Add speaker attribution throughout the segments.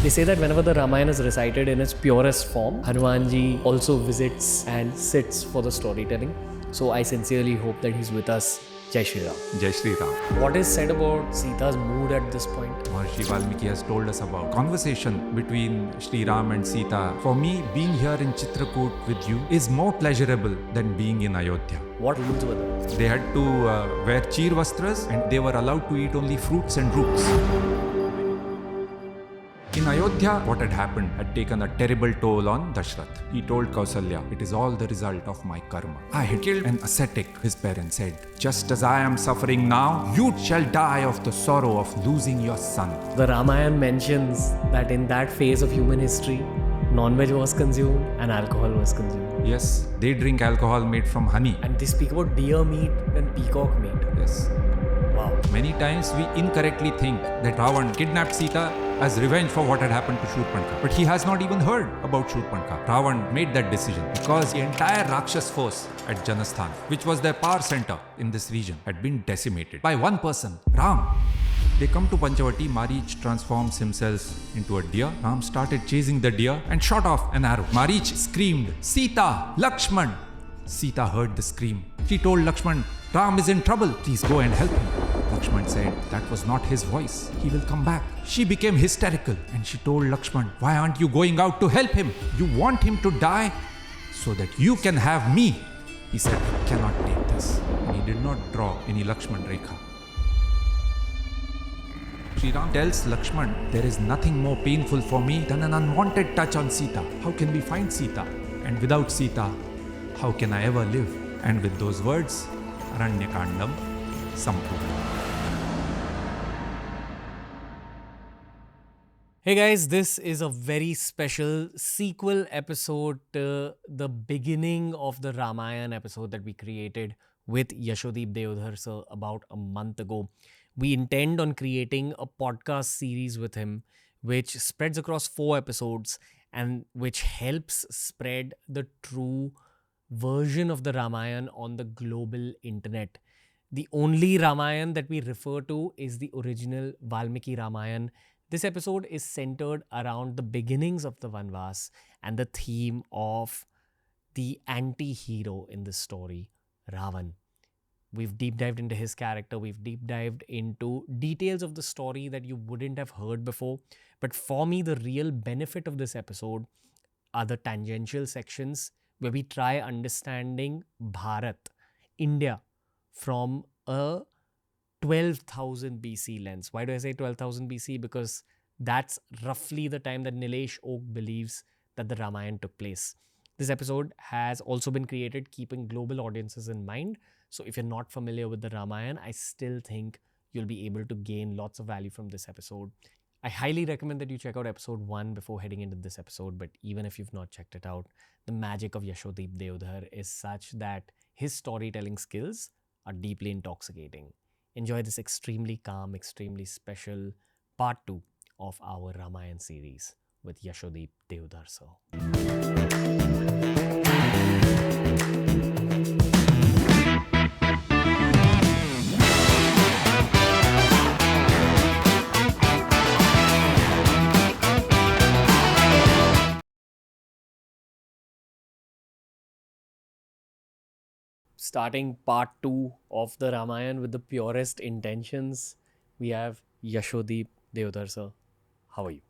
Speaker 1: They say that whenever the Ramayana is recited in its purest form, Hanumanji also visits and sits for the storytelling. So I sincerely hope that he's with us. Jai Shri Ram.
Speaker 2: Jai Shri Ram.
Speaker 1: What is said about Sita's mood at this point?
Speaker 2: Maharishi Valmiki has told us about conversation between Shri Ram and Sita. For me, being here in Chitrakoot with you is more pleasurable than being in Ayodhya.
Speaker 1: What rules were there?
Speaker 2: They had to wear cheer vastras and they were allowed to eat only fruits and roots. In Ayodhya, what had happened had taken a terrible toll on Dasharatha. He told Kausalya, "It is all the result of my karma. I had killed an ascetic," his parents said. "Just as I am suffering now, you shall die of the sorrow of losing your son."
Speaker 1: The Ramayana mentions that in that phase of human history, non-veg was consumed and alcohol was consumed.
Speaker 2: Yes, they drink alcohol made from honey.
Speaker 1: And they speak about deer meat and peacock meat.
Speaker 2: Yes.
Speaker 1: Wow.
Speaker 2: Many times we incorrectly think that Ravan kidnapped Sita as revenge for what had happened to Shurpanakha. But he has not even heard about Shurpanakha. Ravan made that decision because the entire Rakshas force at Janasthan, which was their power center in this region, had been decimated by one person, Ram. They come to Panchavati, Marich transforms himself into a deer. Ram started chasing the deer and shot off an arrow. Marich screamed, "Sita! Lakshman!" Sita heard the scream. She told Lakshman, "Ram is in trouble. Please go and help him." Lakshman said that was not his voice. He will come back. She became hysterical and she told Lakshman, "Why aren't you going out to help him? You want him to die so that you can have me." He said, "I cannot take this." And he did not draw any Lakshman Rekha. Shri Ram tells Lakshman, "There is nothing more painful for me than an unwanted touch on Sita. How can we find Sita? And without Sita, how can I ever live?" And with those words, Aranya Kandam Sampurna.
Speaker 1: Hey guys, this is a very special sequel episode to the beginning of the Ramayan episode that we created with Yashodeep Deodhar sir about a month ago. We intend on creating a podcast series with him which spreads across 4 episodes and which helps spread the true version of the Ramayan on the global internet. The only Ramayan that we refer to is the original Valmiki Ramayana. This episode is centered around the beginnings of the Vanwas and the theme of the anti-hero in this story, Ravan. We've deep dived into his character. We've deep dived into details of the story that you wouldn't have heard before. But for me, the real benefit of this episode are the tangential sections where we try understanding Bharat, India, from a 12,000 BC lens. Why do I say 12,000 BC? Because that's roughly the time that Nilesh Oak believes that the Ramayana took place. This episode has also been created keeping global audiences in mind. So if you're not familiar with the Ramayana, I still think you'll be able to gain lots of value from this episode. I highly recommend that you check out episode 1 before heading into this episode. But even if you've not checked it out, the magic of Yashodeep Deodhar is such that his storytelling skills are deeply intoxicating. Enjoy this extremely calm, extremely special part 2 of our Ramayan series with Yashodeep Deodhar sir. Starting part 2 of the Ramayan with the purest intentions, we have Yashodeep Deodhar sir. How are you?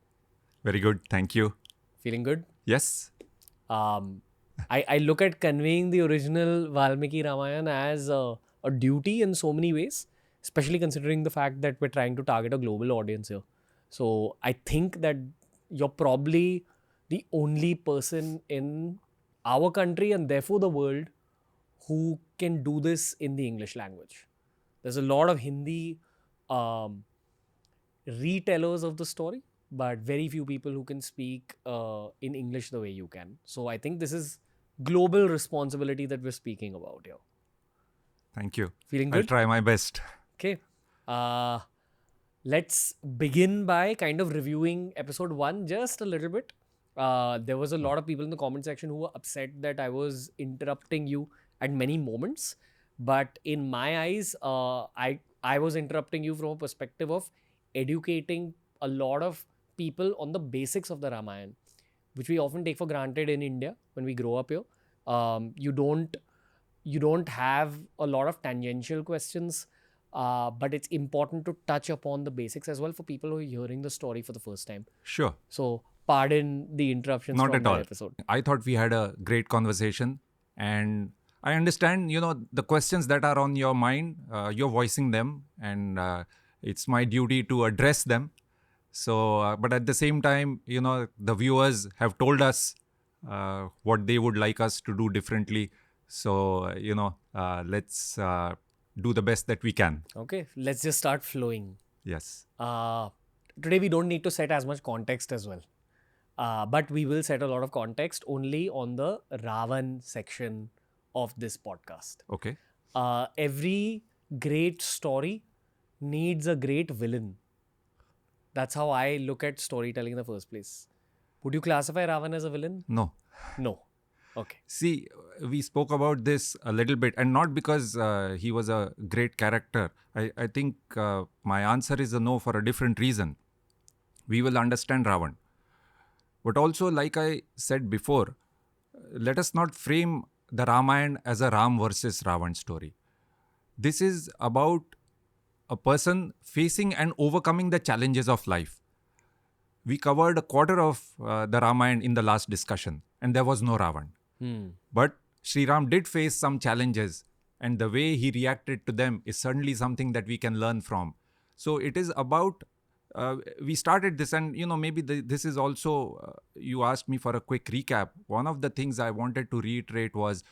Speaker 2: Very good, thank you.
Speaker 1: Feeling good?
Speaker 2: Yes.
Speaker 1: I look at conveying the original Valmiki Ramayana as a duty in so many ways, especially considering the fact that we're trying to target a global audience here. So I think that you're probably the only person in our country and therefore the world who can do this in the English language. There's a lot of Hindi retellers of the story, but very few people who can speak in English the way you can. So I think this is global responsibility that we're speaking about here.
Speaker 2: Thank you.
Speaker 1: Feeling good?
Speaker 2: I'll try my best.
Speaker 1: Okay. Let's begin by kind of reviewing episode 1 just a little bit. There was a lot of people in the comment section who were upset that I was interrupting you at many moments. But in my eyes, I was interrupting you from a perspective of educating a lot of people on the basics of the Ramayana, which we often take for granted in India when we grow up here. You don't have a lot of tangential questions, but it's important to touch upon the basics as well for people who are hearing the story for the first time.
Speaker 2: Sure.
Speaker 1: So pardon the interruptions
Speaker 2: Not
Speaker 1: from
Speaker 2: at
Speaker 1: that
Speaker 2: all.
Speaker 1: episode.
Speaker 2: I thought we had a great conversation, and I understand, the questions that are on your mind, you're voicing them, and it's my duty to address them. So, but at the same time, the viewers have told us what they would like us to do differently. So, let's do the best that we can.
Speaker 1: Okay, let's just start flowing.
Speaker 2: Yes.
Speaker 1: Today we don't need to set as much context as well. But we will set a lot of context only on the Ravan section of this podcast.
Speaker 2: Okay.
Speaker 1: Every great story needs a great villain. That's how I look at storytelling in the first place. Would you classify Ravan as a villain?
Speaker 2: No.
Speaker 1: No. Okay.
Speaker 2: See, we spoke about this a little bit, and not because he was a great character. I think my answer is a no for a different reason. We will understand Ravan. But also, like I said before, let us not frame the Ramayana as a Ram versus Ravan story. This is about a person facing and overcoming the challenges of life. We covered a quarter of the Ramayana in the last discussion, and there was no Ravan. But Shri Ram did face some challenges, and the way he reacted to them is certainly something that we can learn from. So it is about, we started this, and maybe this is also, you asked me for a quick recap. One of the things I wanted to reiterate was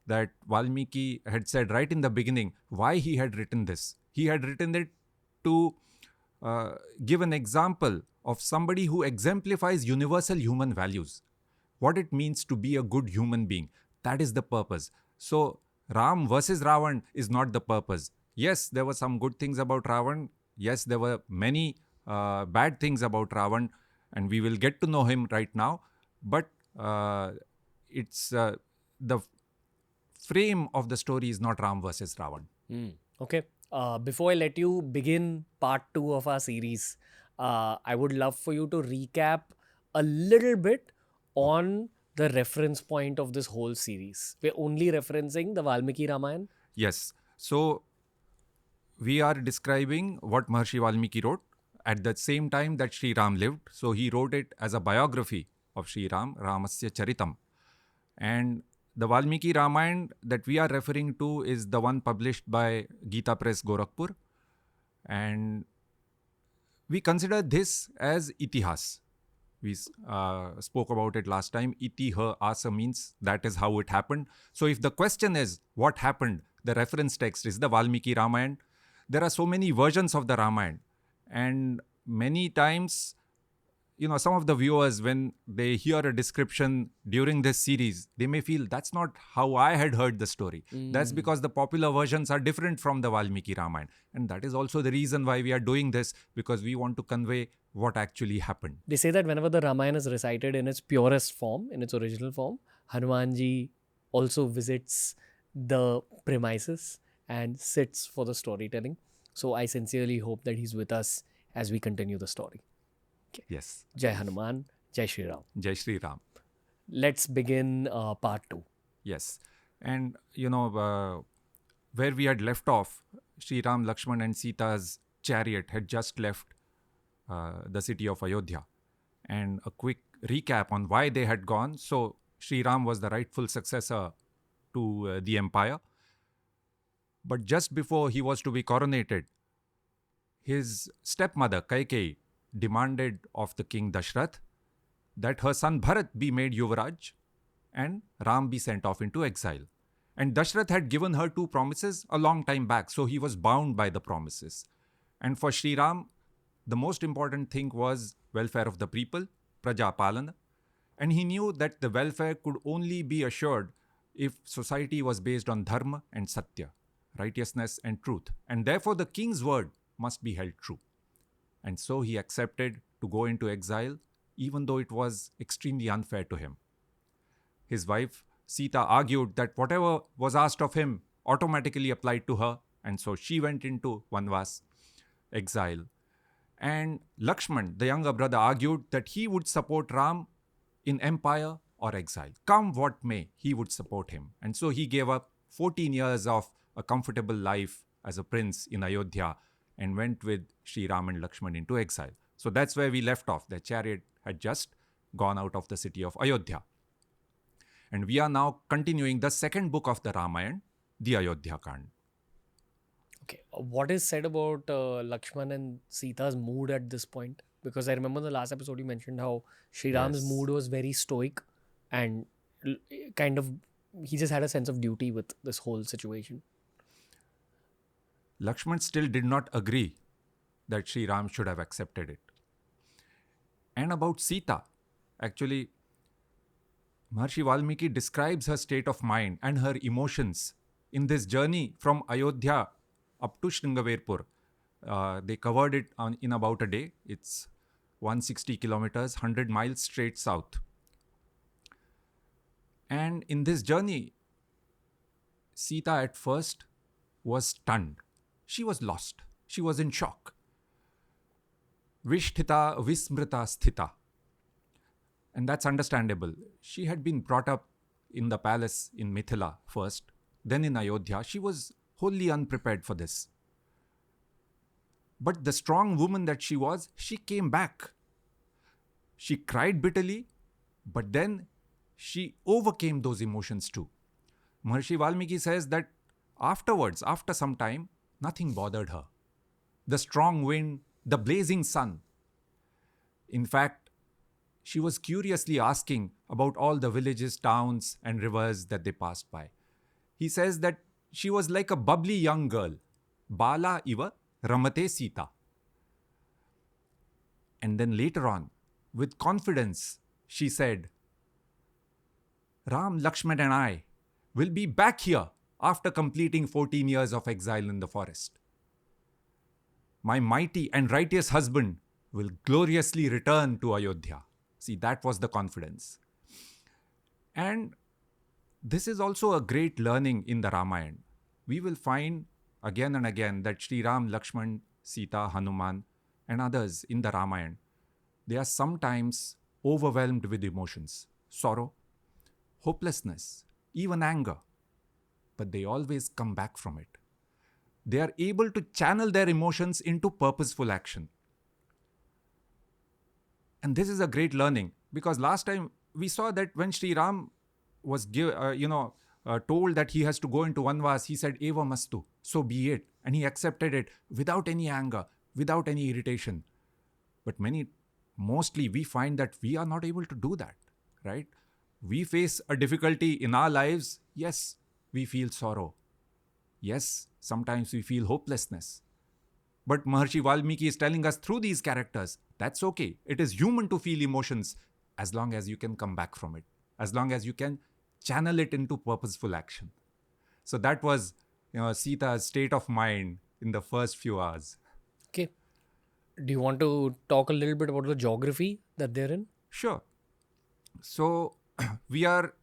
Speaker 2: that Valmiki had said right in the beginning why he had written this. He had written it to give an example of somebody who exemplifies universal human values. What it means to be a good human being. That is the purpose. So Ram versus Ravan is not the purpose. Yes, there were some good things about Ravan. Yes, there were many bad things about Ravan, and we will get to know him right now. But it's the frame of the story is not Ram versus Ravan.
Speaker 1: Okay. Before I let you begin part 2 of our series, I would love for you to recap a little bit on the reference point of this whole series. We're only referencing the Valmiki Ramayana.
Speaker 2: Yes. So we are describing what Maharshi Valmiki wrote at the same time that Shri Ram lived. So he wrote it as a biography of Shri Ram, Ramasya Charitam. And the Valmiki Ramayana that we are referring to is the one published by Gita Press, Gorakhpur. And we consider this as itihas. We spoke about it last time. Iti ha asa means that is how it happened. So if the question is what happened, the reference text is the Valmiki Ramayana. There are so many versions of the Ramayana. And many times, some of the viewers, when they hear a description during this series, they may feel that's not how I had heard the story. That's because the popular versions are different from the Valmiki Ramayana. And that is also the reason why we are doing this, because we want to convey what actually happened.
Speaker 1: They say that whenever the Ramayana is recited in its purest form, in its original form, Hanumanji also visits the premises and sits for the storytelling. So I sincerely hope that he's with us as we continue the story. Okay.
Speaker 2: Yes.
Speaker 1: Jai Hanuman, Jai Shri Ram.
Speaker 2: Jai Shri Ram.
Speaker 1: Let's begin part 2.
Speaker 2: Yes. And, where we had left off, Shri Ram, Lakshman and Sita's chariot had just left the city of Ayodhya. And a quick recap on why they had gone. So, Shri Ram was the rightful successor to the empire. But just before he was to be coronated, his stepmother, Kaikeyi, demanded of the king Dasharatha that her son Bharat be made Yuvraj and Ram be sent off into exile. And Dasharatha had given her 2 promises a long time back, so he was bound by the promises. And for Shri Ram, the most important thing was welfare of the people, Praja Palana. And he knew that the welfare could only be assured if society was based on dharma and satya, righteousness and truth. And therefore the king's word must be held true. And so he accepted to go into exile, even though it was extremely unfair to him. His wife, Sita, argued that whatever was asked of him automatically applied to her, and so she went into Vanwas, exile. And Lakshman, the younger brother, argued that he would support Ram in empire or exile. Come what may, he would support him. And so he gave up 14 years of a comfortable life as a prince in Ayodhya and went with Shri Ram and Lakshman into exile. So that's where we left off. The chariot had just gone out of the city of Ayodhya. And we are now continuing the second book of the Ramayana, the Ayodhya Kand.
Speaker 1: Okay, what is said about Lakshman and Sita's mood at this point? Because I remember in the last episode you mentioned how Shri Ram's
Speaker 2: Yes.
Speaker 1: mood was very stoic and kind of he just had a sense of duty with this whole situation.
Speaker 2: Lakshman still did not agree that Sri Ram should have accepted it. And about Sita, actually, Maharshi Valmiki describes her state of mind and her emotions in this journey from Ayodhya up to Shringaverpur. They covered it in about a day. It's 160 kilometers, 100 miles straight south. And in this journey, Sita at first was stunned. She was lost. She was in shock. Vishtita vismrita sthita. And that's understandable. She had been brought up in the palace in Mithila first, then in Ayodhya. She was wholly unprepared for this. But the strong woman that she was, she came back. She cried bitterly, but then she overcame those emotions too. Maharshi Valmiki says that afterwards, after some time, nothing bothered her. The strong wind, the blazing sun. In fact, she was curiously asking about all the villages, towns, and rivers that they passed by. He says that she was like a bubbly young girl. Bala iva ramate Sita. And then later on, with confidence, she said, Ram, Lakshman and I will be back here after completing 14 years of exile in the forest. My mighty and righteous husband will gloriously return to Ayodhya. See, that was the confidence. And this is also a great learning in the Ramayana. We will find again and again that Shri Ram, Lakshman, Sita, Hanuman, and others in the Ramayana, they are sometimes overwhelmed with emotions, sorrow, hopelessness, even anger. But they always come back from it. They are able to channel their emotions into purposeful action. And this is a great learning, because last time we saw that when Shri Ram was told that he has to go into Vanwas, he said, Eva mastu, so be it. And he accepted it without any anger, without any irritation. But mostly we find that we are not able to do that, right? We face a difficulty in our lives. Yes, we feel sorrow. Yes, sometimes we feel hopelessness. But Maharshi Valmiki is telling us through these characters, that's okay. It is human to feel emotions as long as you can come back from it, as long as you can channel it into purposeful action. So that was Sita's state of mind in the first few hours.
Speaker 1: Okay. Do you want to talk a little bit about the geography that they're in?
Speaker 2: Sure. So we are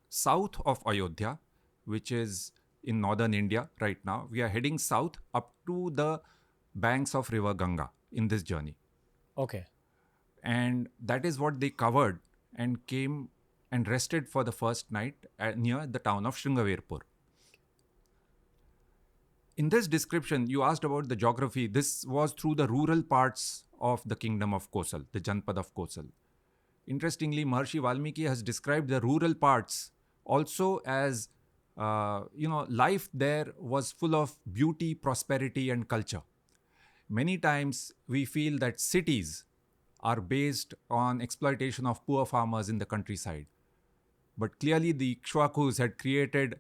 Speaker 2: south of Ayodhya, which is in northern India right now. We are heading south up to the banks of river Ganga in this journey.
Speaker 1: Okay.
Speaker 2: And that is what they covered and came and rested for the first night near the town of Shringaverpur. In this description, you asked about the geography. This was through the rural parts of the kingdom of Kosal, the Janpad of Kosal. Interestingly, Maharshi Valmiki has described the rural parts also as, life there was full of beauty, prosperity, and culture. Many times we feel that cities are based on exploitation of poor farmers in the countryside. But clearly the Ikshwakus had created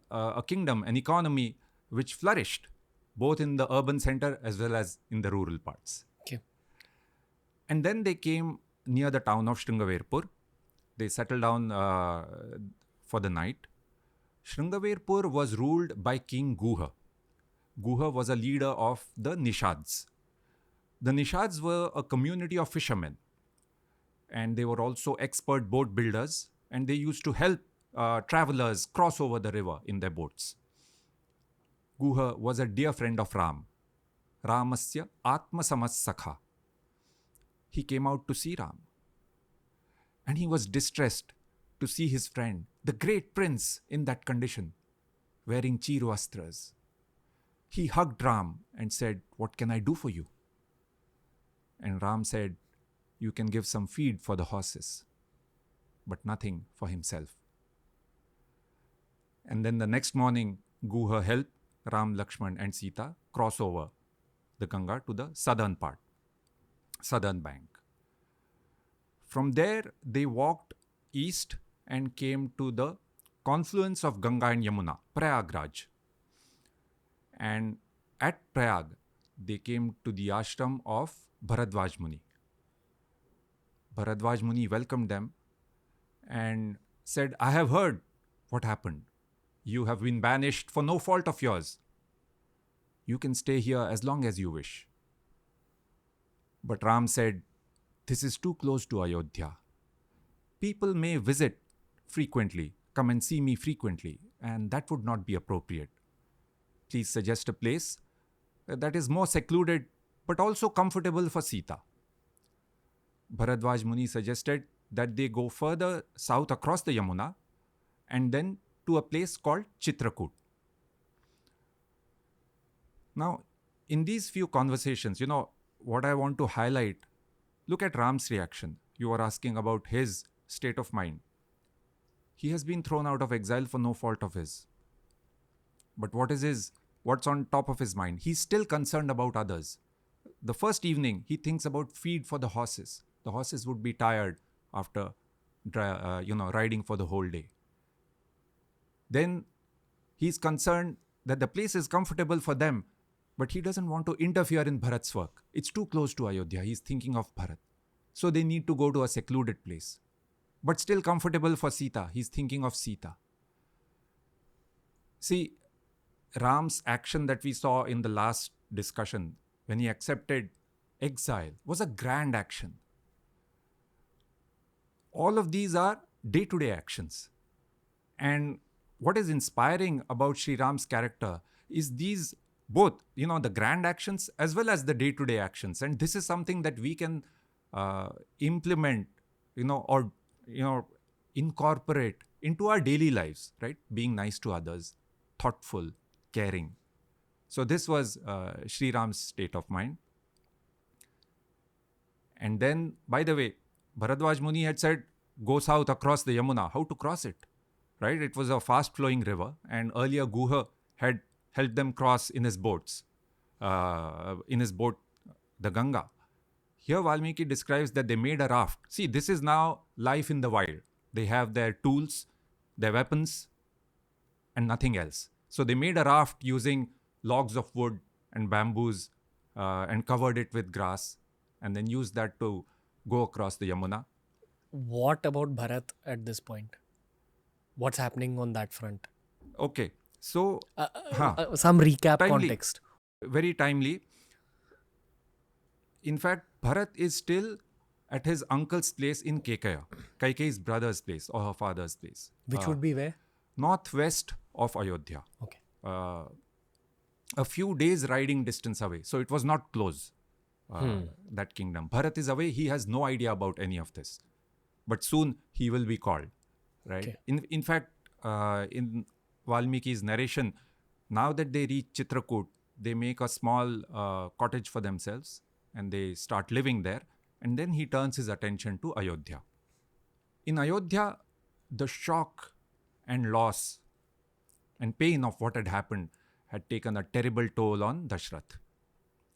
Speaker 2: a kingdom, an economy which flourished both in the urban center as well as in the rural parts.
Speaker 1: Okay.
Speaker 2: And then they came near the town of Shringaverpur. They settled down for the night. Shringaverpur was ruled by King Guha. Guha was a leader of the Nishads. The Nishads were a community of fishermen, and they were also expert boat builders, and they used to help travelers cross over the river in their boats. Guha was a dear friend of Ram. Ramasya Atma Samas Sakha. he came out to see Ram. And he was distressed to see his friend, the great prince, in that condition, wearing chirvastras. He hugged Ram and said, "What can I do for you?" And Ram said, "You can give some feed for the horses, but nothing for himself." And then the next morning, Guha helped Ram, Lakshman and Sita cross over the Ganga to the southern bank. From there, they walked east and came to the confluence of Ganga and Yamuna, Prayagraj. And at Prayag, they came to the ashram of Bharadwaj Muni. Bharadwaj Muni welcomed them and said, "I have heard what happened. You have been banished for no fault of yours. You can stay here as long as you wish." But Ram said, "This is too close to Ayodhya. People may visit frequently, come and see me frequently, and that would not be appropriate. Please suggest a place that is more secluded but also comfortable for Sita." Bharadwaj Muni suggested that they go further south across the Yamuna and then to a place called Chitrakoot. Now, in these few conversations, what I want to highlight, look at Ram's reaction. You are asking about his state of mind. He has been thrown out of exile for no fault of his. But what's on top of his mind? He's still concerned about others. The first evening, he thinks about feed for the horses. The horses would be tired after riding for the whole day. Then he's concerned that the place is comfortable for them, but he doesn't want to interfere in Bharat's work. It's too close to Ayodhya. He's thinking of Bharat. So they need to go to a secluded place. But still comfortable for Sita. He's thinking of Sita. See, Ram's action that we saw in the last discussion, when he accepted exile, was a grand action. All of these are day-to-day actions. And what is inspiring about Shri Ram's character is these both, the grand actions as well as the day-to-day actions. And this is something that we can implement, or incorporate into our daily lives, right? Being nice to others, thoughtful, caring. So this was Shri Ram's state of mind. And then, by the way, Bharadwaj Muni had said, go south across the Yamuna. How to cross it? Right? It was a fast-flowing river, and earlier Guha had helped them cross in his boat, the Ganga. Here Valmiki describes that they made a raft. See, this is now life in the wild. They have their tools, their weapons, and nothing else. So they made a raft using logs of wood and bamboos and covered it with grass, and then used that to go across the Yamuna.
Speaker 1: What about Bharat at this point? What's happening on that front?
Speaker 2: Okay, so
Speaker 1: some recap
Speaker 2: timely.
Speaker 1: Context.
Speaker 2: Very timely. In fact, Bharat is still at his uncle's place in Kaikeyi's brother's place or her father's place.
Speaker 1: Which would be where?
Speaker 2: Northwest of Ayodhya.
Speaker 1: Okay.
Speaker 2: A few days riding distance away. So it was not close, that kingdom. Bharat is away. He has no idea about any of this. But soon he will be called. Right? Okay. In fact, in Valmiki's narration, now that they reach Chitrakoot, they make a small cottage for themselves and they start living there. And then he turns his attention to Ayodhya. In Ayodhya, the shock and loss and pain of what had happened had taken a terrible toll on Dasharatha.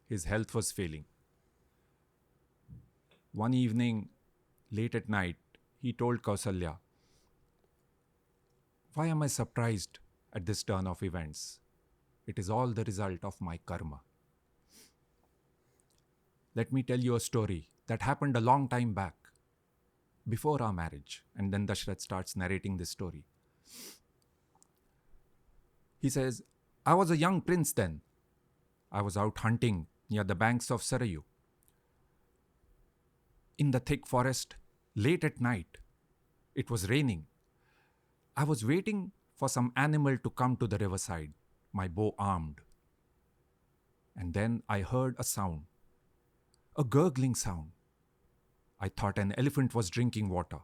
Speaker 2: His health was failing. One evening, late at night, he told Kausalya, "Why am I surprised at this turn of events? It is all the result of my karma. Let me tell you a story that happened a long time back, before our marriage." And then Dasharatha starts narrating this story. He says, "I was a young prince then. I was out hunting near the banks of Sarayu. In the thick forest, late at night. It was raining. I was waiting for some animal to come to the riverside, my bow armed. And then I heard a sound, a gurgling sound. I thought an elephant was drinking water.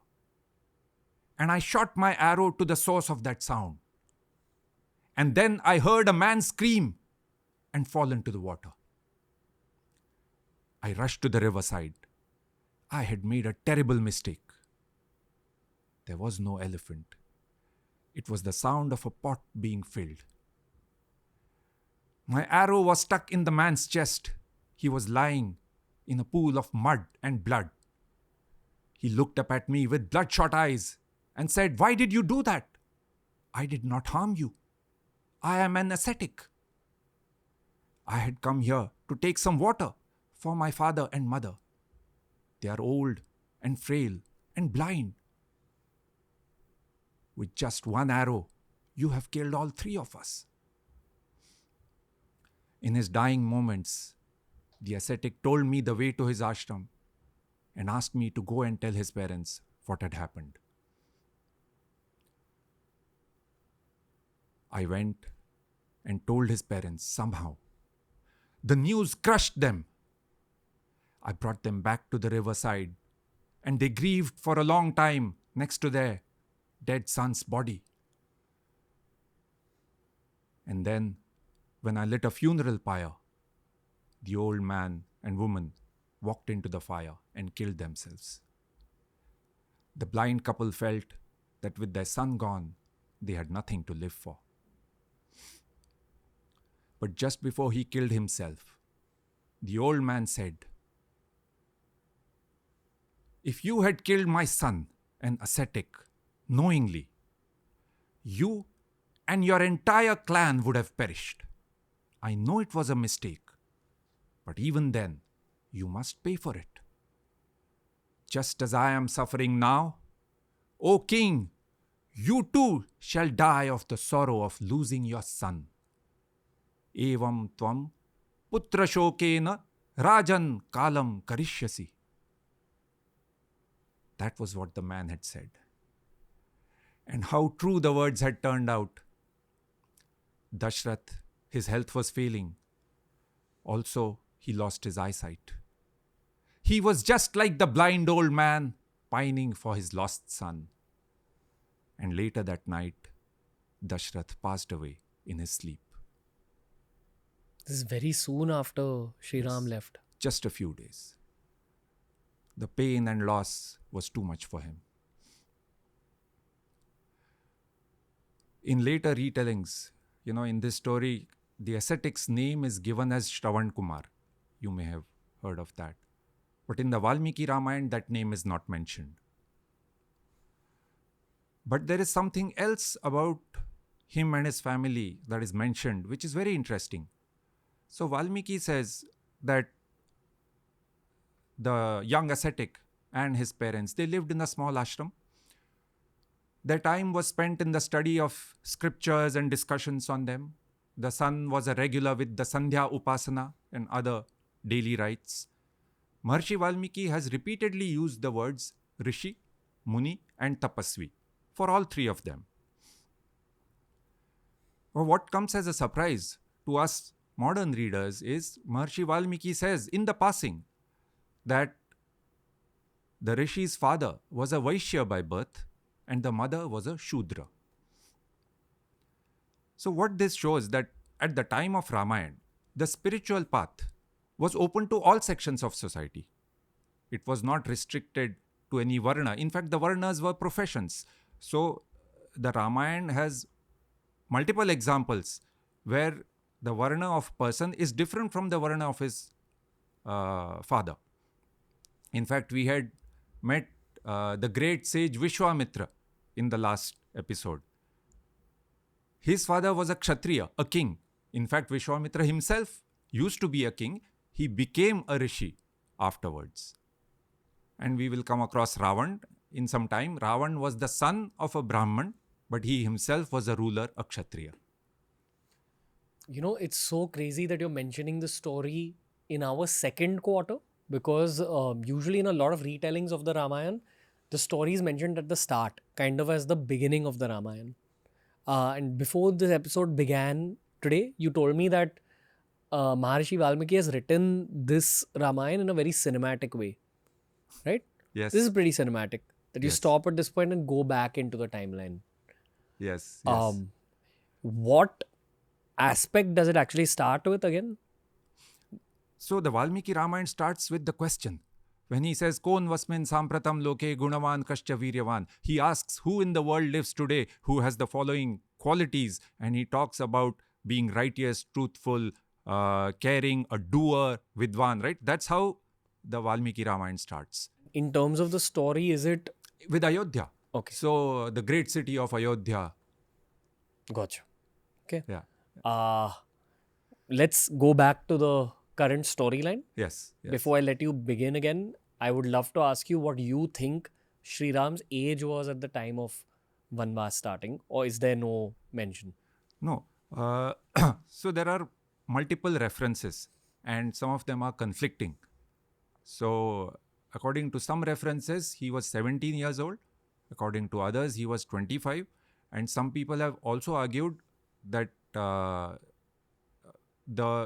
Speaker 2: And I shot my arrow to the source of that sound. And then I heard a man scream and fall into the water. I rushed to the riverside. I had made a terrible mistake. There was no elephant. It was the sound of a pot being filled. My arrow was stuck in the man's chest. He was lying in a pool of mud and blood. He looked up at me with bloodshot eyes and said, "Why did you do that? I did not harm you. I am an ascetic. I had come here to take some water for my father and mother. They are old and frail and blind. With just one arrow, you have killed all three of us." In his dying moments, the ascetic told me the way to his ashram and asked me to go and tell his parents what had happened. I went and told his parents somehow. The news crushed them. I brought them back to the riverside and they grieved for a long time next to their dead son's body. And then, when I lit a funeral pyre, the old man and woman walked into the fire and killed themselves. The blind couple felt that with their son gone, they had nothing to live for. But just before he killed himself, the old man said, "If you had killed my son, an ascetic, knowingly, you and your entire clan would have perished. I know it was a mistake, but even then, you must pay for it. Just as I am suffering now, O king, you too shall die of the sorrow of losing your son. Evam tvam putra shokena rajan kalam karishyasi." That was what the man had said. And how true the words had turned out. Dasharatha, his health was failing. Also, he lost his eyesight. He was just like the blind old man pining for his lost son. And later that night, Dasharatha passed away in his sleep.
Speaker 1: This is very soon after Shri Ram left.
Speaker 2: Just a few days. The pain and loss was too much for him. In later retellings, in this story, the ascetic's name is given as Shravan Kumar. You may have heard of that. But in the Valmiki Ramayana, that name is not mentioned. But there is something else about him and his family that is mentioned, which is very interesting. So Valmiki says that the young ascetic and his parents, they lived in a small ashram. Their time was spent in the study of scriptures and discussions on them. The son was a regular with the Sandhya Upasana and other daily rites. Maharshi Valmiki has repeatedly used the words Rishi, Muni and Tapasvi for all three of them. Well, what comes as a surprise to us modern readers is Maharshi Valmiki says in the passing that the Rishi's father was a Vaishya by birth and the mother was a Shudra. So what this shows that at the time of Ramayana, the spiritual path was open to all sections of society. It was not restricted to any varna. In fact, the varnas were professions. So the Ramayana has multiple examples where the varna of person is different from the varna of his father. In fact, we had met the great sage Vishwamitra in the last episode. His father was a Kshatriya, a king. In fact, Vishwamitra himself used to be a king. He became a rishi afterwards. And we will come across Ravan in some time. Ravan was the son of a Brahman, but he himself was a ruler, a Kshatriya.
Speaker 1: It's so crazy that you're mentioning the story in our second quarter, because usually in a lot of retellings of the Ramayana, the story is mentioned at the start, kind of as the beginning of the Ramayana. And before this episode began today, you told me that Maharshi Valmiki has written this Ramayana in a very cinematic way, right?
Speaker 2: Yes.
Speaker 1: This is pretty cinematic. That you
Speaker 2: Yes.
Speaker 1: stop at this point and go back into the timeline.
Speaker 2: Yes. Yes.
Speaker 1: What aspect does it actually start with again?
Speaker 2: So the Valmiki Ramayana starts with the question. When he says, Kon vasmin sampratam loke gunavan kascha viryavan, he asks who in the world lives today who has the following qualities. And he talks about being righteous, truthful, caring, a doer, vidwan, right? That's how the Valmiki Ramayana starts.
Speaker 1: In terms of the story, is it...
Speaker 2: With Ayodhya.
Speaker 1: Okay.
Speaker 2: So the great city of Ayodhya.
Speaker 1: Gotcha. Okay.
Speaker 2: Yeah.
Speaker 1: Let's go back to the current storyline.
Speaker 2: Yes. Yes.
Speaker 1: Before I let you begin again, I would love to ask you what you think Shri Ram's age was at the time of Vanwas starting, or is there no mention?
Speaker 2: No. So there are multiple references and some of them are conflicting. So according to some references, he was 17 years old. According to others, he was 25. And some people have also argued that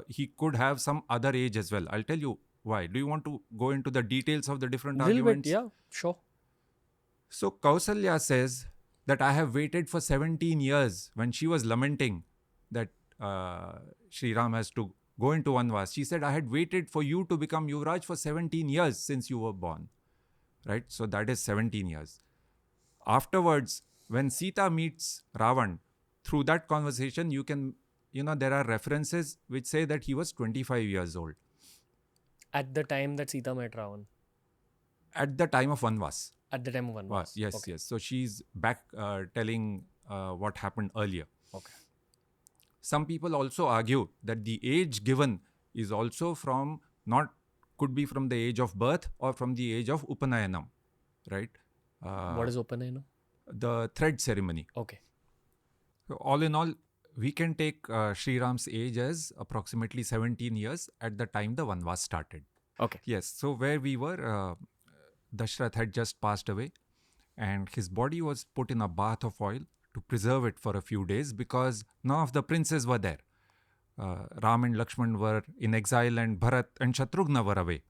Speaker 2: he could have some other age as well. I'll tell you why. Do you want to go into the details of the different
Speaker 1: Little
Speaker 2: arguments?
Speaker 1: bit, yeah, sure.
Speaker 2: So Kausalya says that I have waited for 17 years when she was lamenting that Shri Ram has to go into Vanwas. She said, I had waited for you to become Yuvraj for 17 years since you were born. Right? So that is 17 years. Afterwards, when Sita meets Ravan, through that conversation, there are references which say that he was 25 years old.
Speaker 1: At the time that Sita met Ravan?
Speaker 2: At the time of Vanwas.
Speaker 1: At the time of Vanwas?
Speaker 2: Yes, okay. Yes. So she's back telling what happened earlier.
Speaker 1: Okay.
Speaker 2: Some people also argue that the age given is also could be from the age of birth or from the age of Upanayanam, right?
Speaker 1: What is Upanayanam?
Speaker 2: The thread ceremony.
Speaker 1: Okay.
Speaker 2: So all in all, we can take Shri Ram's age as approximately 17 years at the time the Vanwas started.
Speaker 1: Okay.
Speaker 2: Yes. So where we were, Dasharatha had just passed away and his body was put in a bath of oil to preserve it for a few days because none of the princes were there. Ram and Lakshman were in exile and Bharat and Shatrughan were away.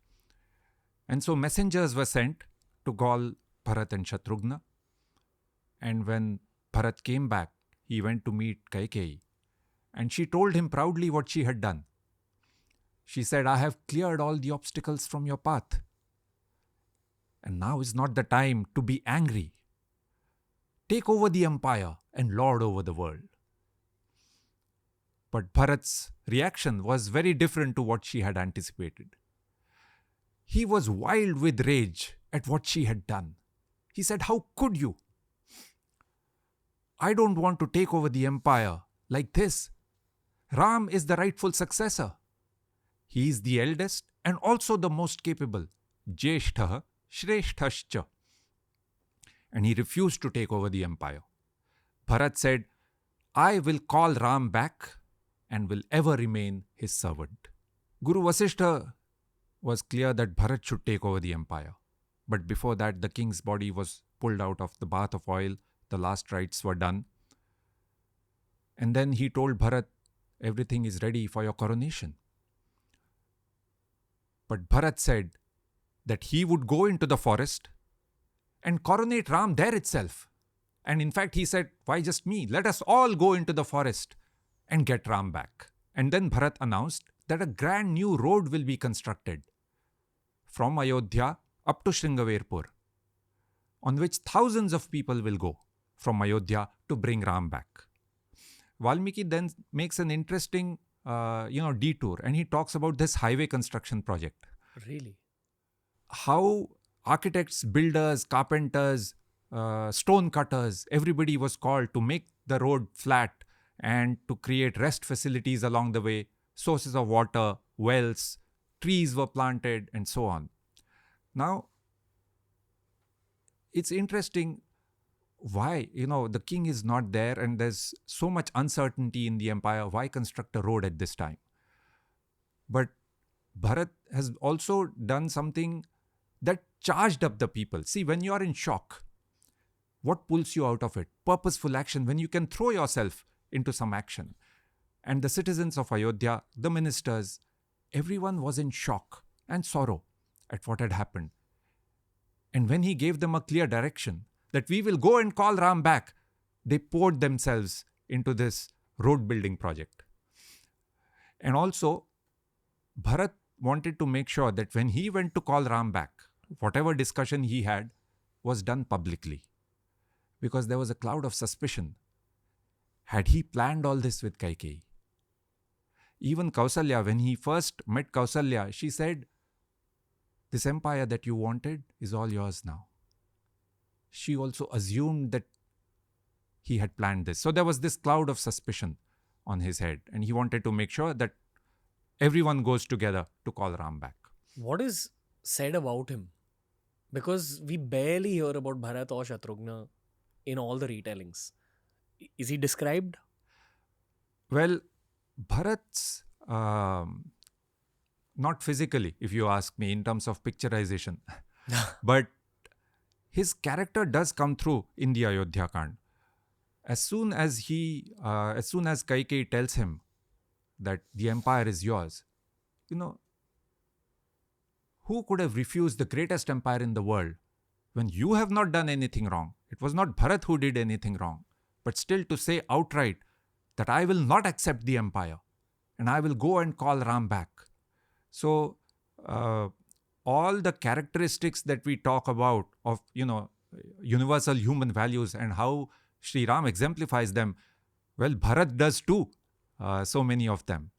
Speaker 2: And so messengers were sent to call Bharat and Shatrughan. And when Bharat came back, he went to meet Kaikeyi. And she told him proudly what she had done. She said, I have cleared all the obstacles from your path. And now is not the time to be angry. Take over the empire and lord over the world. But Bharat's reaction was very different to what she had anticipated. He was wild with rage at what she had done. He said, how could you? I don't want to take over the empire like this. Ram is the rightful successor. He is the eldest and also the most capable. Jeshtha Shreshthascha. And he refused to take over the empire. Bharat said, I will call Ram back and will ever remain his servant. Guru Vasishtha was clear that Bharat should take over the empire. But before that, the king's body was pulled out of the bath of oil. The last rites were done. And then he told Bharat, everything is ready for your coronation. But Bharat said that he would go into the forest and coronate Ram there itself. And in fact, he said, why just me? Let us all go into the forest and get Ram back. And then Bharat announced that a grand new road will be constructed from Ayodhya up to Sringaverpur, on which thousands of people will go from Ayodhya to bring Ram back. Valmiki then makes an interesting detour and he talks about this highway construction project.
Speaker 1: Really?
Speaker 2: How architects, builders, carpenters, stone cutters, everybody was called to make the road flat and to create rest facilities along the way, sources of water, wells, trees were planted and so on. Now, it's interesting why, the king is not there and there's so much uncertainty in the empire. Why construct a road at this time? But Bharat has also done something that charged up the people. See, when you are in shock, what pulls you out of it? Purposeful action, when you can throw yourself into some action. And the citizens of Ayodhya, the ministers, everyone was in shock and sorrow at what had happened. And when he gave them a clear direction that we will go and call Ram back, they poured themselves into this road building project. And also, Bharat wanted to make sure that when he went to call Ram back, whatever discussion he had was done publicly. Because there was a cloud of suspicion. Had he planned all this with Kaikeyi? Even Kausalya, when he first met Kausalya, she said, "This empire that you wanted is all yours now." She also assumed that he had planned this. So there was this cloud of suspicion on his head, and he wanted to make sure that everyone goes together to call Ram back.
Speaker 1: What is said about him? Because we barely hear about Bharat or Shatrughan in all the retellings. Is he described?
Speaker 2: Well, Bharat's, not physically, if you ask me, in terms of picturization, but his character does come through in the Ayodhya Kand. As soon as Kaikeyi tells him that the empire is yours, who could have refused the greatest empire in the world when you have not done anything wrong? It was not Bharat who did anything wrong, but still to say outright that I will not accept the empire and I will go and call Ram back. So, all the characteristics that we talk about of, universal human values and how Shri Ram exemplifies them, well, Bharat does too, so many of them.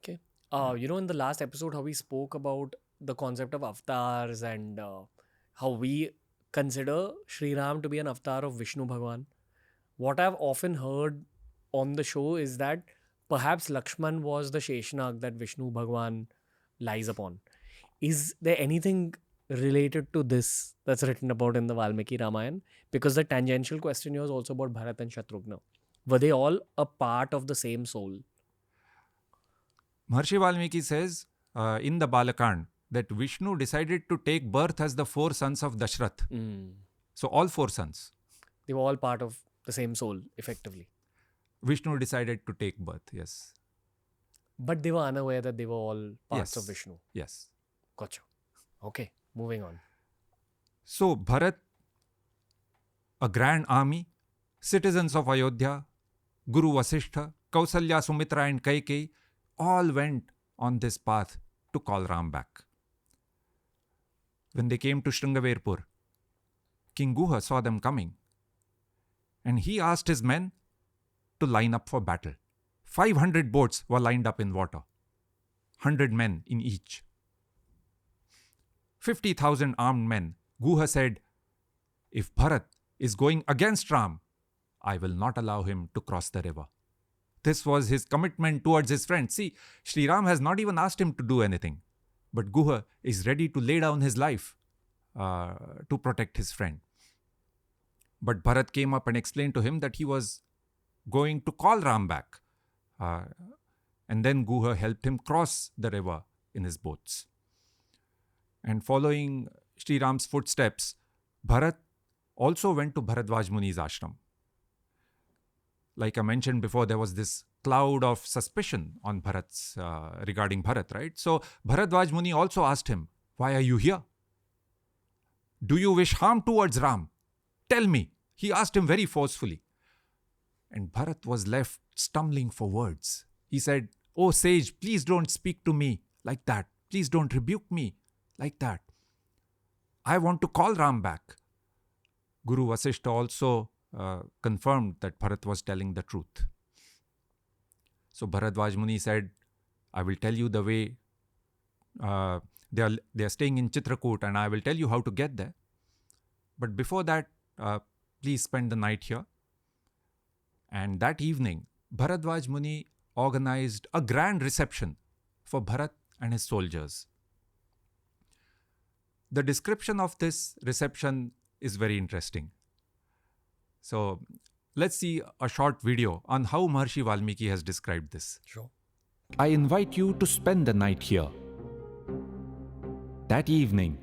Speaker 1: Okay. In the last episode, how we spoke about the concept of avatars and how we consider Shri Ram to be an avatar of Vishnu Bhagwan. What I've often heard on the show is that perhaps Lakshman was the Sheshanag that Vishnu Bhagwan lies upon. Is there anything related to this that's written about in the Valmiki Ramayana? Because the tangential question here is also about Bharat and Shatrughan. Were they all a part of the same soul?
Speaker 2: Maharshi Valmiki says in the Balakand that Vishnu decided to take birth as the 4 sons of Dasharatha. So all 4 sons.
Speaker 1: They were all part of the same soul, effectively.
Speaker 2: Vishnu decided to take birth, yes.
Speaker 1: But they were unaware that they were all parts
Speaker 2: Yes.
Speaker 1: of Vishnu.
Speaker 2: Yes.
Speaker 1: Gotcha. Okay, moving on.
Speaker 2: So Bharat, a grand army, citizens of Ayodhya, Guru Vasishtha, Kausalya, Sumitra and Kaikeyi all went on this path to call Ram back. When they came to Sringaverpur, King Guha saw them coming and he asked his men to line up for battle. 500 boats were lined up in water, 100 men in each. 50,000 armed men. Guha said, if Bharat is going against Ram, I will not allow him to cross the river. This was his commitment towards his friend. See, Shri Ram has not even asked him to do anything, but Guha is ready to lay down his life to protect his friend. But Bharat came up and explained to him that he was going to call Ram back. And then Guha helped him cross the river in his boats. And following Shri Ram's footsteps, Bharat also went to Bharadwaj Muni's ashram. Like I mentioned before, there was this cloud of suspicion on Bharat's regarding Bharat, right? So Bharadwaj Muni also asked him, why are you here? Do you wish harm towards Ram? Tell me. He asked him very forcefully. And Bharat was left stumbling for words. He said, oh sage, please don't speak to me like that. Please don't rebuke me like that. I want to call Ram back. Guru Vasishtha also confirmed that Bharat was telling the truth. So Bharadwaj Muni said, I will tell you the way. They are staying in Chitrakoot and I will tell you how to get there. But before that, please spend the night here. And that evening, Bharadwaj Muni organized a grand reception for Bharat and his soldiers. The description of this reception is very interesting. So let's see a short video on how Maharshi Valmiki has described this.
Speaker 1: Sure.
Speaker 3: I invite you to spend the night here. That evening,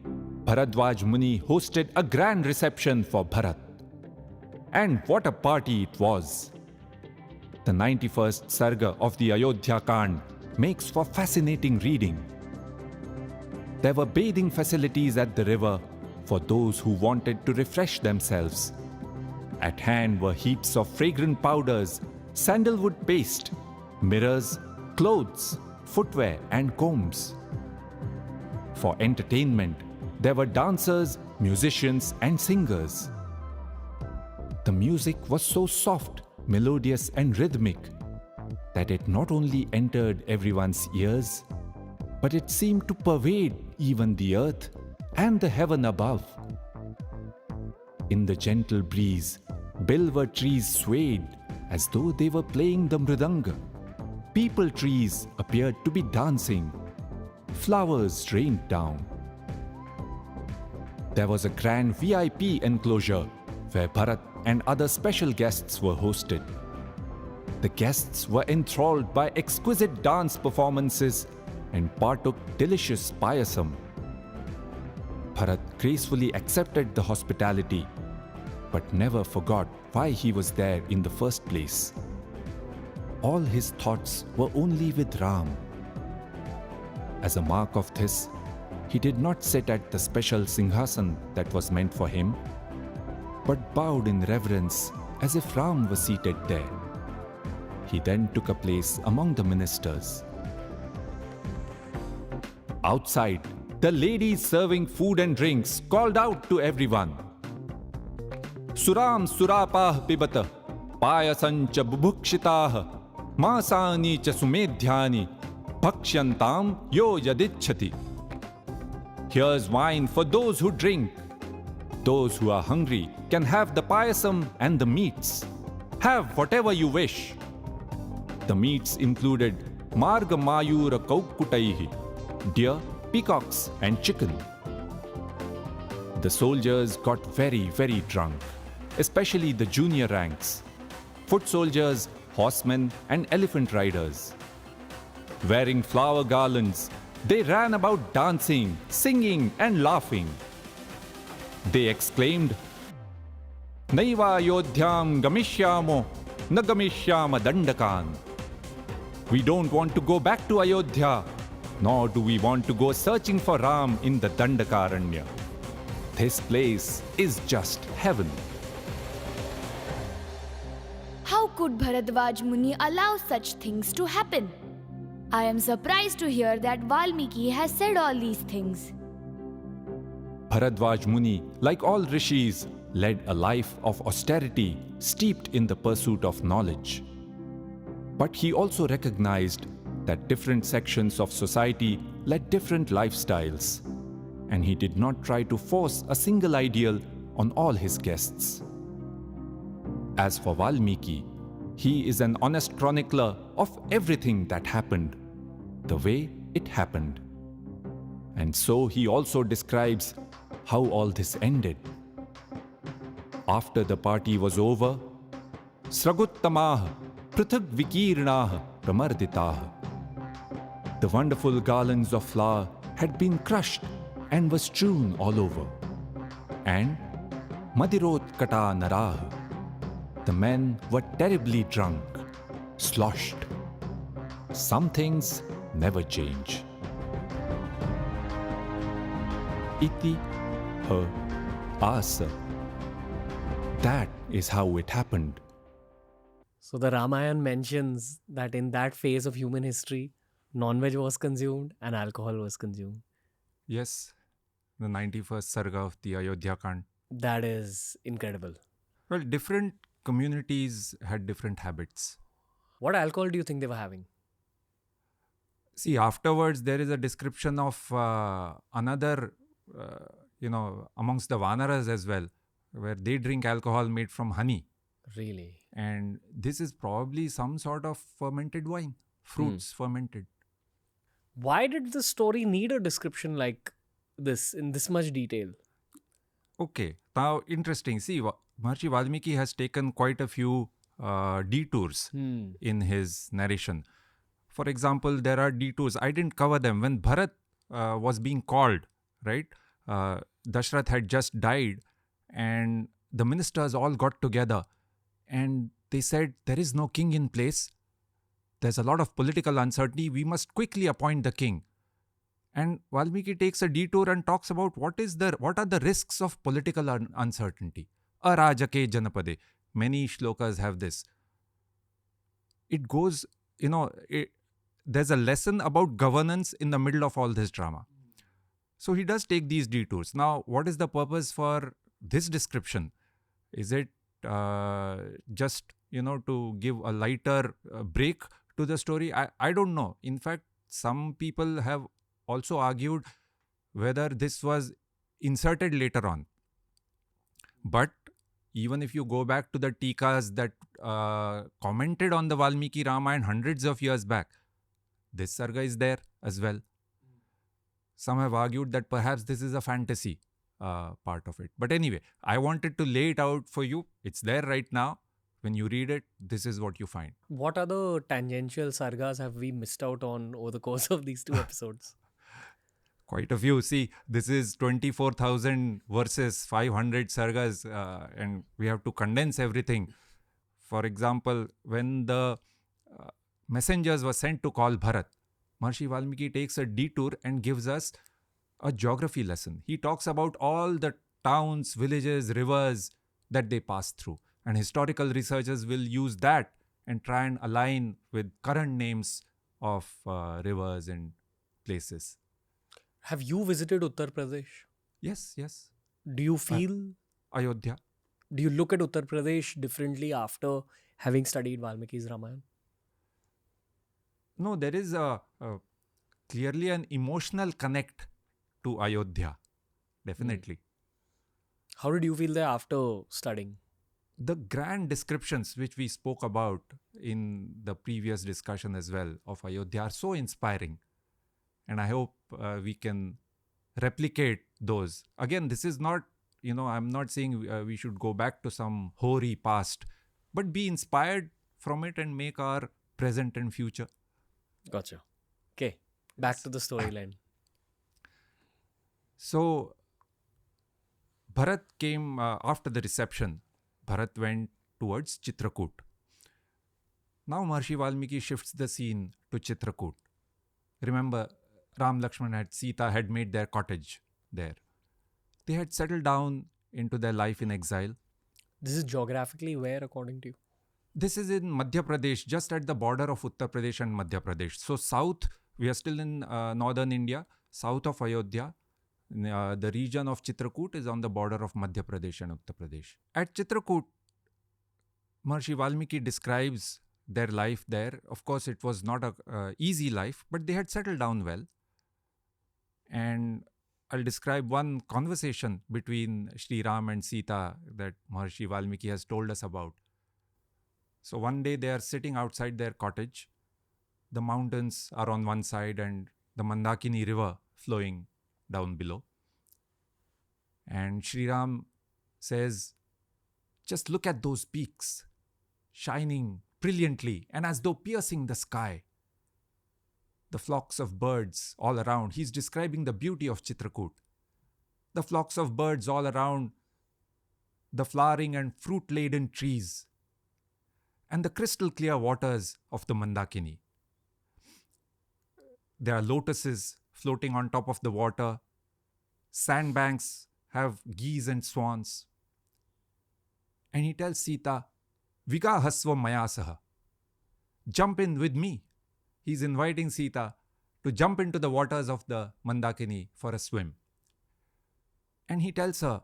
Speaker 3: Bharadwaj Muni hosted a grand reception for Bharat. And what a party it was! The 91st Sarga of the Ayodhya Kand makes for fascinating reading. There were bathing facilities at the river for those who wanted to refresh themselves. At hand were heaps of fragrant powders, sandalwood paste, mirrors, clothes, footwear, and combs. For entertainment, there were dancers, musicians, and singers. The music was so soft, melodious, and rhythmic that it not only entered everyone's ears, but it seemed to pervade even the earth and the heaven above. In the gentle breeze, bilva trees swayed as though they were playing the mridanga. Peepal trees appeared to be dancing. Flowers rained down. There was a grand VIP enclosure where Bharat and other special guests were hosted. The guests were enthralled by exquisite dance performances and partook delicious payasam. Bharat gracefully accepted the hospitality, but never forgot why he was there in the first place. All his thoughts were only with Ram. As a mark of this, he did not sit at the special singhasan that was meant for him, but bowed in reverence as if Ram was seated there. He then took a place among the ministers. Outside, the ladies serving food and drinks called out to everyone, Suram surapah pibata, payasancha bubhukshitah, masani cha sumedhyani, bhaksyantam yo yadicchati. Here's wine for those who drink. Those who are hungry can have the payasam and the meats. Have whatever you wish. The meats included marga mayura kaukutaihi, deer, peacocks, and chicken. The soldiers got very, very drunk, especially the junior ranks, foot soldiers, horsemen, and elephant riders. Wearing flower garlands, they ran about dancing, singing, and laughing. They exclaimed, Naiva Ayodhyam Gamishyamo Nagamishyama Dandakan. We don't want to go back to Ayodhya, nor do we want to go searching for Ram in the Dandakaranya. This place is just heaven.
Speaker 4: How could Bharadwaj Muni allow such things to happen? I am surprised to hear that Valmiki has said all these things.
Speaker 3: Bharadwaj Muni, like all rishis, led a life of austerity steeped in the pursuit of knowledge. But he also recognized that different sections of society led different lifestyles, and he did not try to force a single ideal on all his guests. As for Valmiki, he is an honest chronicler of everything that happened, the way it happened. And so he also describes how all this ended. After the party was over, Sraguttamah Prithag Vikirnah Pramarditah. The wonderful garlands of flower had been crushed and was strewn all over. And Madirot Kata Narah. The men were terribly drunk, sloshed. Some things never change. Iti her asa. That is how it happened.
Speaker 1: So the Ramayan mentions that in that phase of human history, non-veg was consumed and alcohol was consumed.
Speaker 2: Yes, the 91st Sarga of the Ayodhya Kand.
Speaker 1: That is incredible.
Speaker 2: Well, different communities had different habits.
Speaker 1: What alcohol do you think they were having?
Speaker 2: See, afterwards there is a description of another, amongst the Vanaras as well, where they drink alcohol made from honey.
Speaker 1: Really?
Speaker 2: And this is probably some sort of fermented wine, fruits fermented.
Speaker 1: Why did the story need a description like this in this much detail?
Speaker 2: Okay, now interesting. See, Maharishi Valmiki has taken quite a few detours in his narration. For example, there are detours. I didn't cover them. When Bharat was being called, right? Dasharatha had just died and the ministers all got together and they said, there is no king in place. There's a lot of political uncertainty. We must quickly appoint the king. And Valmiki takes a detour and talks about what are the risks of political uncertainty. Arajake janapade. Many shlokas have this. It goes, there's a lesson about governance in the middle of all this drama. So he does take these detours. Now, what is the purpose for this description? Is it just, to give a lighter break to the story? I don't know. In fact, some people have also argued whether this was inserted later on. But even if you go back to the tikas that commented on the Valmiki Ramayana hundreds of years back, this sarga is there as well. Some have argued that perhaps this is a fantasy part of it. But anyway, I wanted to lay it out for you. It's there right now. When you read it, this is what you find.
Speaker 1: What other tangential sargas have we missed out on over the course of these 2 episodes?
Speaker 2: Quite a few. See, this is 24,000 verses 500 sargas, and we have to condense everything. For example, when the messengers were sent to call Bharat, Maharishi Valmiki takes a detour and gives us a geography lesson. He talks about all the towns, villages, rivers that they pass through. And historical researchers will use that and try and align with current names of rivers and places.
Speaker 1: Have you visited Uttar Pradesh?
Speaker 2: Yes.
Speaker 1: Do you feel...
Speaker 2: Ayodhya.
Speaker 1: Do you look at Uttar Pradesh differently after having studied Valmiki's Ramayana?
Speaker 2: No, there is clearly an emotional connect to Ayodhya. Definitely.
Speaker 1: How did you feel there after studying?
Speaker 2: The grand descriptions which we spoke about in the previous discussion as well of Ayodhya are so inspiring. And I hope we can replicate those. Again, this is not, I'm not saying we should go back to some hoary past, but be inspired from it and make our present and future.
Speaker 1: Gotcha. Okay, back to the storyline.
Speaker 2: So, Bharat came after the reception. Bharat went towards Chitrakoot. Now Maharishi Valmiki shifts the scene to Chitrakoot. Remember, Ram, Lakshman and Sita had made their cottage there. They had settled down into their life in exile.
Speaker 1: This is geographically where, according to you?
Speaker 2: This is in Madhya Pradesh, just at the border of Uttar Pradesh and Madhya Pradesh. So south, we are still in northern India, south of Ayodhya. The region of Chitrakoot is on the border of Madhya Pradesh and Uttar Pradesh. At Chitrakoot, Maharishi Valmiki describes their life there. Of course, it was not an easy life, but they had settled down well. And I'll describe one conversation between Shri Ram and Sita that Maharishi Valmiki has told us about. So one day they are sitting outside their cottage. The mountains are on one side and the Mandakini river flowing down below. And Shri Ram says, just look at those peaks, shining brilliantly and as though piercing the sky. The flocks of birds all around. He's describing the beauty of Chitrakoot. The flocks of birds all around, the flowering and fruit-laden trees, and the crystal clear waters of the Mandakini. There are lotuses floating on top of the water. Sandbanks have geese and swans. And he tells Sita, Viga hasva mayasaha. Jump in with me. He's inviting Sita to jump into the waters of the Mandakini for a swim. And he tells her,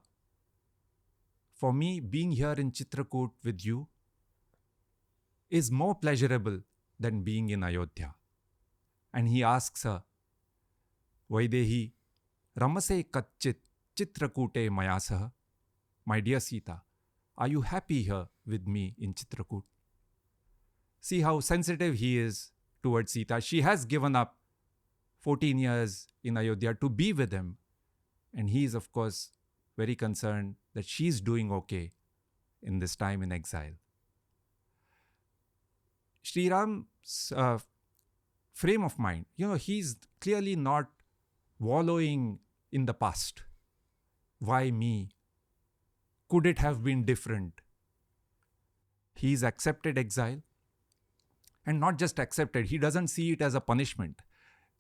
Speaker 2: for me, being here in Chitrakoot with you is more pleasurable than being in Ayodhya. And he asks her, Vaidehi, Ramase Katchit Chitrakute Mayasaha. My dear Sita, are you happy here with me in Chitrakoot? See how sensitive he is towards Sita. She has given up 14 years in Ayodhya to be with him. And he is, of course, very concerned that she's doing okay in this time in exile. Shri Ram's frame of mind, he's clearly not wallowing in the past. Why me? Could it have been different? He's accepted exile. And not just accepted, he doesn't see it as a punishment.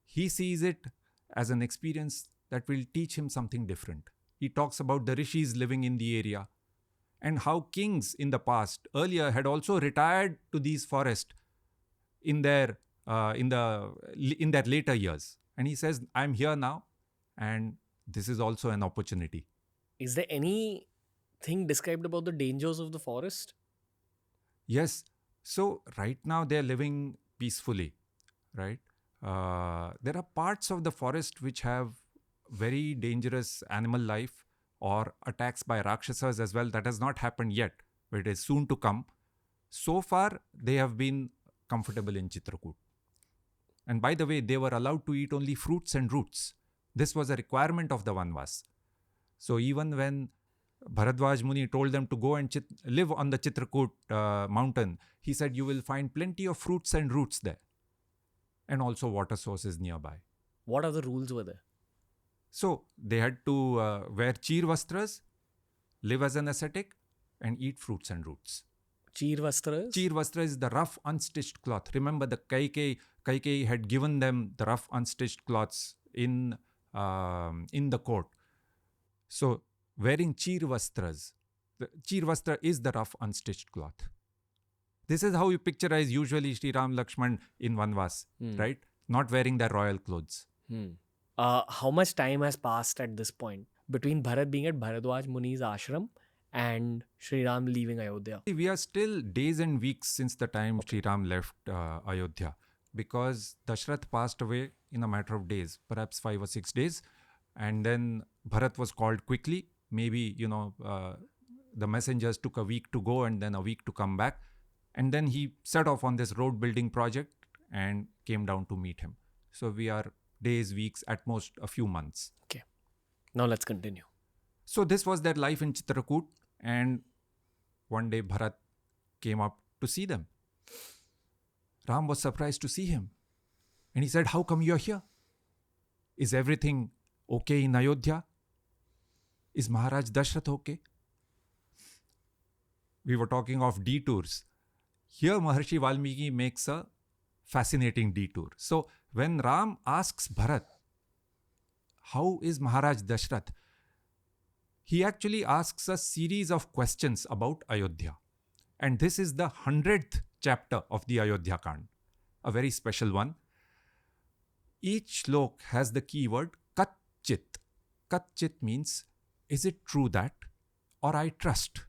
Speaker 2: He sees it as an experience that will teach him something different. He talks about the rishis living in the area and how kings in the past earlier had also retired to these forests in their in their later years. And he says, I'm here now, and this is also an opportunity.
Speaker 1: Is there anything described about the dangers of the forest?
Speaker 2: Yes. So right now they're living peacefully, right? There are parts of the forest which have very dangerous animal life or attacks by Rakshasas as well. That has not happened yet, but it is soon to come. So far, they have been comfortable in Chitrakoot. And by the way, they were allowed to eat only fruits and roots. This was a requirement of the Vanwas. So even when Bharadwaj Muni told them to go and live on the Chitrakoot mountain, he said, you will find plenty of fruits and roots there. And also water sources nearby.
Speaker 1: What other rules were there?
Speaker 2: So they had to wear cheer vastras, live as an ascetic, and eat fruits and roots.
Speaker 1: Cheer vastras?
Speaker 2: Cheer vastra is the rough, unstitched cloth. Remember, the Kaikeyi had given them the rough, unstitched cloths in the court. So wearing cheer vastras, the cheer vastra is the rough, unstitched cloth. This is how you picturize usually Shri Ram Lakshman in Vanwas, right? Not wearing their royal clothes.
Speaker 1: How much time has passed at this point between Bharat being at Bharadwaj Muni's ashram and Shri Ram leaving Ayodhya?
Speaker 2: We are still days and weeks since the time Shri Ram left Ayodhya, because Dasharatha passed away in a matter of days, perhaps 5 or 6 days. And then Bharat was called quickly. Maybe, the messengers took a week to go and then a week to come back. And then he set off on this road building project and came down to meet him. So we are days, weeks, at most a few months.
Speaker 1: Okay. Now let's continue.
Speaker 2: So this was their life in Chitrakoot, and one day Bharat came up to see them. Ram was surprised to see him. And he said, how come you're here? Is everything okay in Ayodhya? Is Maharaj Dasharatha okay? We were talking of detours. Here Maharshi Valmiki makes a fascinating detour. So when Ram asks Bharat, how is Maharaj Dasharatha? He actually asks a series of questions about Ayodhya. And this is the 100th chapter of the Ayodhya Kand, a very special one. Each shlok has the keyword Katchit. Katchit means, is it true that, or I trust?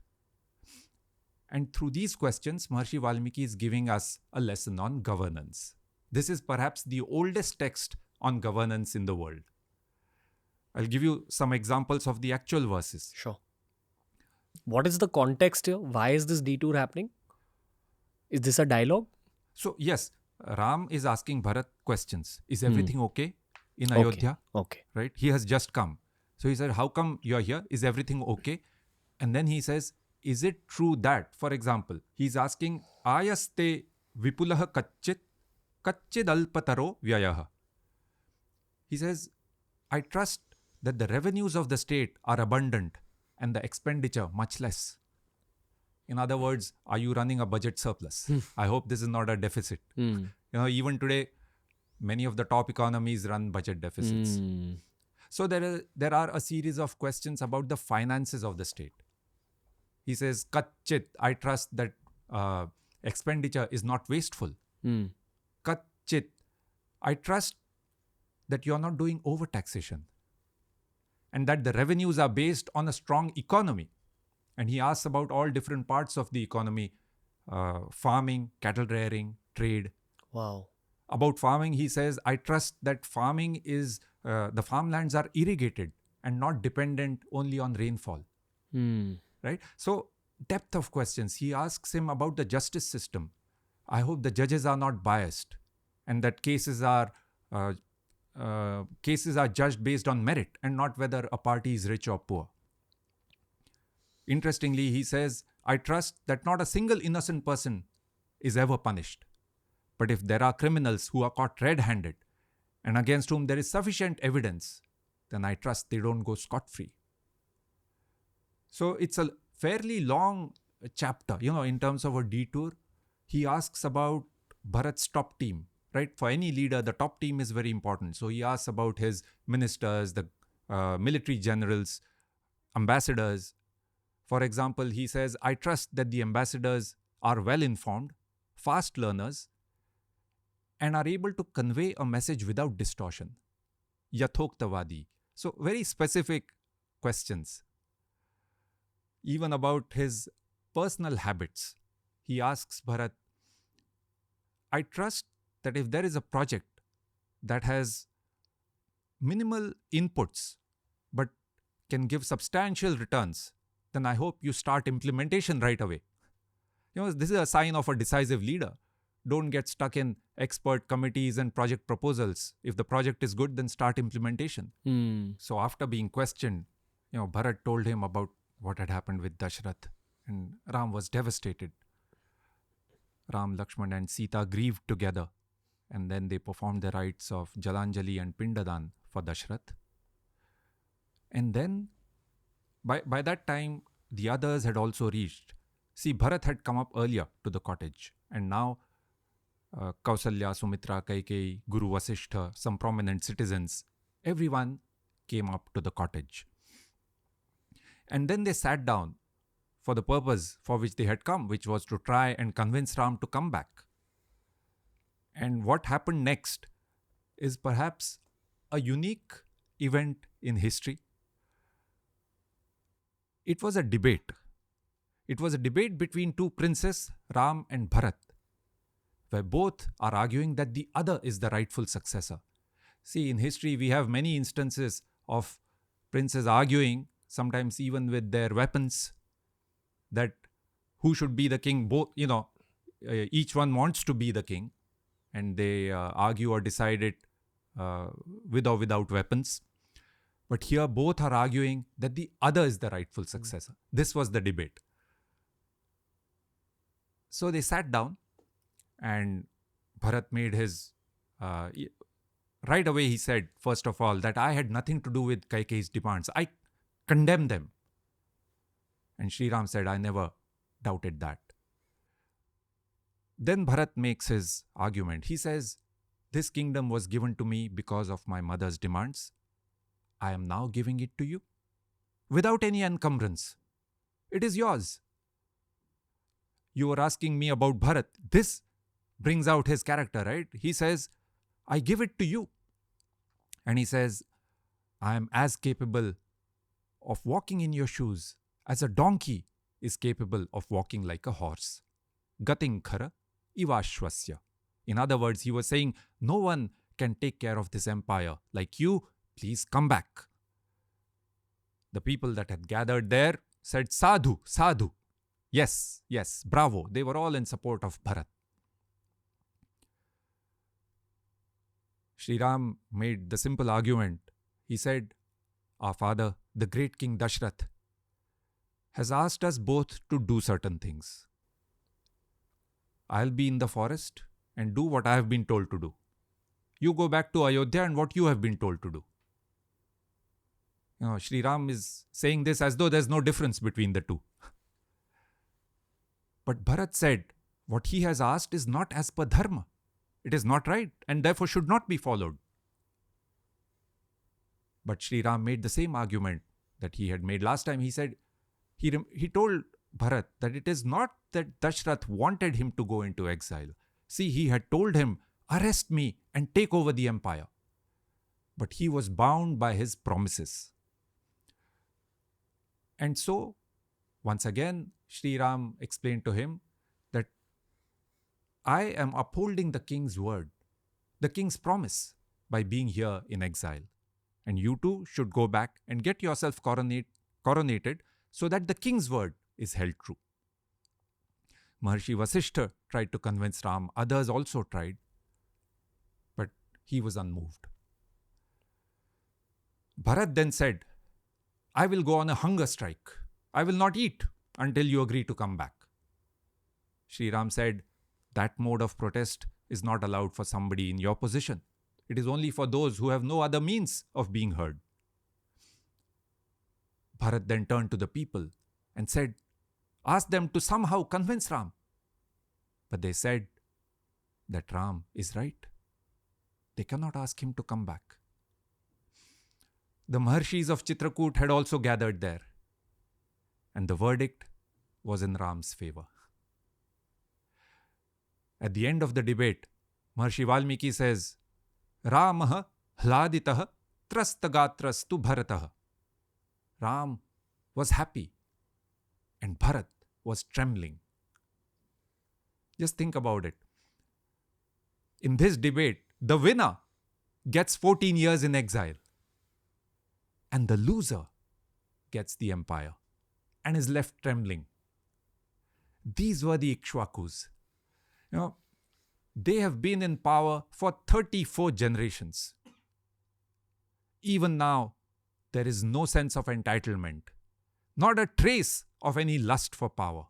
Speaker 2: And through these questions, Maharshi Valmiki is giving us a lesson on governance. This is perhaps the oldest text on governance in the world. I'll give you some examples of the actual verses.
Speaker 1: Sure. What is the context here? Why is this detour happening? Is this a dialogue?
Speaker 2: So, yes, Ram is asking Bharat questions. Is everything okay in Ayodhya?
Speaker 1: Okay.
Speaker 2: Right? He has just come. So he said, how come you're here? Is everything okay? And then he says, is it true that, for example, he's asking, Ayaste vipulaha kachchit alpataro vyayaha. He says, I trust that the revenues of the state are abundant and the expenditure much less. In other words, are you running a budget surplus? I hope this is not a deficit. Even today, many of the top economies run budget deficits. So there are a series of questions about the finances of the state. He says, Kachchit, I trust that expenditure is not wasteful. Kachchit, I trust that you are not doing overtaxation and that the revenues are based on a strong economy. And he asks about all different parts of the economy, farming, cattle rearing, trade.
Speaker 1: Wow.
Speaker 2: About farming, he says, I trust that farming is, the farmlands are irrigated and not dependent only on rainfall. Right? So, depth of questions. He asks him about the justice system. I hope the judges are not biased and that cases are judged based on merit and not whether a party is rich or poor. Interestingly, he says, I trust that not a single innocent person is ever punished. But if there are criminals who are caught red-handed and against whom there is sufficient evidence, then I trust they don't go scot-free. So it's a fairly long chapter, in terms of a detour. He asks about Bharat's top team. right? For any leader, the top team is very important. So he asks about his ministers, the military generals, ambassadors. For example, he says, I trust that the ambassadors are well informed, fast learners, and are able to convey a message without distortion. Yathoktavadi. So, very specific questions. Even about his personal habits. He asks Bharat, I trust that if there is a project that has minimal inputs but can give substantial returns, then I hope you start implementation right away. This is a sign of a decisive leader. Don't get stuck in expert committees and project proposals. If the project is good, then start implementation. So after being questioned, Bharat told him about what had happened with Dasharatha, and Ram was devastated. Ram, Lakshman and Sita grieved together, and then they performed the rites of Jalanjali and Pindadan for Dasharatha. And then, by that time, the others had also reached. See, Bharat had come up earlier to the cottage, and now Kausalya, Sumitra, Kaikeyi, Guru Vasishtha, some prominent citizens, everyone came up to the cottage. And then they sat down for the purpose for which they had come, which was to try and convince Ram to come back. And what happened next is perhaps a unique event in history. It was a debate. It was a debate between two princes, Ram and Bharat, where both are arguing that the other is the rightful successor. See, in history, we have many instances of princes arguing, sometimes even with their weapons, that who should be the king. Both, each one wants to be the king, and they argue or decide it with or without weapons. But here both are arguing that the other is the rightful successor. This was the debate. So they sat down, and Bharat made his... right away he said, first of all, that I had nothing to do with Kaikeyi's demands. I condemn them. And Shri Ram said, I never doubted that. Then Bharat makes his argument. He says, this kingdom was given to me because of my mother's demands. I am now giving it to you without any encumbrance. It is yours. You were asking me about Bharat. This brings out his character, right? He says, I give it to you. And he says, I am as capable of walking in your shoes as a donkey is capable of walking like a horse. Gating khara ivashwasya. In other words, he was saying, no one can take care of this empire like you. Please come back. The people that had gathered there said, Sadhu, Sadhu. Yes, yes, bravo. They were all in support of Bharat. Shri Ram made the simple argument. He said, our father, the great King Dasharatha, has asked us both to do certain things. I'll be in the forest and do what I have been told to do. You go back to Ayodhya and what you have been told to do. Shri Ram is saying this as though there's no difference between the two. But Bharat said, what he has asked is not as per dharma. It is not right and therefore should not be followed. But Shri Ram made the same argument that he had made last time. He said, he told Bharat that it is not that Dasharatha wanted him to go into exile. See, he had told him, arrest me and take over the empire. But he was bound by his promises. And so, once again, Shri Ram explained to him that I am upholding the king's word, the king's promise, by being here in exile. And you too should go back and get yourself coronated so that the king's word is held true. Maharshi Vasishtha tried to convince Ram. Others also tried. But he was unmoved. Bharat then said, I will go on a hunger strike. I will not eat until you agree to come back. Shri Ram said, that mode of protest is not allowed for somebody in your position. It is only for those who have no other means of being heard. Bharat then turned to the people and said, ask them to somehow convince Ram. But they said that Ram is right. They cannot ask him to come back. The Maharshis of Chitrakoot had also gathered there, and the verdict was in Ram's favor. At the end of the debate, Maharshi Valmiki says, Ramah hladitah trastagatrastu bharatah. Ram was happy and Bharat was trembling. Just think about it. In this debate, the winner gets 14 years in exile and the loser gets the empire and is left trembling. These were the Ikshwakus. They have been in power for 34 generations. Even now, there is no sense of entitlement, not a trace of any lust for power.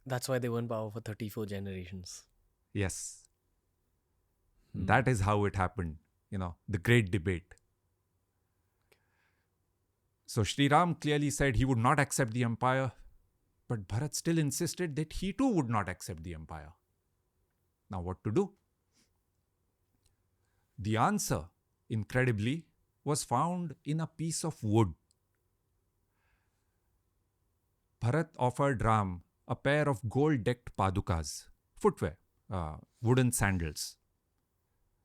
Speaker 1: That's why they were in power for 34 generations.
Speaker 2: Yes. That is how it happened, the great debate. So Shri Ram clearly said he would not accept the empire, but Bharat still insisted that he too would not accept the empire. Now what to do? The answer, incredibly, was found in a piece of wood. Bharat offered Ram a pair of gold-decked padukas, footwear, wooden sandals.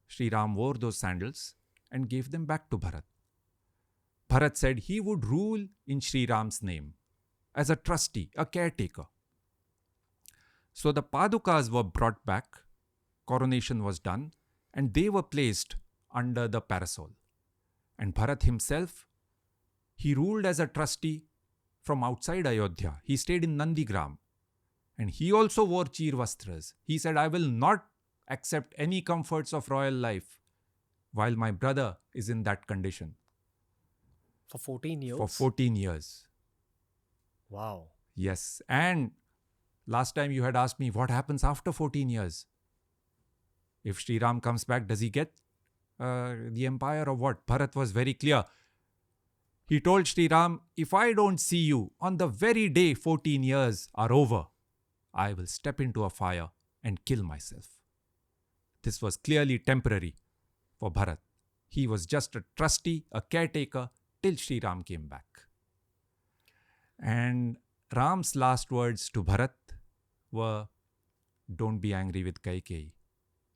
Speaker 2: Shri Ram wore those sandals and gave them back to Bharat. Bharat said he would rule in Shri Ram's name as a trustee, a caretaker. So the padukas were brought back, coronation was done, and they were placed under the parasol. And Bharat himself, he ruled as a trustee from outside Ayodhya. He stayed in Nandigram. And he also wore cheer vastras. He said, I will not accept any comforts of royal life while my brother is in that condition.
Speaker 1: For 14 years?
Speaker 2: For 14 years.
Speaker 1: Wow.
Speaker 2: Yes. And last time you had asked me, what happens after 14 years? If Shri Ram comes back, does he get the empire or what? Bharat was very clear. He told Shri Ram, if I don't see you on the very day 14 years are over, I will step into a fire and kill myself. This was clearly temporary for Bharat. He was just a trustee, a caretaker, till Shri Ram came back. And Ram's last words to Bharat were, don't be angry with Kaikeyi.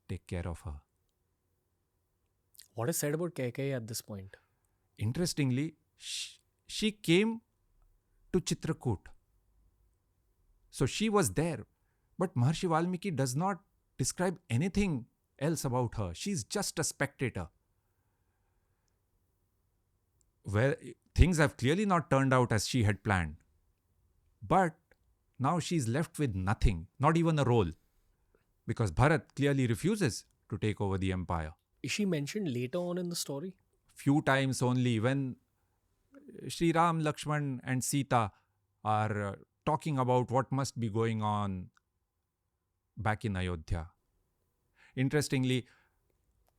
Speaker 2: Take care of her.
Speaker 1: What is said about Kaikeyi at this point?
Speaker 2: Interestingly, she came to Chitrakoot. So she was there. But Maharshi Valmiki does not describe anything else about her. She's just a spectator. Where things have clearly not turned out as she had planned. But now she's left with nothing, not even a role. Because Bharat clearly refuses to take over the empire.
Speaker 1: Is she mentioned later on in the story?
Speaker 2: Few times only, when Shri Ram, Lakshman and Sita are talking about what must be going on back in Ayodhya. Interestingly,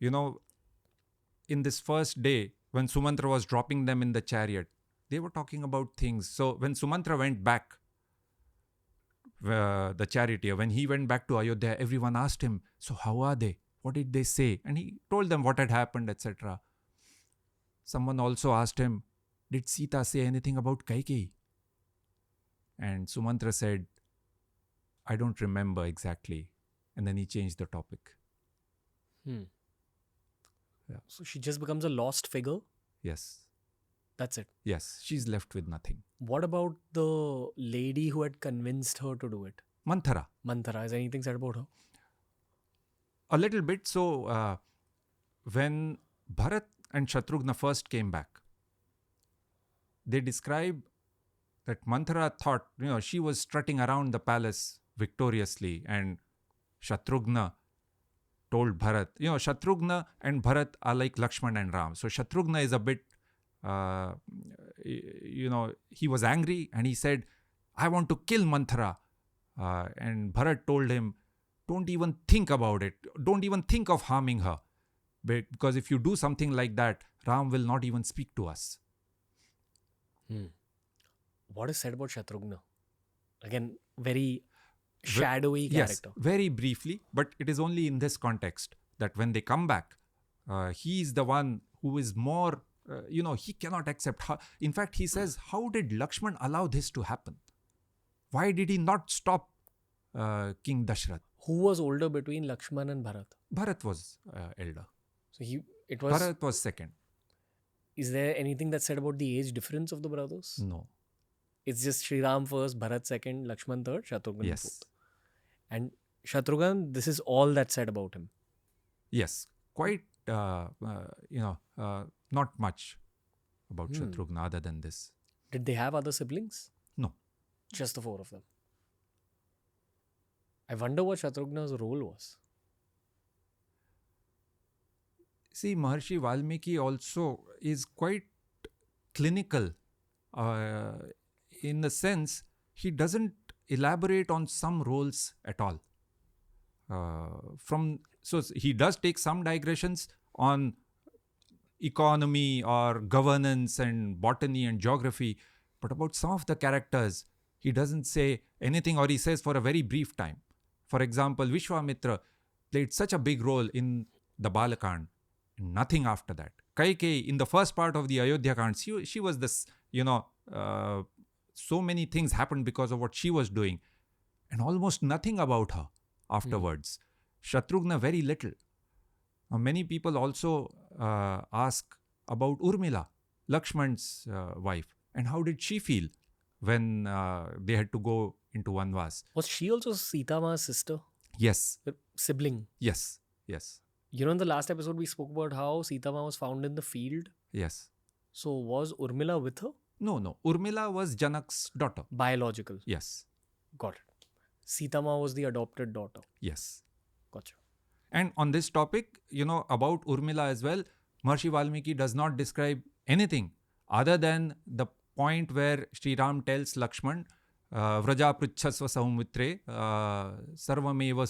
Speaker 2: in this first day, when Sumantra was dropping them in the chariot, they were talking about things. So when Sumantra went back, the charioteer, when he went back to Ayodhya, everyone asked him, so how are they? What did they say? And he told them what had happened, etc. Someone also asked him, did Sita say anything about Kaikeyi? And Sumantra said, I don't remember exactly. And then he changed the topic. Yeah.
Speaker 1: So she just becomes a lost figure?
Speaker 2: Yes.
Speaker 1: That's it?
Speaker 2: Yes. She's left with nothing.
Speaker 1: What about the lady who had convinced her to do it?
Speaker 2: Manthara.
Speaker 1: Manthara. Is anything said about her?
Speaker 2: A little bit. So, when Bharat and Shatrughan first came back, they describe that Manthara thought, she was strutting around the palace victoriously, and Shatrughan told Bharat, Shatrughan and Bharat are like Lakshman and Ram. So Shatrughan is a bit, he was angry and he said, I want to kill Manthara. And Bharat told him, don't even think about it. Don't even think of harming her. Because if you do something like that, Ram will not even speak to us.
Speaker 1: What is said about Shatrughan? Again, very shadowy character.
Speaker 2: Yes, very briefly, but it is only in this context that when they come back, He is the one who is more, he cannot accept. In fact, he says, how did Lakshman allow this to happen? Why did he not stop King Dasharatha?
Speaker 1: Who was older between Lakshman and Bharat?
Speaker 2: Bharat was elder.
Speaker 1: So it was.
Speaker 2: Bharat was second.
Speaker 1: Is there anything that's said about the age difference of the brothers?
Speaker 2: No.
Speaker 1: It's just Shri Ram first, Bharat second, Lakshman third, Shatrughan
Speaker 2: Yes.
Speaker 1: fourth. And Shatrughan, this is all that's said about him.
Speaker 2: Yes. Quite, not much about Shatrughan other than this.
Speaker 1: Did they have other siblings?
Speaker 2: No.
Speaker 1: Just the four of them. I wonder what Shatrughan's role was.
Speaker 2: See, Maharshi Valmiki also is quite clinical in the sense he doesn't elaborate on some roles at all. So he does take some digressions on economy or governance and botany and geography, but about some of the characters, he doesn't say anything, or he says for a very brief time. For example, Vishwamitra played such a big role in the Balakand, nothing after that. Kaikeyi, in the first part of the Ayodhya Kand, she was this, so many things happened because of what she was doing, and almost nothing about her afterwards. Shatrughan, very little. Many people also ask about Urmila, Lakshman's wife, and how did she feel when they had to go into Vanwas?
Speaker 1: Was she also Sita Ma's sister?
Speaker 2: Yes.
Speaker 1: Sibling?
Speaker 2: Yes.
Speaker 1: In the last episode we spoke about how Sita Ma was found in the field.
Speaker 2: Yes.
Speaker 1: So was Urmila with her?
Speaker 2: No. Urmila was Janak's daughter.
Speaker 1: Biological?
Speaker 2: Yes.
Speaker 1: Got it. Sita Ma was the adopted daughter?
Speaker 2: Yes.
Speaker 1: Gotcha.
Speaker 2: And on this topic, about Urmila as well, Maharshi Valmiki does not describe anything other than the point where Shri Ram tells Lakshman, Vraja pruchhasva saumitre sarvameva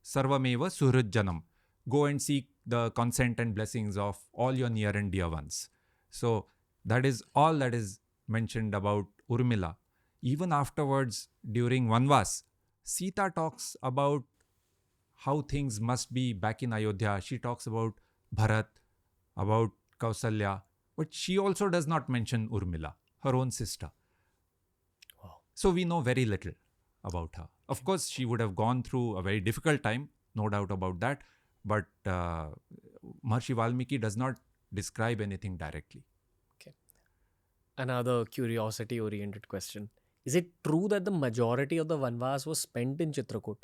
Speaker 2: suhrud janam. Go and seek the consent and blessings of all your near and dear ones. So that is all that is mentioned about Urmila. Even afterwards, during Vanwas, Sita talks about how things must be back in Ayodhya. She talks about Bharat, about Kausalya, but she also does not mention Urmila, her own sister.
Speaker 1: Wow.
Speaker 2: So we know very little about her. Of course, she would have gone through a very difficult time, no doubt about that, but Maharshi Valmiki does not describe anything directly.
Speaker 1: Okay. Another curiosity-oriented question. Is it true that the majority of the Vanvas was spent in Chitrakoot?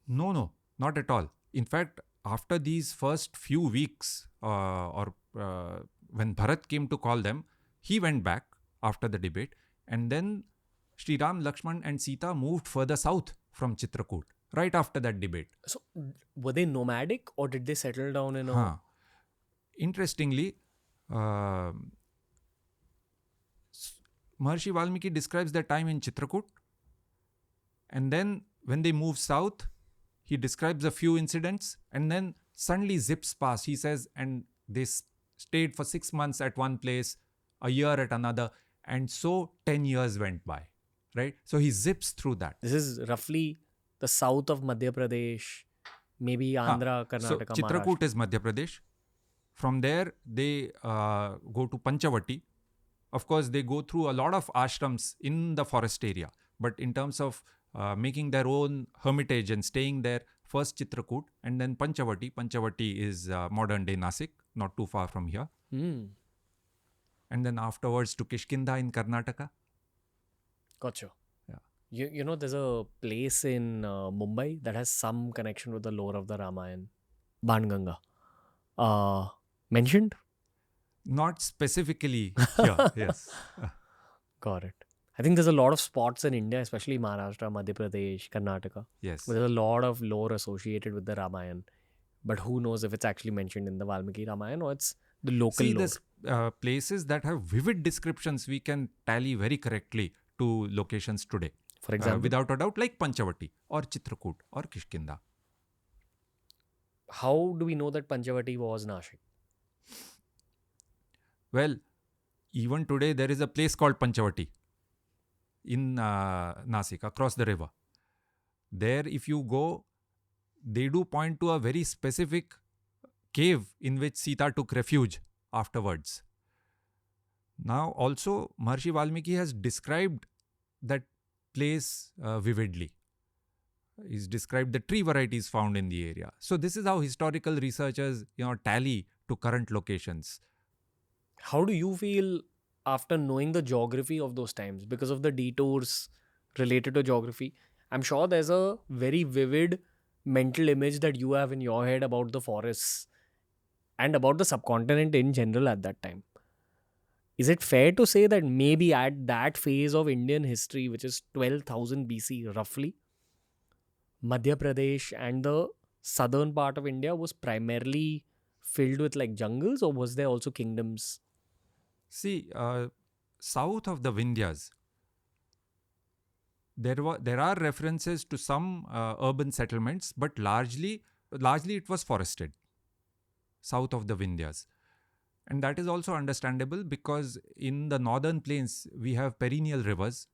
Speaker 2: No, not at all. In fact, after these first few weeks, when Bharat came to call them, he went back after the debate, and then Shri Ram, Lakshman and Sita moved further south from Chitrakoot, right after that debate.
Speaker 1: So, were they nomadic or did they settle down in a...
Speaker 2: Interestingly, Maharshi Valmiki describes their time in Chitrakoot, and then when they move south, he describes a few incidents and then suddenly zips past. He says, and they stayed for 6 months at one place, a year at another, and so 10 years went by, right? So he zips through that.
Speaker 1: This is roughly the south of Madhya Pradesh, maybe Andhra, Karnataka,
Speaker 2: So Chitrakoot
Speaker 1: Maharashtra.
Speaker 2: is Madhya Pradesh. From there, they go to Panchavati. Of course, they go through a lot of ashrams in the forest area. But in terms of making their own hermitage and staying there, first Chitrakoot and then Panchavati. Panchavati is modern day Nasik, not too far from here. And then afterwards to Kishkinda in Karnataka.
Speaker 1: Gotcha.
Speaker 2: Yeah.
Speaker 1: There's a place in Mumbai that has some connection with the lore of the Ramayana. Banganga. Mentioned?
Speaker 2: Not specifically here, yes.
Speaker 1: Got it. I think there's a lot of spots in India, especially Maharashtra, Madhya Pradesh, Karnataka.
Speaker 2: Yes.
Speaker 1: Where there's a lot of lore associated with the Ramayana. But who knows if it's actually mentioned in the Valmiki Ramayana or it's the local
Speaker 2: See,
Speaker 1: lore.
Speaker 2: there's places that have vivid descriptions we can tally very correctly to locations today.
Speaker 1: For example?
Speaker 2: Without a doubt, like Panchavati or Chitrakoot or Kishkinda.
Speaker 1: How do we know that Panchavati was Nashik?
Speaker 2: Well, even today there is a place called Panchavati in Nasik, across the river. There, if you go, they do point to a very specific cave in which Sita took refuge afterwards. Now, also, Maharishi Valmiki has described that place vividly. He's described the tree varieties found in the area. So this is how historical researchers, tally to current locations.
Speaker 1: How do you feel after knowing the geography of those times because of the detours related to geography? I'm sure there's a very vivid mental image that you have in your head about the forests and about the subcontinent in general at that time. Is it fair to say that maybe at that phase of Indian history, which is 12,000 BC roughly, Madhya Pradesh and the southern part of India was primarily filled with like jungles, or was there also kingdoms?
Speaker 2: See, south of the Vindhyas, there are references to some urban settlements, but largely it was forested south of the Vindhyas. And that is also understandable because in the northern plains, we have perennial rivers.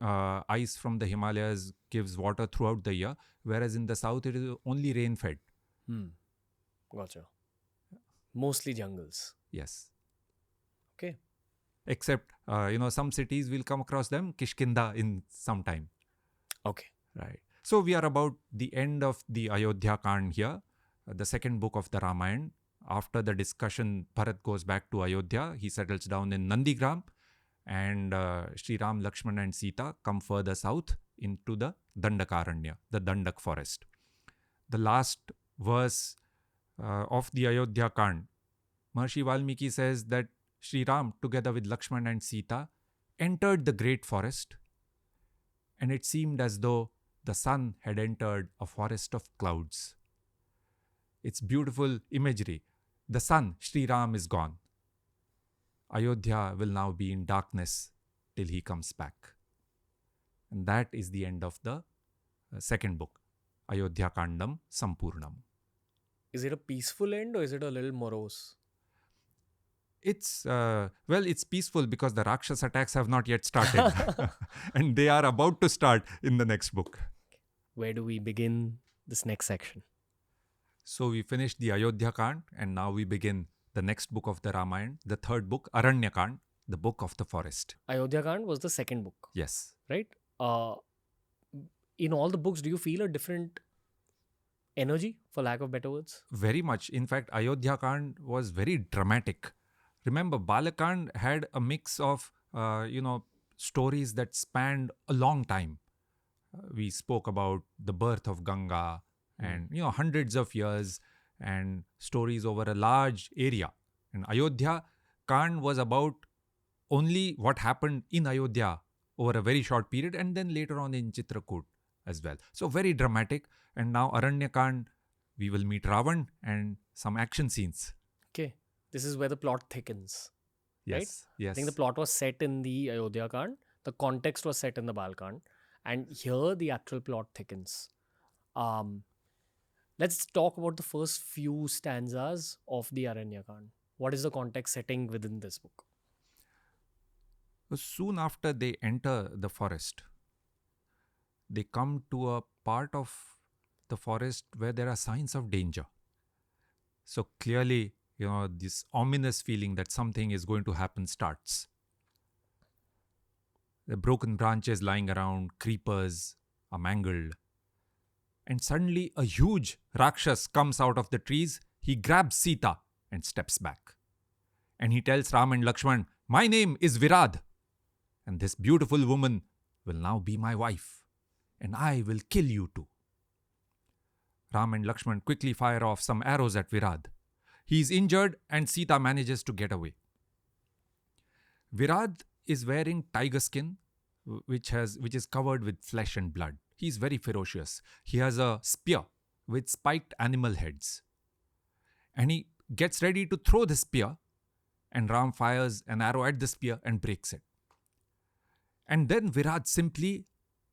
Speaker 2: Ice from the Himalayas gives water throughout the year, whereas in the south, it is only rain-fed.
Speaker 1: Gotcha. Mostly jungles.
Speaker 2: Yes.
Speaker 1: Okay.
Speaker 2: Except, some cities will come across them, Kishkinda in some time.
Speaker 1: Okay.
Speaker 2: Right. So we are about the end of the Ayodhya Kand here, the second book of the Ramayana. After the discussion, Bharat goes back to Ayodhya. He settles down in Nandigram. And Shri Ram, Lakshmana and Sita come further south into the Dandakaranya, the Dandak forest. The last verse of the Ayodhya Kand, Maharishi Valmiki says that Shri Ram, together with Lakshmana and Sita, entered the great forest, and it seemed as though the sun had entered a forest of clouds. It's beautiful imagery. The sun, Shri Ram, is gone. Ayodhya will now be in darkness till he comes back. And that is the end of the second book, Ayodhya Kandam Sampurnam.
Speaker 1: Is it a peaceful end or is it a little morose?
Speaker 2: It's, it's peaceful because the Rakshas attacks have not yet started. And they are about to start in the next book.
Speaker 1: Where do we begin this next section?
Speaker 2: So we finished the Ayodhya Kand and now we begin the next book of the Ramayana, the third book, Aranya Kand, the book of the forest.
Speaker 1: Ayodhya Kand was the second book.
Speaker 2: Yes.
Speaker 1: Right? In all the books, do you feel a different energy, for lack of better words?
Speaker 2: Very much. In fact, Ayodhya Kand was very dramatic. Remember, Balakand had a mix of, stories that spanned a long time. We spoke about the birth of Ganga and, hundreds of years and stories over a large area. And Ayodhya Kand was about only what happened in Ayodhya over a very short period and then later on in Chitrakoot as well. So very dramatic. And now Aranya Kand, we will meet Ravan and some action scenes.
Speaker 1: Okay. This is where the plot thickens.
Speaker 2: Yes.
Speaker 1: Right?
Speaker 2: Yes.
Speaker 1: I think the plot was set in the Ayodhya Kand. The context was set in the Balkand. And here the actual plot thickens. Let's talk about the first few stanzas of the Aranya Kand. What is the context setting within this book?
Speaker 2: Soon after they enter the forest, they come to a part of the forest where there are signs of danger. So clearly, this ominous feeling that something is going to happen starts. The broken branches lying around, creepers are mangled. And suddenly a huge Rakshas comes out of the trees. He grabs Sita and steps back. And he tells Ram and Lakshman, "My name is Viradha. And this beautiful woman will now be my wife. And I will kill you too." Ram and Lakshman quickly fire off some arrows at Viradha. He is injured and Sita manages to get away. Viradha is wearing tiger skin, which is covered with flesh and blood. He is very ferocious. He has a spear with spiked animal heads. And he gets ready to throw the spear, and Ram fires an arrow at the spear and breaks it. And then Viradha simply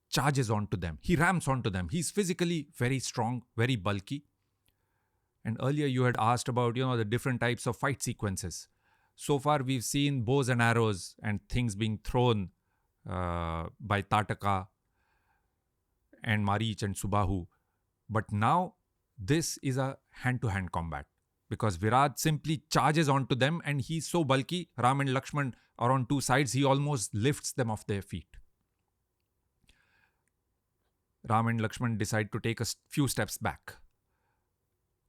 Speaker 2: charges onto them. He rams onto them. He's physically very strong, very bulky. And earlier you had asked about, the different types of fight sequences. So far we've seen bows and arrows and things being thrown by Tataka and Marich and Subahu. But now this is a hand-to-hand combat. because Viradha simply charges onto them, and he's so bulky, Ram and Lakshman are on two sides, he almost lifts them off their feet. Ram and Lakshman decide to take a few steps back.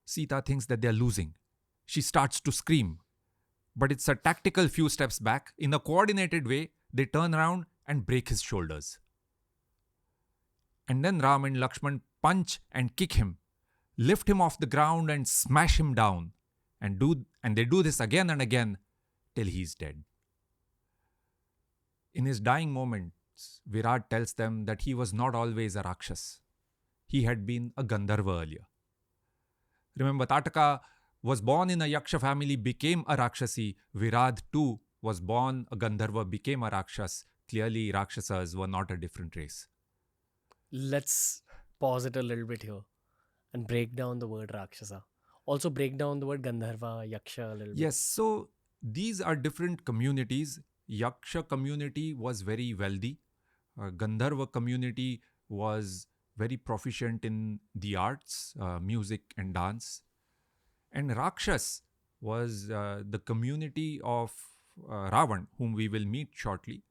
Speaker 2: Sita thinks that they're losing. She starts to scream. But it's a tactical few steps back. In a coordinated way, they turn around and break his shoulders. And then Ram and Lakshman punch and kick him, lift him off the ground and smash him down. And they do this again and again till he's dead. In his dying moments, Virat tells them that he was not always a Rakshas. He had been a Gandharva earlier. Remember, Tataka was born in a Yaksha family, became a Rakshasi. Viradha too was born a Gandharva, became a Rakshas. Clearly, Rakshasas were not a different race.
Speaker 1: Let's pause it a little bit here and break down the word Rakshasa. Also break down the word Gandharva, Yaksha a little bit.
Speaker 2: Yes, so these are different communities. Yaksha community was very wealthy. Gandharva community was very proficient in the arts, music and dance. And Rakshas was the community of Ravan, whom we will meet shortly.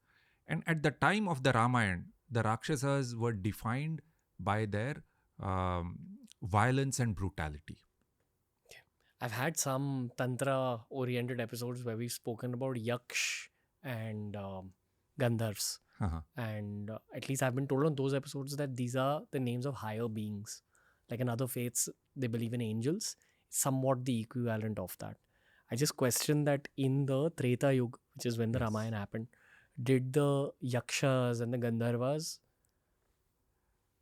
Speaker 2: And at the time of the Ramayana, the Rakshasas were defined by their violence and brutality.
Speaker 1: I've had some Tantra-oriented episodes where we've spoken about Yaksh and Gandharvs. And at least I've been told on those episodes that these are the names of higher beings. Like in other faiths, they believe in angels. Somewhat the equivalent of that. I just question that in the Treta Yuga, which is when the Ramayana happened, did the Yakshas and the Gandharvas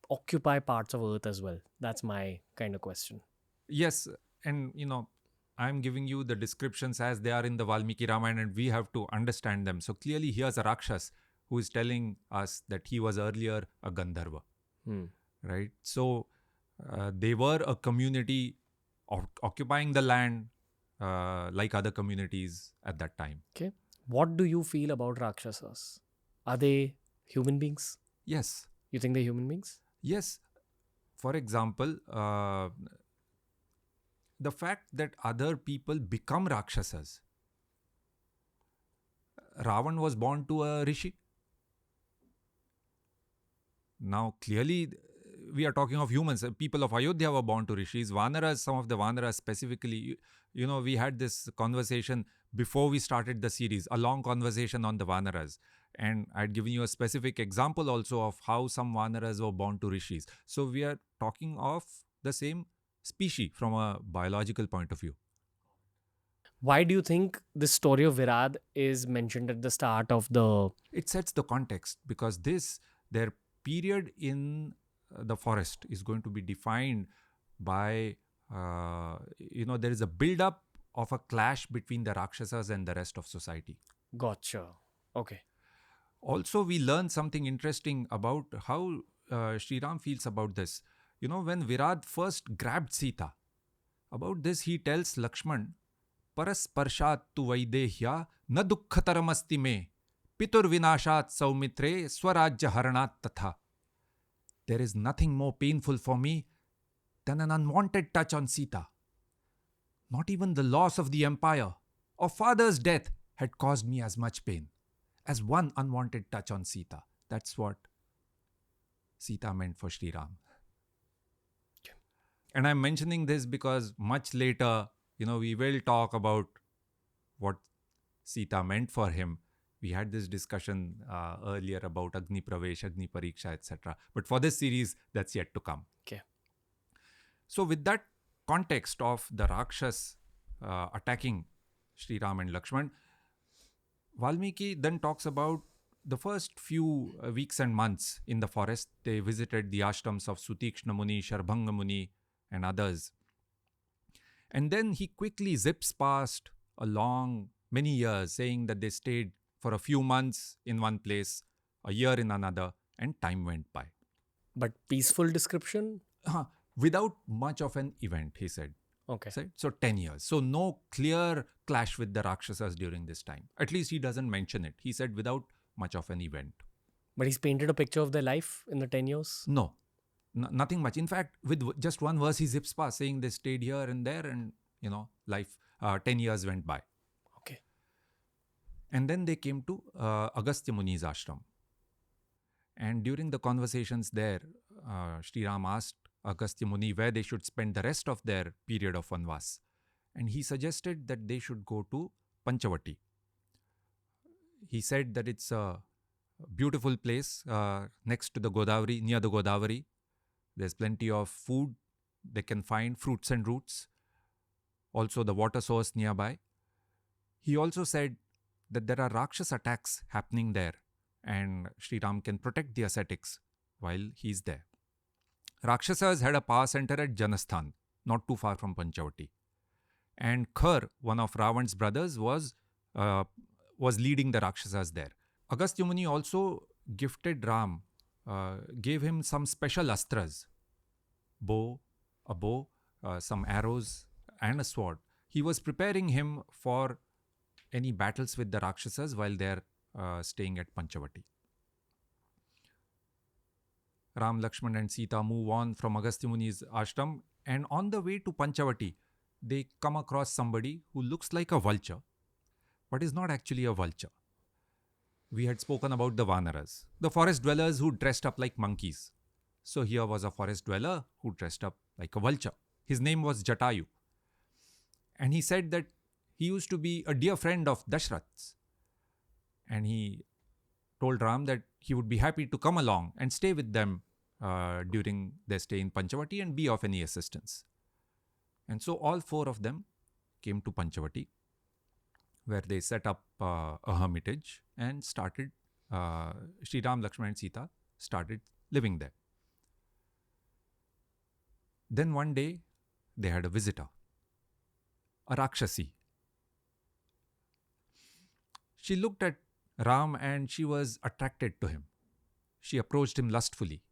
Speaker 1: occupy parts of earth as well? That's my kind of question.
Speaker 2: Yes, and I'm giving you the descriptions as they are in the Valmiki Ramayana, and we have to understand them. So clearly here's a Rakshas who is telling us that he was earlier a Gandharva. Right? So they were a community occupying the land like other communities at that time.
Speaker 1: Okay. What do you feel about Rakshasas? Are they human beings?
Speaker 2: Yes.
Speaker 1: You think they're human beings?
Speaker 2: Yes. For example, the fact that other people become Rakshasas. Ravan was born to a rishi. Now, clearly, we are talking of humans. People of Ayodhya were born to rishis. Vanaras, some of the Vanaras specifically, we had this conversation before we started the series, a long conversation on the Vanaras. And I'd given you a specific example also of how some Vanaras were born to rishis. So we are talking of the same species from a biological point of view.
Speaker 1: Why do you think this story of Viradha is mentioned at the start of the...
Speaker 2: It sets the context because their period in the forest is going to be defined by, there is a build-up of a clash between the Rakshasas and the rest of society.
Speaker 1: Gotcha. Okay.
Speaker 2: Also, we learn something interesting about how Shri Ram feels about this. When Viradha first grabbed Sita, about this he tells Lakshman, Parasparshat tu vaidehya na dukkhataramasti me, pitur vinashat saumitre swarajya haranat tatha. There is nothing more painful for me than an unwanted touch on Sita. Not even the loss of the empire or father's death had caused me as much pain as one unwanted touch on Sita. That's what Sita meant for Shri Ram. And I'm mentioning this because much later, we will talk about what Sita meant for him. We had this discussion earlier about Agni Pravesh, Agni Pariksha, etc. But for this series, that's yet to come.
Speaker 1: Okay.
Speaker 2: So with that context of the Rakshas attacking Shri Ram and Lakshman, Valmiki then talks about the first few weeks and months in the forest. They visited the ashrams of Sutikshna Muni, Sharbhanga Muni and others. And then he quickly zips past many years, saying that they stayed for a few months in one place, a year in another, and time went by.
Speaker 1: But peaceful description?
Speaker 2: Without much of an event, he said.
Speaker 1: Okay.
Speaker 2: So 10 years. So no clear clash with the Rakshasas during this time. At least he doesn't mention it. He said without much of an event.
Speaker 1: But he's painted a picture of their life in the 10 years?
Speaker 2: No. Nothing much. In fact, with just one verse, he zips past saying they stayed here and there and life, 10 years went by.
Speaker 1: Okay.
Speaker 2: And then they came to Agastya Muni's ashram. And during the conversations there, Shri Ram asked Agastya Muni where they should spend the rest of their period of Vanvas. And he suggested that they should go to Panchavati. He said that it's a beautiful place next to the Godavari, near the Godavari. There's plenty of food they can find, fruits and roots. Also the water source nearby. He also said that there are Rakshas attacks happening there and Sri Ram can protect the ascetics while he's there. Rakshasas had a power center at Janasthan, not too far from Panchavati. And Khar, one of Ravan's brothers, was leading the Rakshasas there. Agastya Muni also gifted Ram, gave him some special astras, a bow, some arrows and a sword. He was preparing him for any battles with the Rakshasas while they're staying at Panchavati. Ram, Lakshman and Sita move on from Agastya Muni's ashram, and on the way to Panchavati, they come across somebody who looks like a vulture, but is not actually a vulture. We had spoken about the Vanaras, the forest dwellers who dressed up like monkeys. So here was a forest dweller who dressed up like a vulture. His name was Jatayu. And he said that he used to be a dear friend of Dasharatha's. And he told Ram that he would be happy to come along and stay with them during their stay in Panchavati and be of any assistance. And so all four of them came to Panchavati, where they set up a hermitage and started, Shri Ram, Lakshman and Sita started living there. Then one day, they had a visitor, a Rakshasi. She looked at Ram and she was attracted to him. She approached him lustfully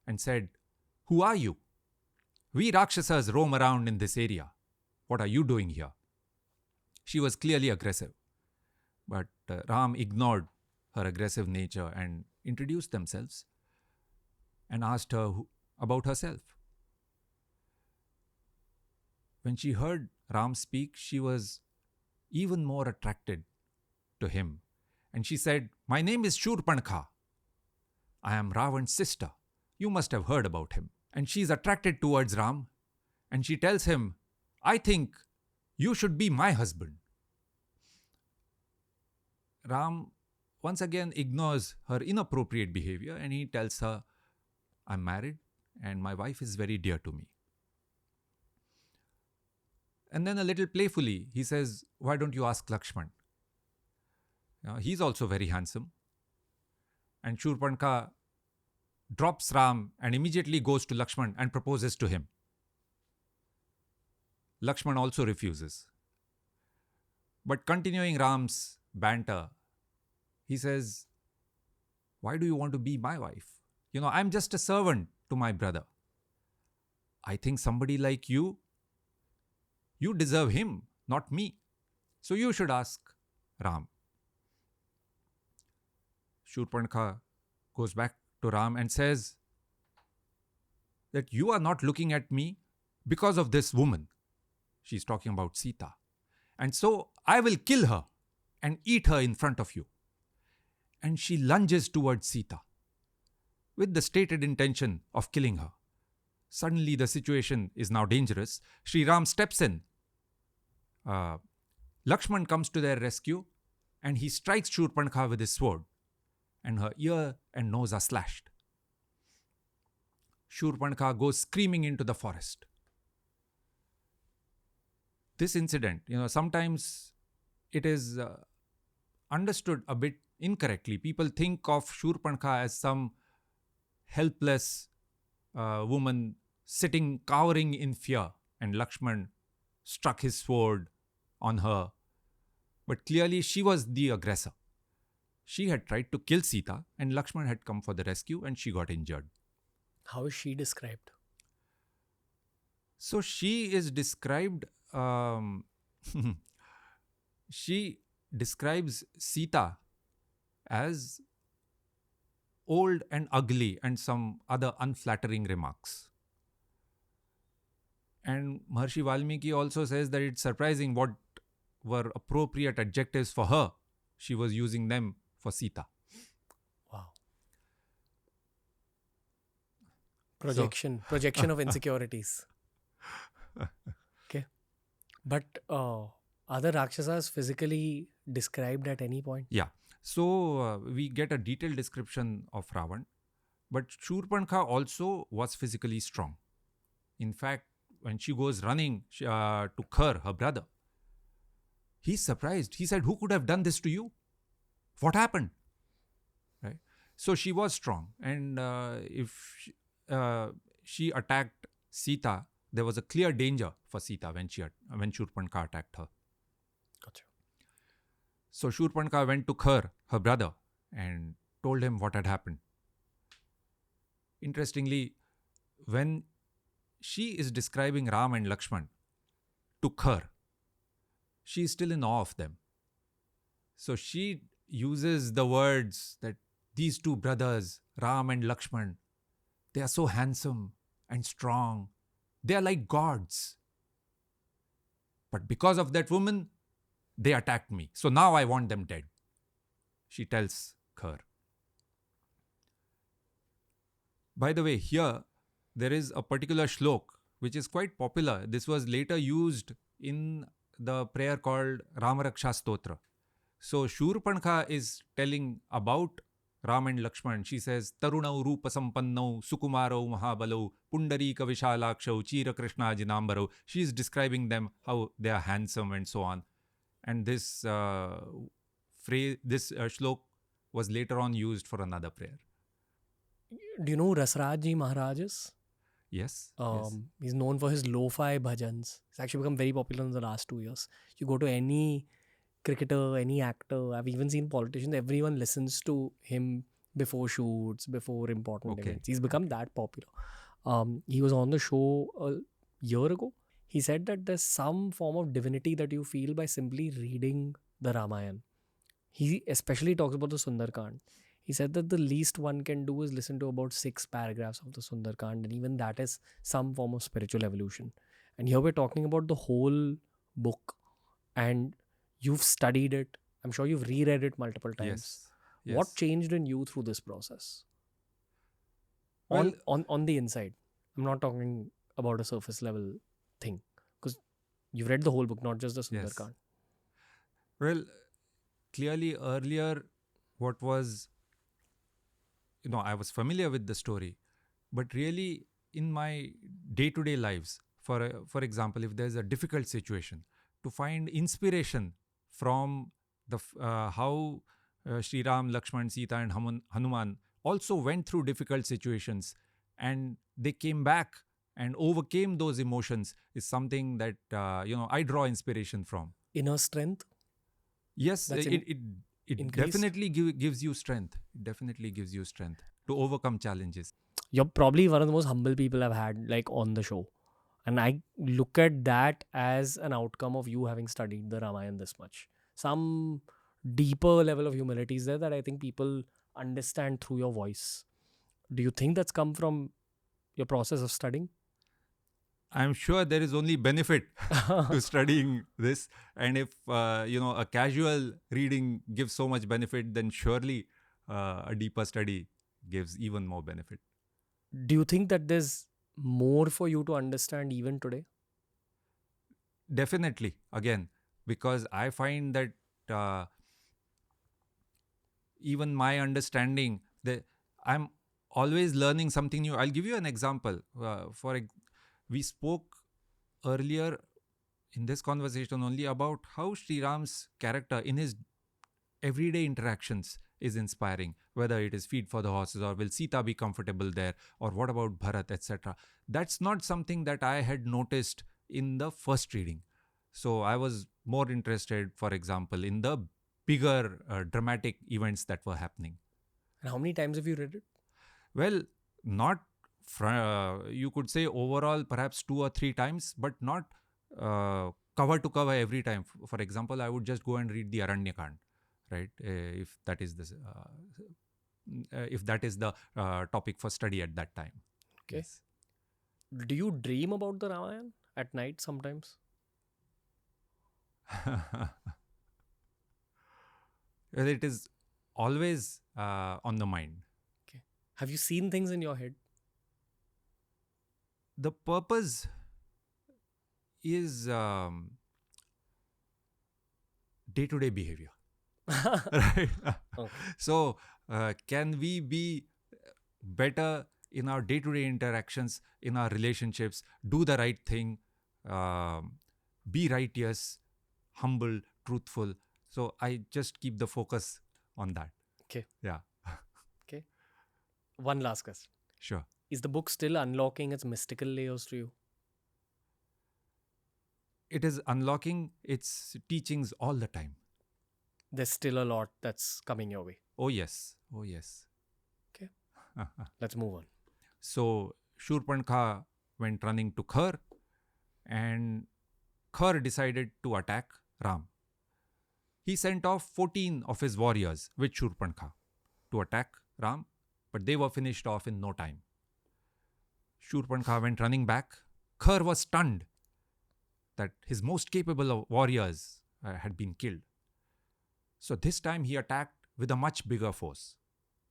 Speaker 2: and said, "Who are you? We Rakshasas roam around in this area. What are you doing here?" She was clearly aggressive. But Ram ignored her aggressive nature and introduced themselves and asked her about herself. When she heard Ram speak, she was even more attracted to him. And she said, "My name is Shurpanakha. I am Ravan's sister. You must have heard about him." And she's attracted towards Ram. And she tells him, "I think you should be my husband." Ram once again ignores her inappropriate behavior and he tells her, "I'm married and my wife is very dear to me." And then a little playfully, he says, "Why don't you ask Lakshman? He's also very handsome." And Shurpanakha drops Ram and immediately goes to Lakshman and proposes to him. Lakshman also refuses. But continuing Ram's banter, he says, "Why do you want to be my wife? I'm just a servant to my brother. I think somebody like you deserve him, not me. So you should ask Ram." Shurpanakha goes back to Ram and says that you are not looking at me because of this woman. She's talking about Sita. And so I will kill her and eat her in front of you. And she lunges towards Sita with the stated intention of killing her. Suddenly the situation is now dangerous. Shri Ram steps in. Lakshman comes to their rescue and he strikes Shurpanakha with his sword. And her ear and nose are slashed. Shurpanakha goes screaming into the forest. This incident, sometimes it is understood a bit incorrectly. People think of Shurpanakha as some helpless woman sitting cowering in fear, and Lakshman struck his sword on her. But clearly she was the aggressor. She had tried to kill Sita and Lakshman had come for the rescue and she got injured.
Speaker 1: How is she described?
Speaker 2: So she is described, she describes Sita as old and ugly and some other unflattering remarks. And Maharshi Valmiki also says that it's surprising what were appropriate adjectives for her. She was using them for Sita.
Speaker 1: Wow. Projection of insecurities. Okay. But are the Rakshasas physically described at any point?
Speaker 2: Yeah. So we get a detailed description of Ravan. But Shurpanakha also was physically strong. In fact, when she goes running to Khar, her brother, he's surprised. He said, "Who could have done this to you? What happened?" Right. So she was strong. And if she attacked Sita, there was a clear danger for Sita when Shurpanakha attacked her.
Speaker 1: Gotcha.
Speaker 2: So Shurpanakha went to Khar, her brother, and told him what had happened. Interestingly, when she is describing Ram and Lakshman to Khar, she is still in awe of them. So she uses the words that these two brothers, Ram and Lakshman, they are so handsome and strong. They are like gods. But because of that woman, they attacked me. So now I want them dead. She tells Khar. By the way, here there is a particular shlok which is quite popular. This was later used in the prayer called Ramaraksha Stotra. So Shurpanakha is telling about Ram and Lakshman. She says, Tarunau Rupa Sampannau Sukumarau Mahabalau Pundarika Vishalakshau Chira Krishna Jinambarau. She is describing them, how they are handsome and so on. And this shlok was later on used for another prayer.
Speaker 1: Do you know Rasraj Ji Maharaj is?
Speaker 2: Yes.
Speaker 1: He's known for his lo-fi bhajans. It's actually become very popular in the last 2 years. You go to any cricketer, any actor, I've even seen politicians, everyone listens to him before shoots, before important events. He's become that popular. He was on the show a year ago. He said that there's some form of divinity that you feel by simply reading the Ramayana. He especially talks about the Sundarkand. He said that the least one can do is listen to about 6 paragraphs of the Sundarkand, and even that is some form of spiritual evolution. And here we're talking about the whole book, and you've studied it. I'm sure you've reread it multiple times.
Speaker 2: Yes.
Speaker 1: What changed in you through this process?
Speaker 2: Well,
Speaker 1: on the inside. I'm not talking about a surface level thing, because you've read the whole book, not just the Sundarkand.
Speaker 2: Well, clearly earlier, what was, I was familiar with the story, but really in my day-to-day lives, for example, if there's a difficult situation, to find inspiration from how Shri Ram, Lakshman, Sita and Hanuman also went through difficult situations and they came back and overcame those emotions is something that, I draw inspiration from.
Speaker 1: Inner strength?
Speaker 2: Yes, it definitely gives you strength. It definitely gives you strength to overcome challenges.
Speaker 1: You're probably one of the most humble people I've had on the show. And I look at that as an outcome of you having studied the Ramayana this much. Some deeper level of humility is there that I think people understand through your voice. Do you think that's come from your process of studying?
Speaker 2: I'm sure there is only benefit to studying this. And if, a casual reading gives so much benefit, then surely a deeper study gives even more benefit.
Speaker 1: Do you think that there's more for you to understand even today?
Speaker 2: Definitely. Again, because I find that even my understanding, that I'm always learning something new. I'll give you an example. We spoke earlier in this conversation only about how Sri Ram's character in his everyday interactions is inspiring, whether it is feed for the horses or will Sita be comfortable there, or what about Bharat, etc. That's not something that I had noticed in the first reading. So I was more interested, for example, in the bigger dramatic events that were happening.
Speaker 1: And how many times have you read it?
Speaker 2: Well, not you could say overall perhaps 2 or 3 times, but not cover to cover every time. For example, I would just go and read the Aranya Kand, right? If that is the topic for study at that time.
Speaker 1: Okay.
Speaker 2: Yes.
Speaker 1: Do you dream about the Ramayana? at night sometimes?
Speaker 2: Well, it is always on the mind.
Speaker 1: Okay. Have you seen things in your head?
Speaker 2: The purpose is day-to-day behavior. Right?
Speaker 1: Okay.
Speaker 2: So, can we be better in our day-to-day interactions, in our relationships, do the right thing, be righteous, humble, truthful? So, I just keep the focus on that.
Speaker 1: Okay.
Speaker 2: Yeah,
Speaker 1: Okay. One last question.
Speaker 2: sure.
Speaker 1: Is the book still unlocking its mystical layers to you?
Speaker 2: It is unlocking its teachings all the time.
Speaker 1: There's still a lot that's coming your way.
Speaker 2: Oh, yes. Oh, yes.
Speaker 1: Okay. Let's move on.
Speaker 2: So Shurpanakha went running to Khar, and Khar decided to attack Ram. He sent off 14 of his warriors with Shurpanakha to attack Ram, but they were finished off in no time. Shurpanakha went running back. Khar was stunned that his most capable of warriors had been killed. So this time he attacked with a much bigger force.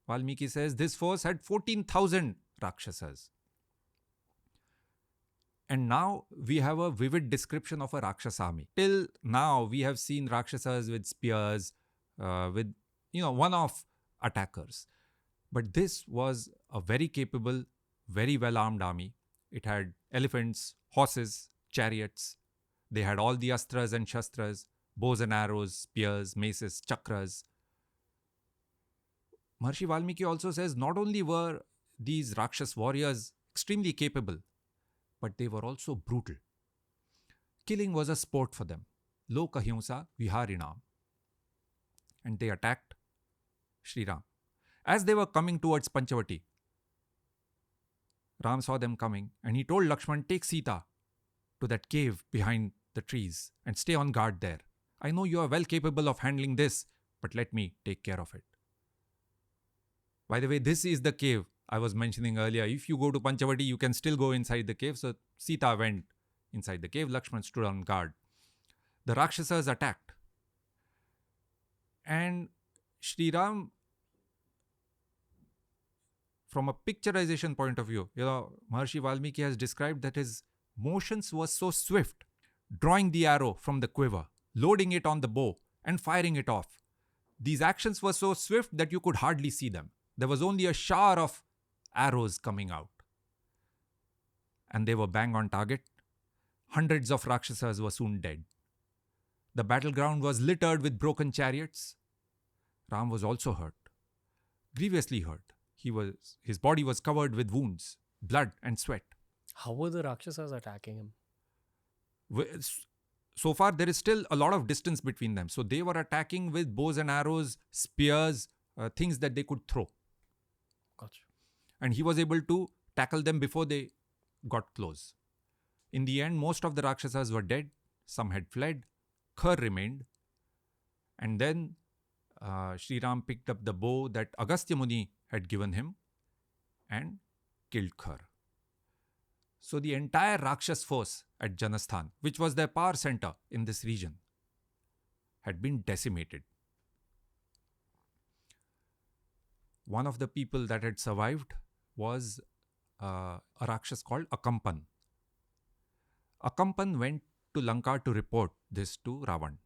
Speaker 2: Valmiki says this force had 14,000 Rakshasas. And now we have a vivid description of a Rakshasa army. Till now we have seen Rakshasas with spears, with one-off attackers. But this was a very capable, very well-armed army. It had elephants, horses, chariots. They had all the astras and shastras, bows and arrows, spears, maces, chakras. Maharishi Valmiki also says not only were these Rakshas warriors extremely capable, but they were also brutal. Killing was a sport for them. Lokahimsa viharinam. And they attacked Shri Ram. As they were coming towards Panchavati, Ram saw them coming and he told Lakshman, take Sita to that cave behind the trees and stay on guard there. I know you are well capable of handling this, but let me take care of it. By the way, this is the cave I was mentioning earlier. If you go to Panchavati, you can still go inside the cave. So Sita went inside the cave. Lakshman stood on guard. The Rakshasas attacked. And Shri Ram, from a picturization point of view, Maharishi Valmiki has described that his motions were so swift, drawing the arrow from the quiver, loading it on the bow, and firing it off. These actions were so swift that you could hardly see them. There was only a shower of arrows coming out. And they were bang on target. Hundreds of Rakshasas were soon dead. The battleground was littered with broken chariots. Ram was also hurt, grievously hurt. His body was covered with wounds, blood and sweat.
Speaker 1: How were the Rakshasas attacking him?
Speaker 2: So far, there is still a lot of distance between them. So they were attacking with bows and arrows, spears, things that they could throw.
Speaker 1: Gotcha.
Speaker 2: And he was able to tackle them before they got close. In the end, most of the Rakshasas were dead. Some had fled. Khar remained. And then Shri Ram picked up the bow that Agastya Muni had given him and killed Khar. So the entire Rakshas force at Janasthan, which was their power center in this region, had been decimated. One of the people that had survived was a Rakshas called Akampan. Akampan went to Lanka to report this to Ravan,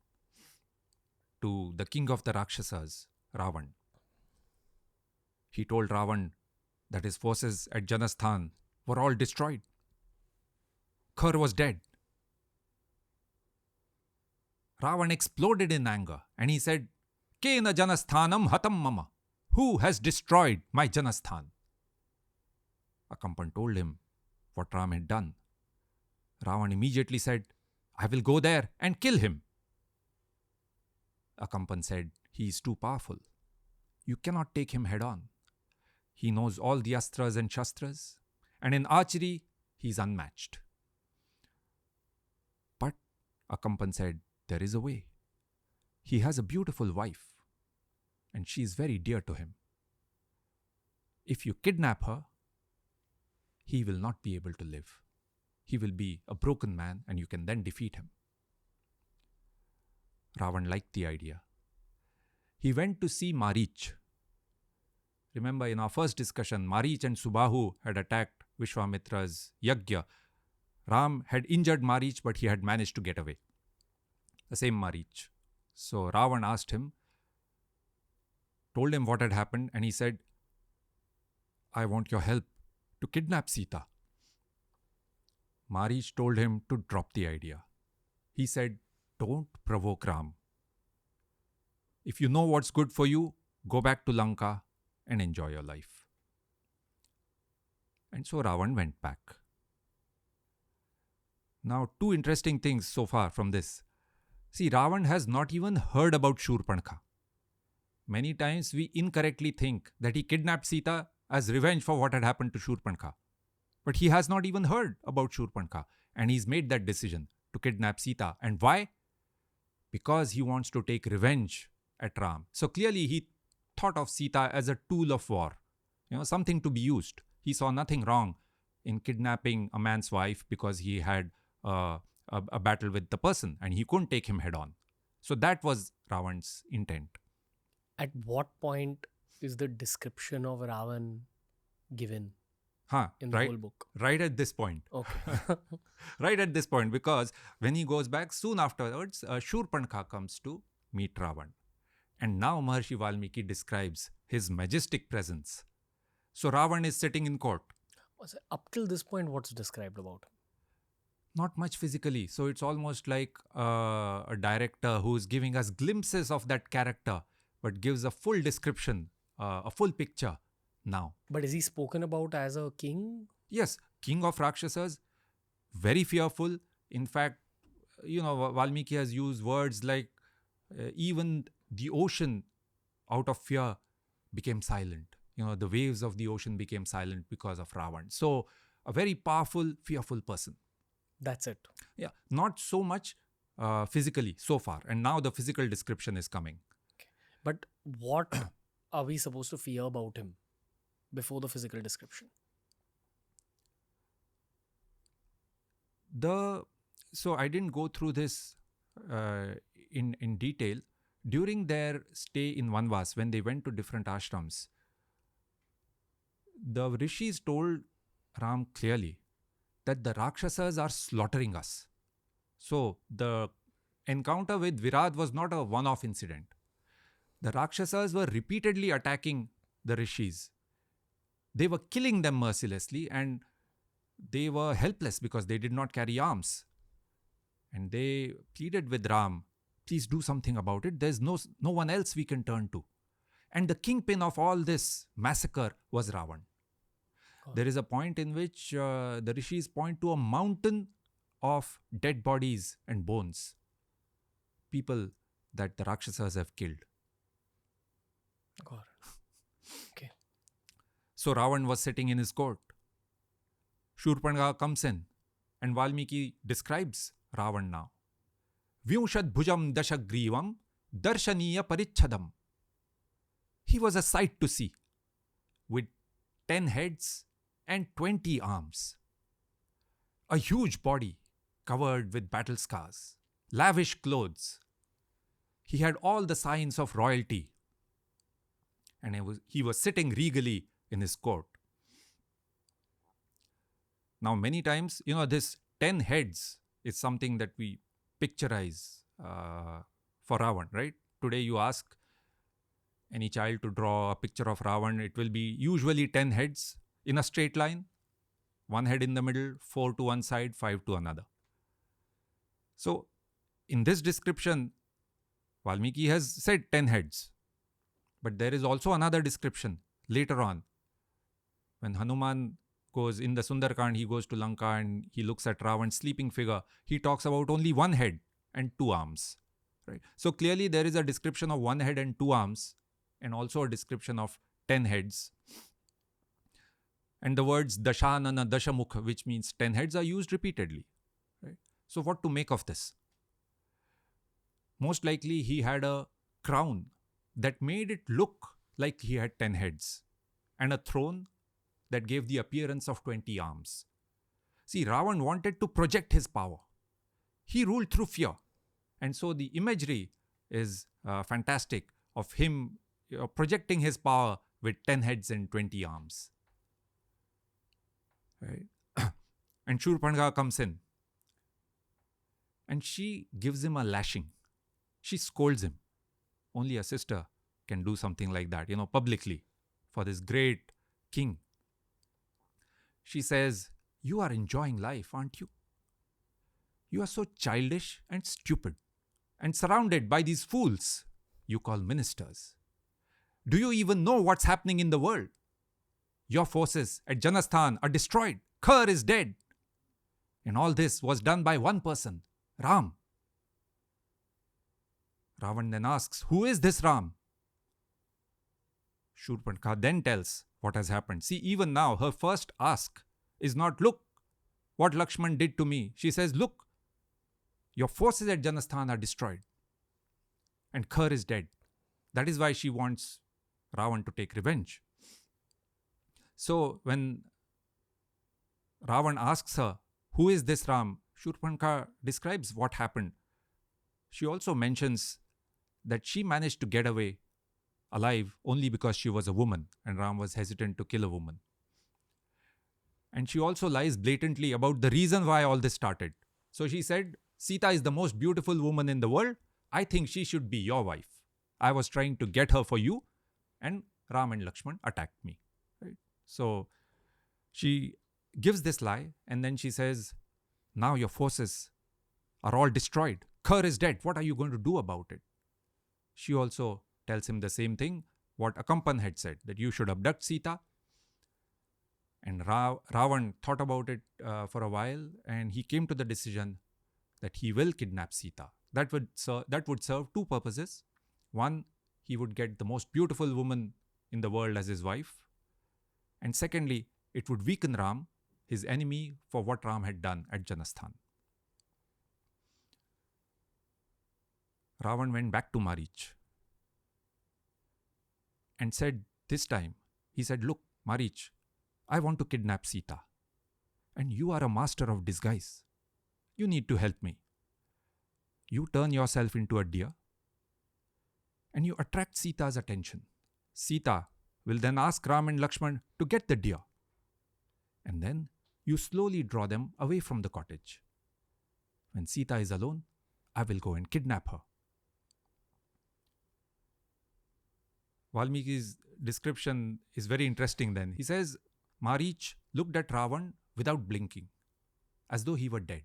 Speaker 2: to the king of the Rakshasas, Ravan. He told Ravan that his forces at Janasthan were all destroyed. Khar was dead. Ravan exploded in anger and he said, Kena Janasthanam hatam mama. Who has destroyed my Janasthan? Akampan told him what Ram had done. Ravan immediately said, I will go there and kill him. Akampan said, he is too powerful. You cannot take him head on. He knows all the astras and shastras, and in archery, he is unmatched. But Akampan said, there is a way. He has a beautiful wife, and she is very dear to him. If you kidnap her, he will not be able to live. he will be a broken man and you can then defeat him. Ravan liked the idea. He went to see Marich. Remember, in our first discussion, Marich and Subahu had attacked Vishwamitra's Yagya. Ram had injured Marich, but he had managed to get away. The same Marich. So Ravan asked him, told him what had happened, and he said, I want your help to kidnap Sita. Marich told him to drop the idea. He said, don't provoke Ram. If you know what's good for you, go back to Lanka and enjoy your life. And so Ravan went back. Now, two interesting things so far from this. See, Ravan has not even heard about Shurpanakha. Many times we incorrectly think that he kidnapped Sita as revenge for what had happened to Shurpanakha. But he has not even heard about Shurpanakha, and he's made that decision to kidnap Sita. And why? Because he wants to take revenge at Ram. So clearly he thought of Sita as a tool of war, something to be used. He saw nothing wrong in kidnapping a man's wife because he had a battle with the person and he couldn't take him head on. So that was Ravan's intent.
Speaker 1: At what point is the description of Ravan given in the whole book?
Speaker 2: Right at this point.
Speaker 1: Okay.
Speaker 2: Right at this point, because when he goes back, soon afterwards, Shurpanakha comes to meet Ravan. And now Maharshi Valmiki describes his majestic presence. So Ravan is sitting in court.
Speaker 1: Up till this point, what's described about him?
Speaker 2: Not much physically. So it's almost like a director who's giving us glimpses of that character, but gives a full description, a full picture now.
Speaker 1: But is he spoken about as a king?
Speaker 2: Yes, king of Rakshasas, very fearful. In fact, Valmiki has used words like even the ocean out of fear became silent. The waves of the ocean became silent because of Ravan. So a very powerful, fearful person.
Speaker 1: That's it.
Speaker 2: Yeah, not so much physically so far. And now the physical description is coming.
Speaker 1: Okay. But what are we supposed to fear about him before the physical description?
Speaker 2: So I didn't go through this in detail. During their stay in Vanwas, when they went to different ashrams, the rishis told Ram clearly that the Rakshasas are slaughtering us. So the encounter with Viradha was not a one-off incident. The Rakshasas were repeatedly attacking the rishis. They were killing them mercilessly and they were helpless because they did not carry arms. And they pleaded with Ram, please do something about it. There's no one else we can turn to. And the kingpin of all this massacre was Ravan. There is a point in which the rishis point to a mountain of dead bodies and bones. People that the Rakshasas have killed.
Speaker 1: Got it. Okay.
Speaker 2: So Ravan was sitting in his court. Shurpanakha comes in and Valmiki describes Ravan now. Vyumshad bhujam dashagrivam darshaniya parichhadam. He was a sight to see, with 10 heads and 20 arms. A huge body covered with battle scars, lavish clothes. He had all the signs of royalty. And he was sitting regally in his court. Now, many times, this 10 heads is something that we picturize for Ravan, right? Today you ask any child to draw a picture of Ravan, it will be usually 10 heads in a straight line, 1 head in the middle, 4 to one side, 5 to another. So, in this description, Valmiki has said 10 heads. But there is also another description later on. When Hanuman goes in the Sundarkand, he goes to Lanka and he looks at Ravan's sleeping figure. He talks about only 1 head and 2 arms. Right? So clearly there is a description of 1 head and 2 arms and also a description of 10 heads. And the words Dashanana, Dashamukha, which means 10 heads, are used repeatedly. Right? So what to make of this? Most likely he had a crown that made it look like he had 10 heads and a throne that gave the appearance of 20 arms. See, Ravan wanted to project his power. He ruled through fear. And so the imagery is fantastic of him projecting his power with 10 heads and 20 arms. Right? And Shurpanakha comes in. And she gives him a lashing. She scolds him. Only a sister can do something like that, publicly, for this great king. She says, "You are enjoying life, aren't you? You are so childish and stupid and surrounded by these fools you call ministers. Do you even know what's happening in the world? Your forces at Janasthan are destroyed. Khar is dead. And all this was done by one person, Ram." Ravan then asks, "Who is this Ram?" Shurpanakha then tells what has happened. See, even now, her first ask is not, "Look what Lakshman did to me." She says, "Look, your forces at Janasthan are destroyed. And Khar is dead." That is why she wants Ravan to take revenge. So when Ravan asks her, "Who is this Ram?" Shurpanakha describes what happened. She also mentions that she managed to get away alive only because she was a woman and Ram was hesitant to kill a woman. And she also lies blatantly about the reason why all this started. So she said, "Sita is the most beautiful woman in the world. I think she should be your wife. I was trying to get her for you, and Ram and Lakshman attacked me." Right? So she gives this lie, and then she says, "Now your forces are all destroyed. Khar is dead. What are you going to do about it?" She also tells him the same thing, what Akampan had said, that you should abduct Sita. And Ravan thought about it for a while, and he came to the decision that he will kidnap Sita. That would serve two purposes. One, he would get the most beautiful woman in the world as his wife. And secondly, it would weaken Ram, his enemy, for what Ram had done at Janasthan. Ravan went back to Marich and said, this time, he said, "Look, Marich, I want to kidnap Sita. And you are a master of disguise. You need to help me. You turn yourself into a deer and you attract Sita's attention. Sita will then ask Ram and Lakshman to get the deer. And then you slowly draw them away from the cottage. When Sita is alone, I will go and kidnap her." Valmiki's description is very interesting then. He says, Marich looked at Ravan without blinking, as though he were dead.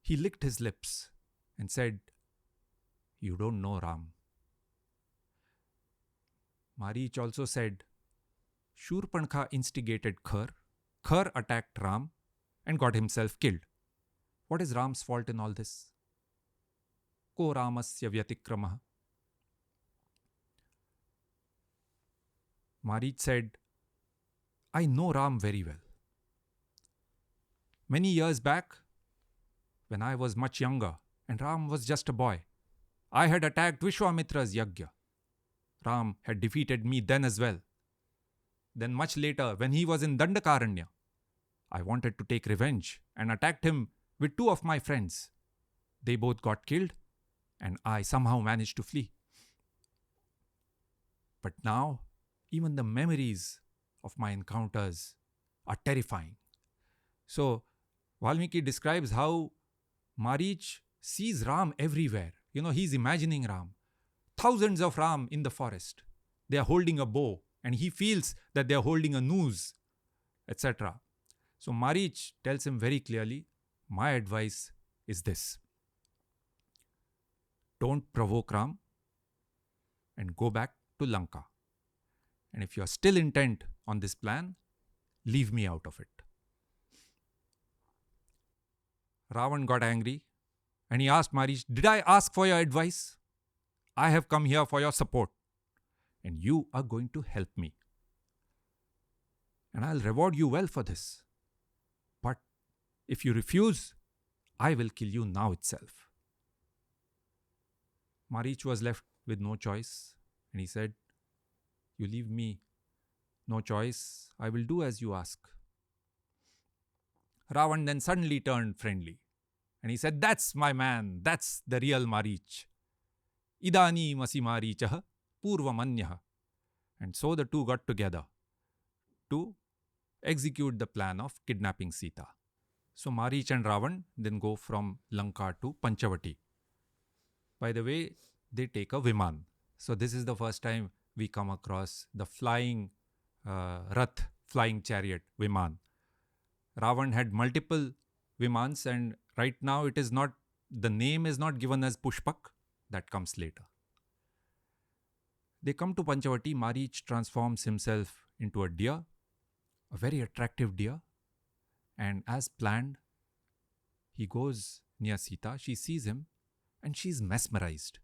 Speaker 2: He licked his lips and said, "You don't know Ram." Marich also said, "Shurpanakha instigated Khar. Khar attacked Ram and got himself killed. What is Ram's fault in all this? Ko Ramasya Vyatikramaha." Marich said, "I know Ram very well. Many years back, when I was much younger and Ram was just a boy, I had attacked Vishwamitra's yajna. Ram had defeated me then as well. Then much later, when he was in Dandakaranya, I wanted to take revenge and attacked him with two of my friends. They both got killed and I somehow managed to flee. But now, even the memories of my encounters are terrifying." So, Valmiki describes how Marich sees Ram everywhere. He's imagining Ram. Thousands of Ram in the forest. They are holding a bow and he feels that they are holding a noose, etc. So, Marich tells him very clearly, "My advice is this. Don't provoke Ram and go back to Lanka. And if you are still intent on this plan, leave me out of it." Ravan got angry and he asked Marich, "Did I ask for your advice? I have come here for your support and you are going to help me. And I'll reward you well for this. But if you refuse, I will kill you now itself." Marich was left with no choice and he said, "You leave me no choice. I will do as you ask." Ravan then suddenly turned friendly. And he said, "That's my man. That's the real Marich. Idani masi Marichah purvamanyah." And so the two got together to execute the plan of kidnapping Sita. So Marich and Ravan then go from Lanka to Panchavati. By the way, they take a Viman. So this is the first time we come across the flying Rath, flying chariot, Viman. Ravan had multiple Vimans, and right now the name is not given as Pushpak. That comes later. They come to Panchavati. Marich transforms himself into a deer, a very attractive deer. And as planned, he goes near Sita. She sees him and she's mesmerized.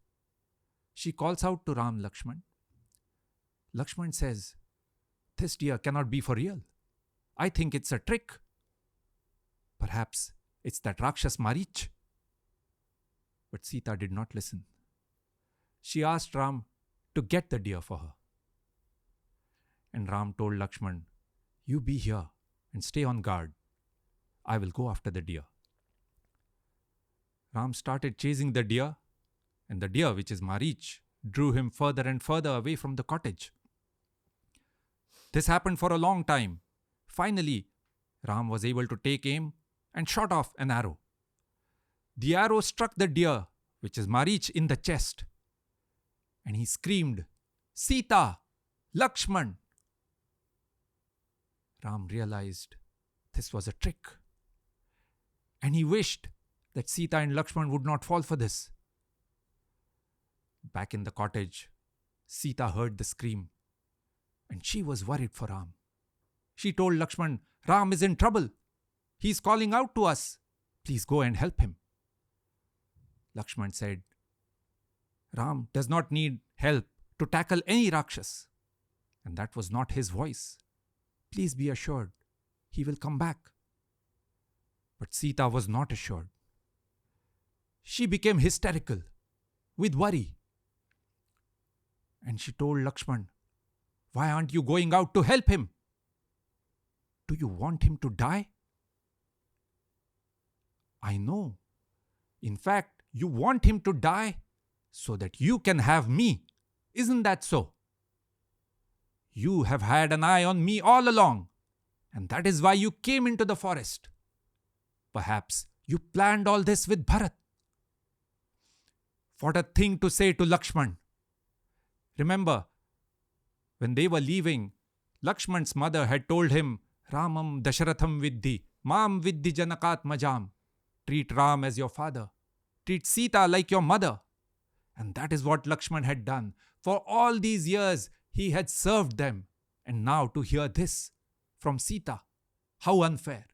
Speaker 2: She calls out to Ram, Lakshman. Lakshman says, "This deer cannot be for real. I think it's a trick. Perhaps it's that Rakshas Marich." But Sita did not listen. She asked Ram to get the deer for her. And Ram told Lakshman, "You be here and stay on guard. I will go after the deer." Ram started chasing the deer, and the deer, which is Marich, drew him further and further away from the cottage. This happened for a long time. Finally, Ram was able to take aim and shot off an arrow. The arrow struck the deer, which is Marich, in the chest. And he screamed, "Sita! Lakshman!" Ram realized this was a trick. And he wished that Sita and Lakshman would not fall for this. Back in the cottage, Sita heard the scream, and she was worried for Ram. She told Lakshman, "Ram is in trouble. He is calling out to us. Please go and help him." Lakshman said, "Ram does not need help to tackle any Rakshas. And that was not his voice. Please be assured, he will come back." But Sita was not assured. She became hysterical with worry. And she told Lakshman, "Why aren't you going out to help him? Do you want him to die?" "I know. In fact, you want him to die so that you can have me. Isn't that so? You have had an eye on me all along, and that is why you came into the forest. Perhaps you planned all this with Bharat." What a thing to say to Lakshman. Remember, when they were leaving, Lakshman's mother had told him, "Ramam Dasharatham Viddhi, Mam Viddhi Janakat Majam." Treat Ram as your father. Treat Sita like your mother. And that is what Lakshman had done. For all these years, he had served them. And now to hear this from Sita, how unfair.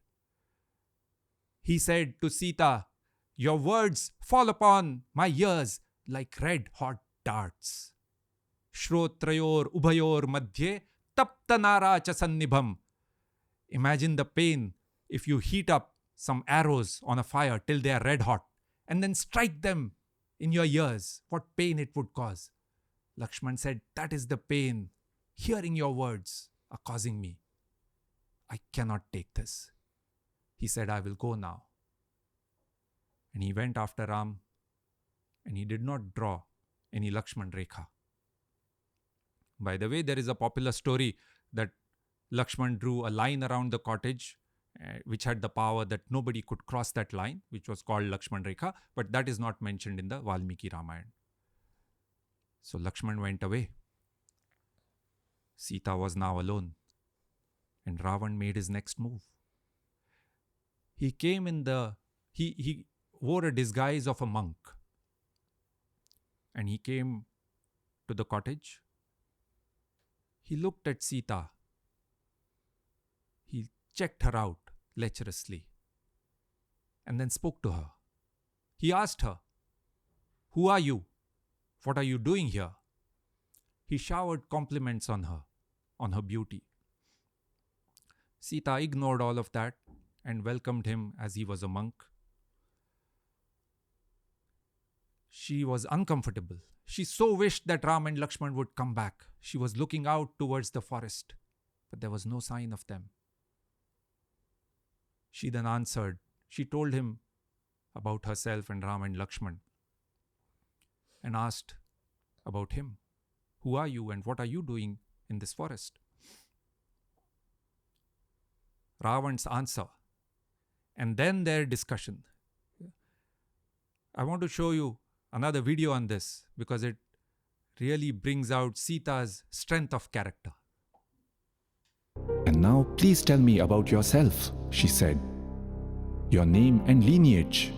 Speaker 2: He said to Sita, "Your words fall upon my ears like red-hot darts. Shrotrayor ubhayor madhye taptanara cha sannibham." Imagine the pain if you heat up some arrows on a fire till they are red hot and then strike them in your ears. What pain it would cause. Lakshman said, "That is the pain hearing your words are causing me. I cannot take this." He said, "I will go now." And he went after Ram, and he did not draw any Lakshman Rekha. By the way, there is a popular story that Lakshman drew a line around the cottage, which had the power that nobody could cross that line, which was called Lakshman Rekha, but that is not mentioned in the Valmiki Ramayana. So Lakshman went away. Sita was now alone, and Ravan made his next move. He came he wore a disguise of a monk, and he came to the cottage. He looked at Sita. He checked her out lecherously and then spoke to her. He asked her, "Who are you? What are you doing here?" He showered compliments on her beauty. Sita ignored all of that and welcomed him as he was a monk. She was uncomfortable. She so wished that Ram and Lakshman would come back. She was looking out towards the forest, but there was no sign of them. She then answered. She told him about herself and Ram and Lakshman and asked about him. Who are you and what are you doing in this forest? Ravan's answer and then their discussion. I want to show you another video on this because it really brings out Sita's strength of character.
Speaker 3: And now please tell me about yourself, she said. Your name and lineage,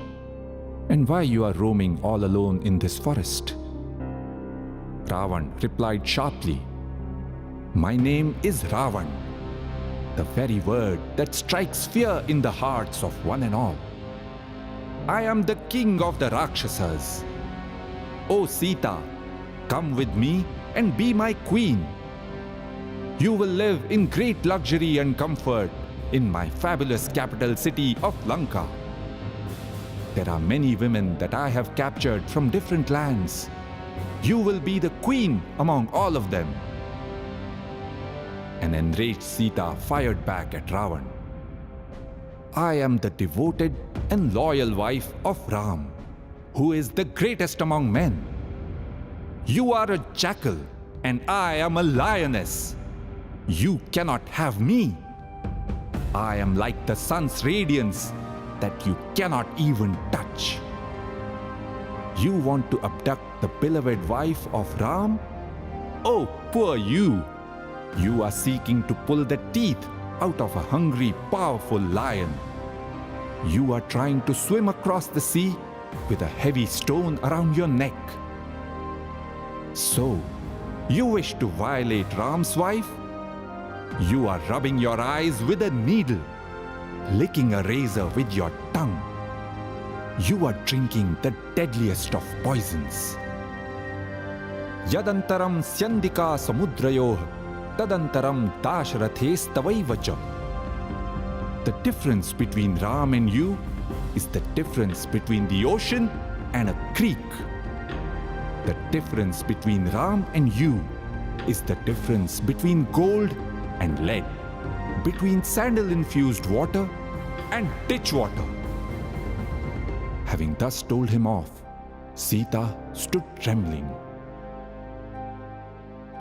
Speaker 3: and why you are roaming all alone in this forest. Ravan replied sharply, My name is Ravan, the very word that strikes fear in the hearts of one and all. I am the king of the Rakshasas. O Sita, come with me and be my queen. You will live in great luxury and comfort in my fabulous capital city of Lanka. There are many women that I have captured from different lands. You will be the queen among all of them. An enraged Sita fired back at Ravan. I am the devoted and loyal wife of Ram, who is the greatest among men. You are a jackal and I am a lioness. You cannot have me. I am like the sun's radiance that you cannot even touch. You want to abduct the beloved wife of Ram? Oh, poor you! You are seeking to pull the teeth out of a hungry, powerful lion. You are trying to swim across the sea with a heavy stone around your neck. So, you wish to violate Ram's wife? You are rubbing your eyes with a needle, licking a razor with your tongue. You are drinking the deadliest of poisons. Yadantaram syandika samudrayoh tadantaram dasharathe. The difference between Ram and you is the difference between the ocean and a creek. The difference between Ram and you is the difference between gold and lead, between sandal-infused water and ditch water. Having thus told him off, Sita stood trembling.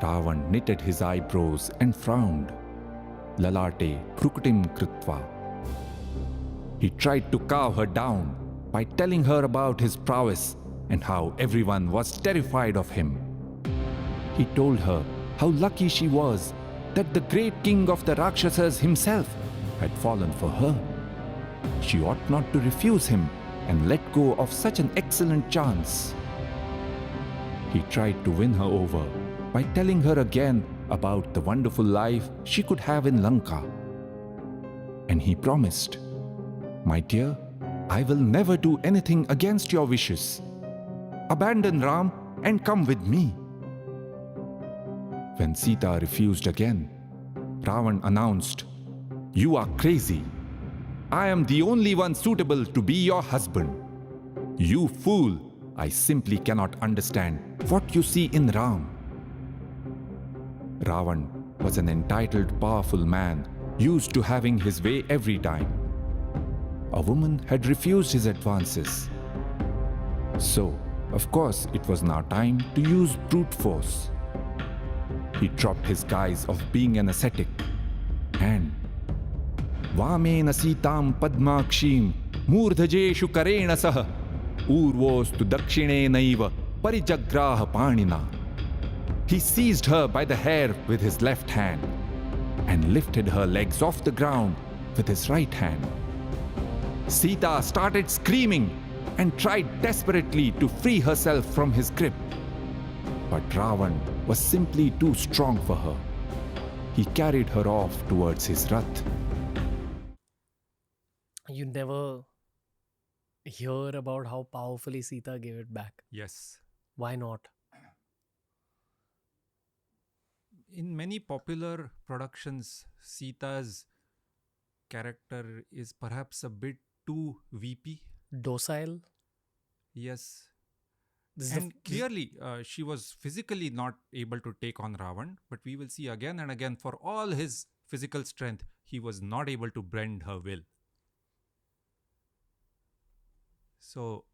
Speaker 3: Ravan knitted his eyebrows and frowned. Lalate prukutim kritva. He tried to cow her down by telling her about his prowess and how everyone was terrified of him. He told her how lucky she was that the great king of the Rakshasas himself had fallen for her. She ought not to refuse him and let go of such an excellent chance. He tried to win her over by telling her again about the wonderful life she could have in Lanka. And he promised, My dear, I will never do anything against your wishes. Abandon Ram and come with me. When Sita refused again, Ravan announced, You are crazy. I am the only one suitable to be your husband. You fool, I simply cannot understand what you see in Ram. Ravan was an entitled, powerful man, used to having his way every time. A woman had refused his advances. So, of course, it was now time to use brute force. He dropped his guise of being an ascetic and Vamena Sitam Padmakshim Murdhajeshu Karena Sah Urvostu Dakshine Naiva Parijagraha Panina. He seized her by the hair with his left hand and lifted her legs off the ground with his right hand. Sita started screaming and tried desperately to free herself from his grip. But Ravan was simply too strong for her. He carried her off towards his rath.
Speaker 1: You never hear about how powerfully Sita gave it back.
Speaker 2: Yes.
Speaker 1: Why not?
Speaker 2: In many popular productions, Sita's character is perhaps a bit too weepy.
Speaker 1: Docile?
Speaker 2: Yes.
Speaker 1: This is
Speaker 2: And clearly, she was physically not able to take on Ravan, but we will see again and again, for all his physical strength, he was not able to bend her will. So,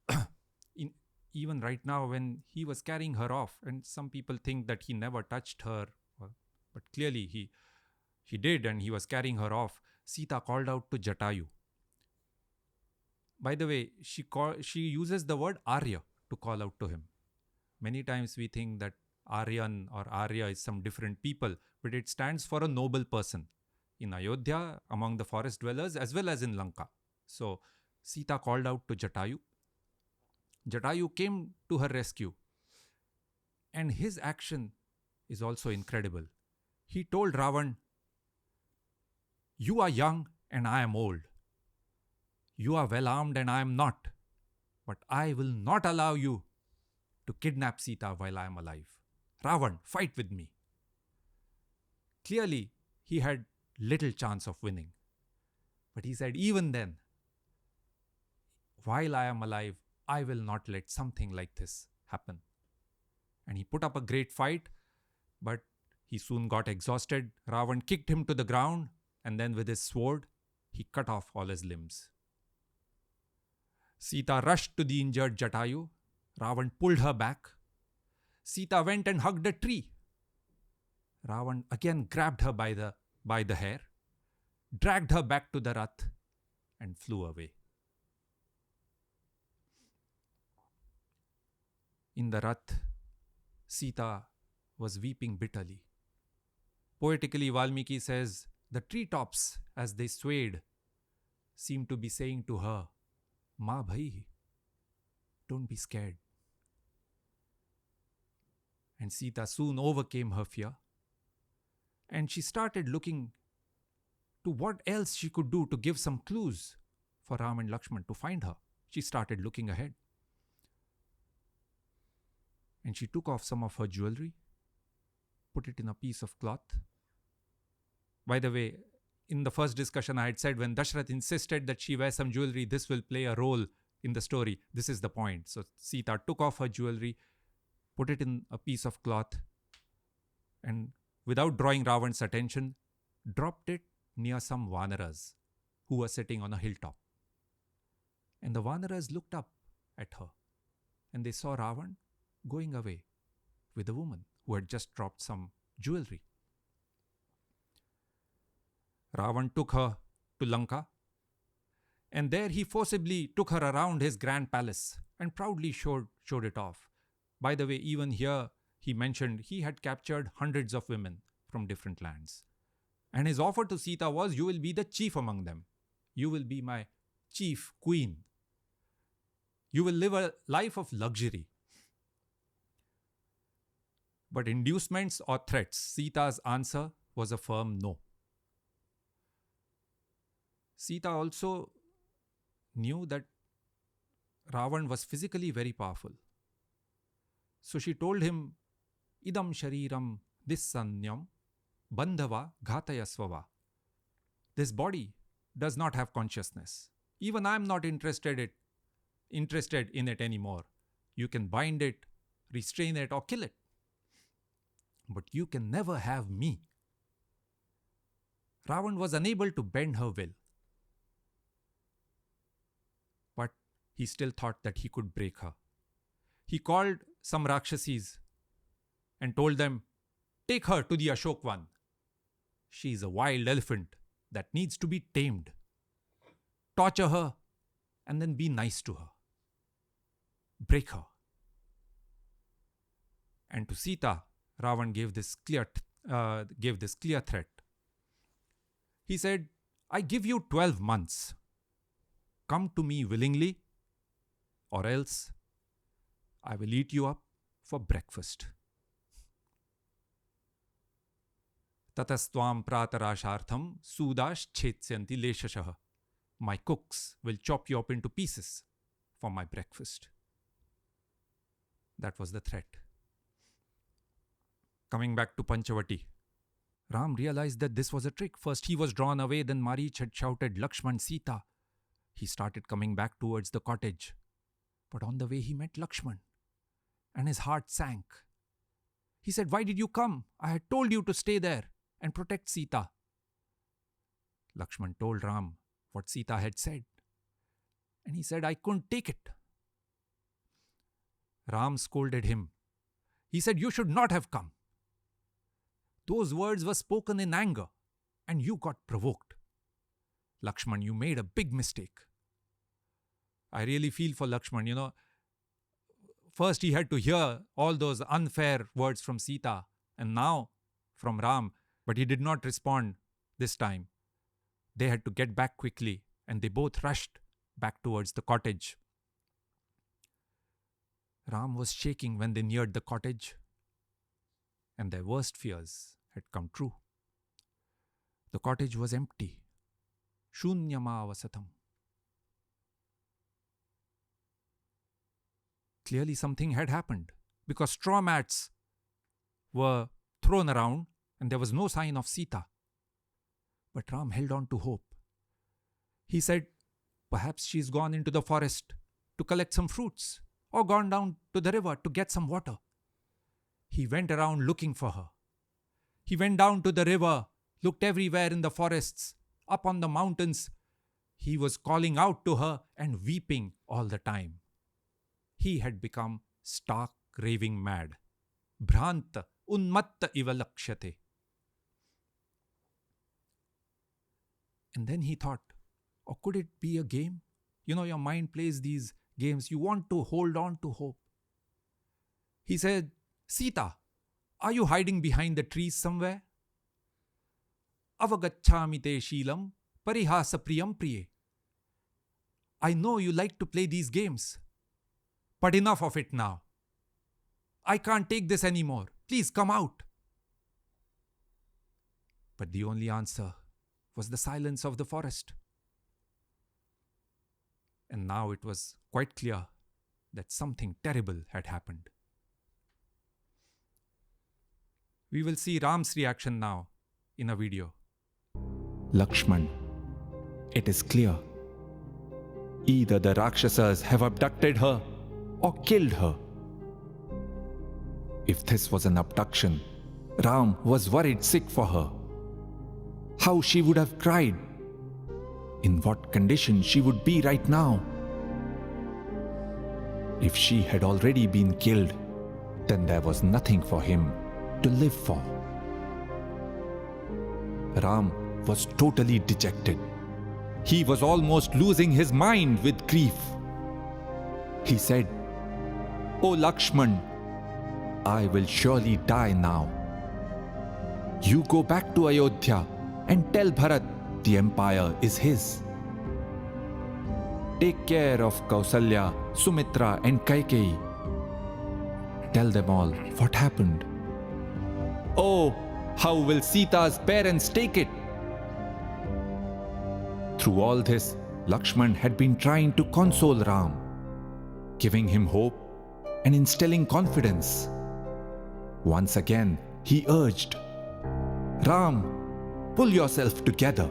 Speaker 2: in, even right now, when he was carrying her off, and some people think that he never touched her, but clearly he did, and he was carrying her off. Sita called out to Jatayu. By the way, she uses the word Arya to call out to him. Many times we think that Aryan or Arya is some different people, but it stands for a noble person in Ayodhya, among the forest dwellers, as well as in Lanka. So Sita called out to Jatayu. Jatayu came to her rescue, and his action is also incredible. He told Ravan, "You are young and I am old. You are well armed and I am not. But I will not allow you to kidnap Sita while I am alive. Ravan, fight with me." Clearly, he had little chance of winning. But he said, even then, while I am alive, I will not let something like this happen. And he put up a great fight, but he soon got exhausted. Ravan kicked him to the ground, and then with his sword, he cut off all his limbs. Sita rushed to the injured Jatayu. Ravan pulled her back. Sita went and hugged a tree. Ravan again grabbed her by the hair, dragged her back to the Rath, and flew away. In the Rath, Sita was weeping bitterly. Poetically, Valmiki says, the treetops, as they swayed, seemed to be saying to her, "Ma bhai, don't be scared." And Sita soon overcame her fear, and she started looking to what else she could do to give some clues for Ram and Lakshman to find her. She started looking ahead. And she took off some of her jewelry, put it in a piece of cloth. By the way, in the first discussion I had said when Dasharatha insisted that she wear some jewelry, this will play a role in the story. This is the point. So Sita took off her jewelry, put it in a piece of cloth, and without drawing Ravan's attention, dropped it near some Vanaras who were sitting on a hilltop. And the Vanaras looked up at her, and they saw Ravan going away with a woman who had just dropped some jewelry. Ravan took her to Lanka, and there he forcibly took her around his grand palace and proudly showed it off. By the way, even here he mentioned he had captured hundreds of women from different lands. And his offer to Sita was, "You will be the chief among them. You will be my chief queen. You will live a life of luxury." But inducements or threats, Sita's answer was a firm no. Sita also knew that Ravan was physically very powerful. So she told him, "Idam shariram dissanyam bandhava ghatayasvava." This body does not have consciousness. Even I am not interested in it anymore. You can bind it, restrain it, or kill it. But you can never have me. Ravan was unable to bend her will. But he still thought that he could break her. He called some Rakshasis and told them, "Take her to the Ashokvan. She is a wild elephant that needs to be tamed. Torture her and then be nice to her. Break her." And to Sita, Ravan gave this clear threat. He said, "I give you 12 months. Come to me willingly, or else I will eat you up for breakfast." Tatastvam pratarashartham sudash chetyanti leshashah. My cooks will chop you up into pieces for my breakfast. That was the threat. Coming back to Panchavati, Ram realized that this was a trick. First he was drawn away, then Marich had shouted, "Lakshman, Sita." He started coming back towards the cottage. But on the way he met Lakshman, and his heart sank. He said, "Why did you come? I had told you to stay there and protect Sita." Lakshman told Ram what Sita had said. And he said, "I couldn't take it. Ram scolded him. He said, "You should not have come. Those words were spoken in anger, and you got provoked. Lakshman, you made a big mistake." I really feel for Lakshman, First he had to hear all those unfair words from Sita, and now from Ram, but he did not respond this time. They had to get back quickly, and they both rushed back towards the cottage. Ram was shaking when they neared the cottage, and their worst fears had come true. The cottage was empty. Shunyamavasatam. Clearly something had happened, because straw mats were thrown around and there was no sign of Sita. But Ram held on to hope. He said, "Perhaps she's gone into the forest to collect some fruits, or gone down to the river to get some water." He went around looking for her. He went down to the river, looked everywhere in the forests, up on the mountains. He was calling out to her and weeping all the time. He had become stark raving mad. Bhranta unmatta iva lakshyate. And then he thought, or could it be a game? Your mind plays these games. You want to hold on to hope. He said, "Sita, are you hiding behind the trees somewhere? Avagacchami te sheelam parihasa priyam priye. I know you like to play these games, but enough of it now. I can't take this anymore. Please come out." But the only answer was the silence of the forest. And now it was quite clear that something terrible had happened. We will see Ram's reaction now in a video.
Speaker 3: Lakshman, it is clear. Either the Rakshasas have abducted her or killed her. If this was an abduction, Ram was worried sick for her. How she would have cried. In what condition she would be right now. If she had already been killed, then there was nothing for him to live for. Ram was totally dejected. He was almost losing his mind with grief. He said, "O Lakshman, I will surely die now. You go back to Ayodhya and tell Bharat the empire is his. Take care of Kausalya, Sumitra and Kaikeyi. Tell them all what happened. Oh, how will Sita's parents take it?" Through all this, Lakshman had been trying to console Ram, giving him hope and instilling confidence. Once again, he urged, "Ram, pull yourself together.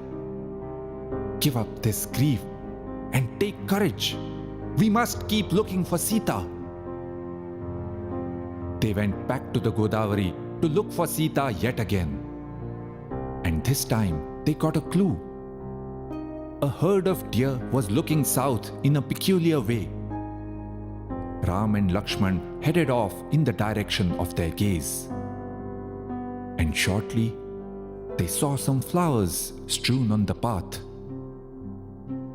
Speaker 3: Give up this grief and take courage. We must keep looking for Sita." They went back to the Godavari to look for Sita yet again. And this time they got a clue. A herd of deer was looking south in a peculiar way. Ram and Lakshman headed off in the direction of their gaze. And shortly, they saw some flowers strewn on the path.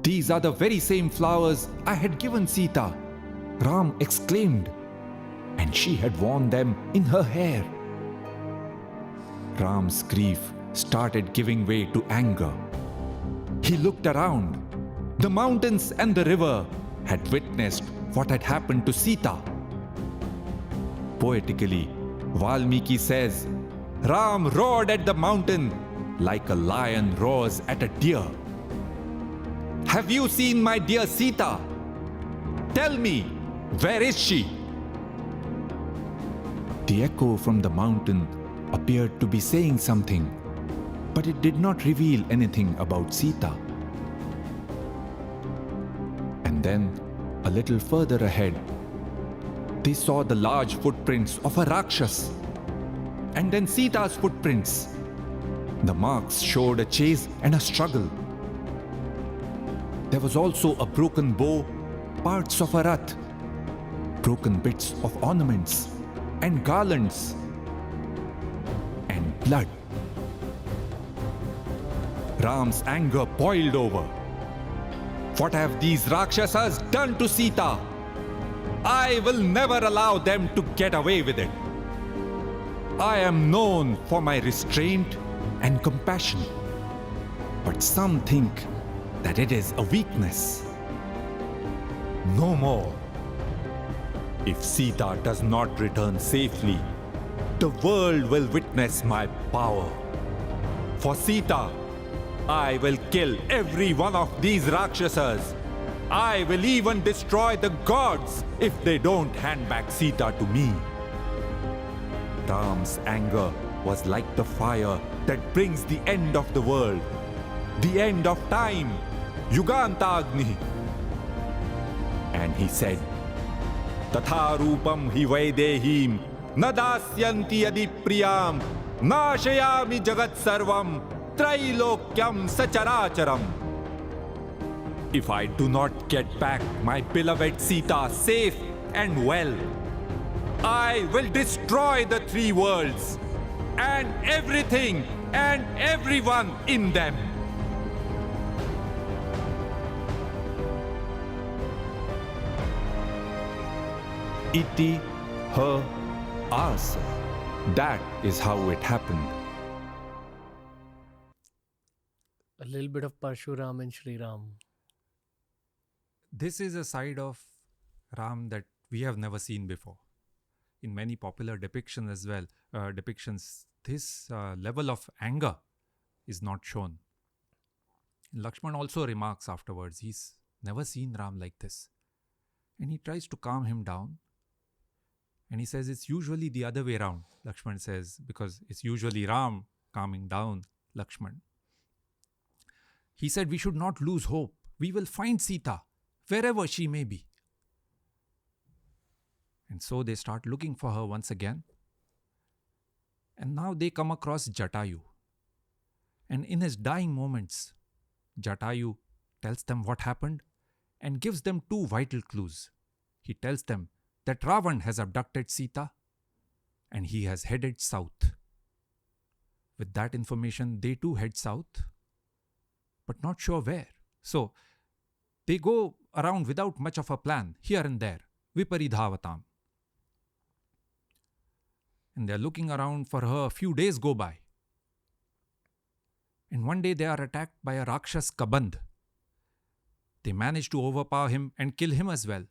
Speaker 3: "These are the very same flowers I had given Sita," Ram exclaimed, "and she had worn them in her hair." Ram's grief started giving way to anger. He looked around. The mountains and the river had witnessed what had happened to Sita. Poetically, Valmiki says, "Ram roared at the mountain like a lion roars at a deer. Have you seen my dear Sita? Tell me, where is she?" The echo from the mountain appeared to be saying something, but it did not reveal anything about Sita. And then, a little further ahead, they saw the large footprints of a Rakshas, and then Sita's footprints. The marks showed a chase and a struggle. There was also a broken bow, parts of a rath. broken bits of ornaments and garlands and blood. Ram's anger boiled over. What have these Rakshasas done to Sita? I will never allow them to get away with it. I am known for my restraint and compassion, but some think that it is a weakness. No more. If Sita does not return safely, the world will witness my power. For Sita, I will kill every one of these Rakshasas. I will even destroy the gods if they don't hand back Sita to me. Ram's anger was like the fire that brings the end of the world, the end of time, Yugantagni. And he said, Tatha rupam hi vaidehim nadasyanti yadi priyam nashayami jagat sarvam trailokyam sacharacharam. If I do not get back my beloved Sita safe and well, I will destroy the three worlds and everything and everyone in them. Iti her asa. That is how it happened.
Speaker 1: A little bit of Parshuram and Shri Ram.
Speaker 2: This is a side of Ram that we have never seen before. In many popular depictions as well, this level of anger is not shown. Lakshman also remarks afterwards, he's never seen Ram like this. And he tries to calm him down. And he says it's usually the other way around, Lakshman says, because it's usually Ram calming down Lakshman. He said, we should not lose hope. We will find Sita, wherever she may be. And so they start looking for her once again. And now they come across Jatayu. And in his dying moments, Jatayu tells them what happened and gives them two vital clues. He tells them that Ravan has abducted Sita and he has headed south. With that information, they too head south, but not sure where. So they go around without much of a plan, here and there, viparidhavatam. And they're looking around for her. A few days go by. And one day they are attacked by a Rakshas Kabandh. They manage to overpower him and kill him as well.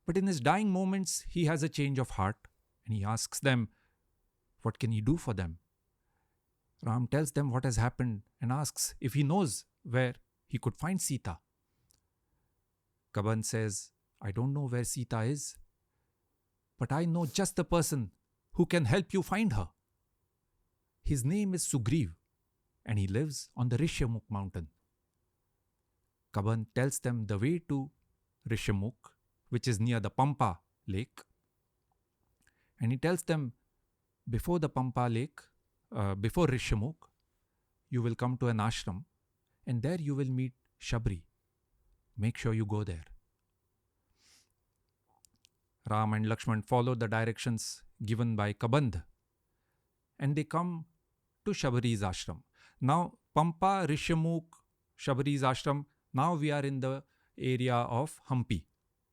Speaker 2: But in his dying moments, he has a change of heart and he asks them, what can he do for them? Ram tells them what has happened and asks if he knows where he could find Sita. Kabandh says, I don't know where Sita is, but I know just the person who can help you find her. His name is Sugriv and he lives on the Rishyamukh mountain. Kabandh tells them the way to Rishyamukh, which is near the Pampa lake. And he tells them before the Pampa lake, before Rishyamukh, you will come to an ashram and there you will meet Shabri. Make sure you go there. Ram and Lakshman follow the directions given by Kabandh and they come to Shabri's ashram. Now, Pampa, Rishyamukh, Shabri's ashram, now we are in the area of Hampi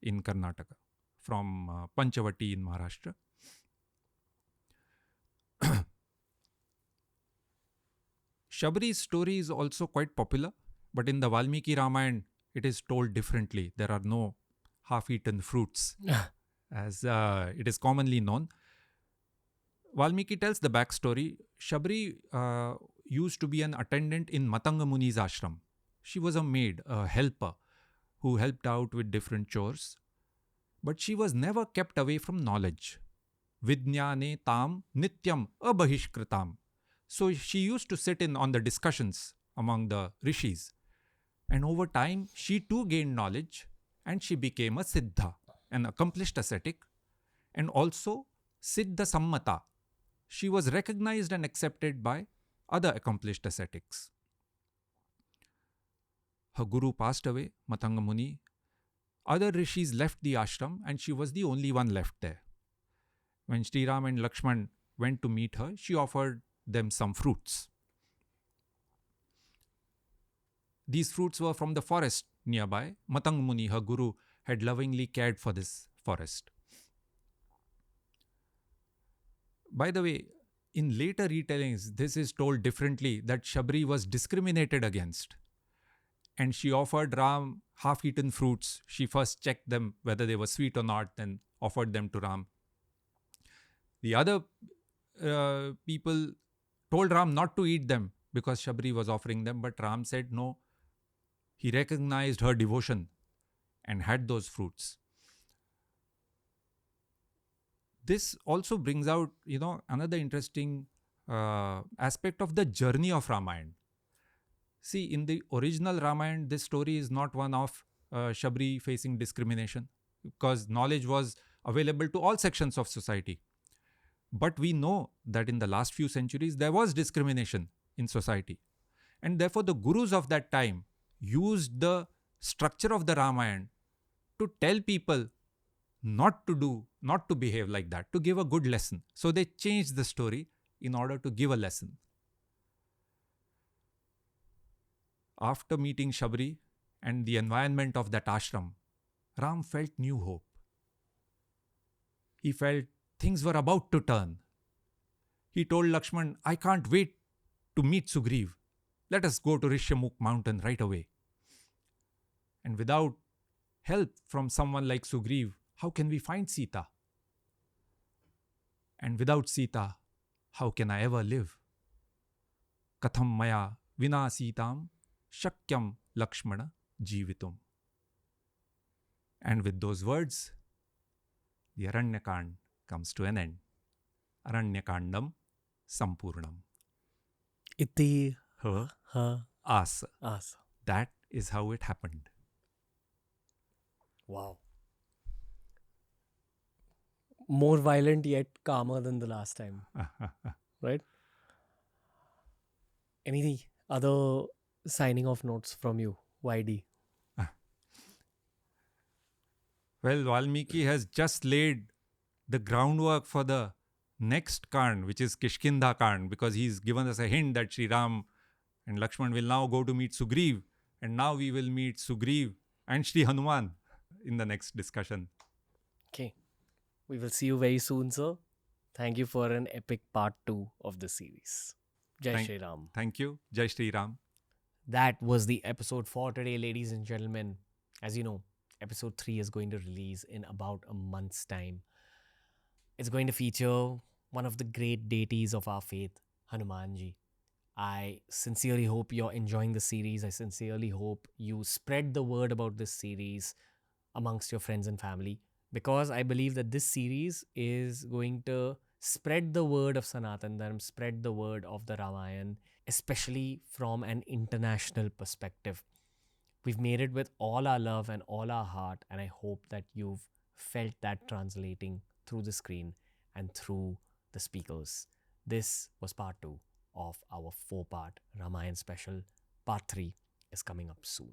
Speaker 2: in Karnataka, from Panchavati in Maharashtra. Shabri's story is also quite popular, but in the Valmiki Ramayana, it is told differently. There are no half-eaten fruits, as it is commonly known. Valmiki tells the backstory. Shabri used to be an attendant in Matanga Muni's ashram. She was a maid, a helper, who helped out with different chores. But she was never kept away from knowledge. Vidnyane tam nityam abahishkritam. So she used to sit in on the discussions among the rishis. And over time, she too gained knowledge and she became a siddha, an accomplished ascetic, and also siddha sammata. She was recognized and accepted by other accomplished ascetics. Her guru passed away, Matanga Muni, Other rishis left the ashram and she was the only one left there. When Shri Ram and Lakshman went to meet her, she offered them some fruits. These fruits were from the forest nearby. Matang Muni, her guru, had lovingly cared for this forest. By the way, in later retellings, this is told differently, that Shabri was discriminated against. And she offered Ram half-eaten fruits. She first checked them whether they were sweet or not, then offered them to Ram. The other people told Ram not to eat them because Shabri was offering them, but Ram said no. He recognized her devotion and had those fruits. This also brings out, another interesting aspect of the journey of Ramayana. See, in the original Ramayana, this story is not one of Shabri facing discrimination, because knowledge was available to all sections of society. But we know that in the last few centuries, there was discrimination in society. And therefore, the gurus of that time used the structure of the Ramayana to tell people not to behave like that, to give a good lesson. So they changed the story in order to give a lesson. After meeting Shabri and the environment of that ashram, Ram felt new hope. He felt things were about to turn. He told Lakshman, I can't wait to meet Sugriv. Let us go to Rishyamukh mountain right away. And without help from someone like Sugriv, how can we find Sita? And without Sita, how can I ever live? Katham maya vina Sitam shakyam Lakshmana jivitum. And with those words, the Aranya Kand comes to an end. Aranya Kandam Sampurnam.
Speaker 1: Iti
Speaker 2: Her asa.
Speaker 1: asa.
Speaker 2: That is how it happened.
Speaker 1: Wow. More violent yet calmer than the last time. Right? Any other signing off notes from you, YD?
Speaker 2: Well, Valmiki has just laid the groundwork for the next Kand, which is Kishkinda Kand, because he's given us a hint that Shri Ram and Lakshman will now go to meet Sugriv, and now we will meet Sugriv and Shri Hanuman in the next discussion.
Speaker 1: Okay. We will see you very soon, sir. Thank you for an epic part 2 of the series. Jai Shri Ram.
Speaker 2: Thank you. Jai Shri Ram.
Speaker 1: That was the episode for today, ladies and gentlemen. As you know, episode 3 is going to release in about a month's time. It's going to feature one of the great deities of our faith, Hanumanji. I sincerely hope you're enjoying the series. I sincerely hope you spread the word about this series amongst your friends and family, because I believe that this series is going to spread the word of Sanatan Dharma, spread the word of the Ramayan, especially from an international perspective. We've made it with all our love and all our heart, and I hope that you've felt that translating through the screen and through the speakers. This was part 2 of our 4-part Ramayana special. Part 3 is coming up soon.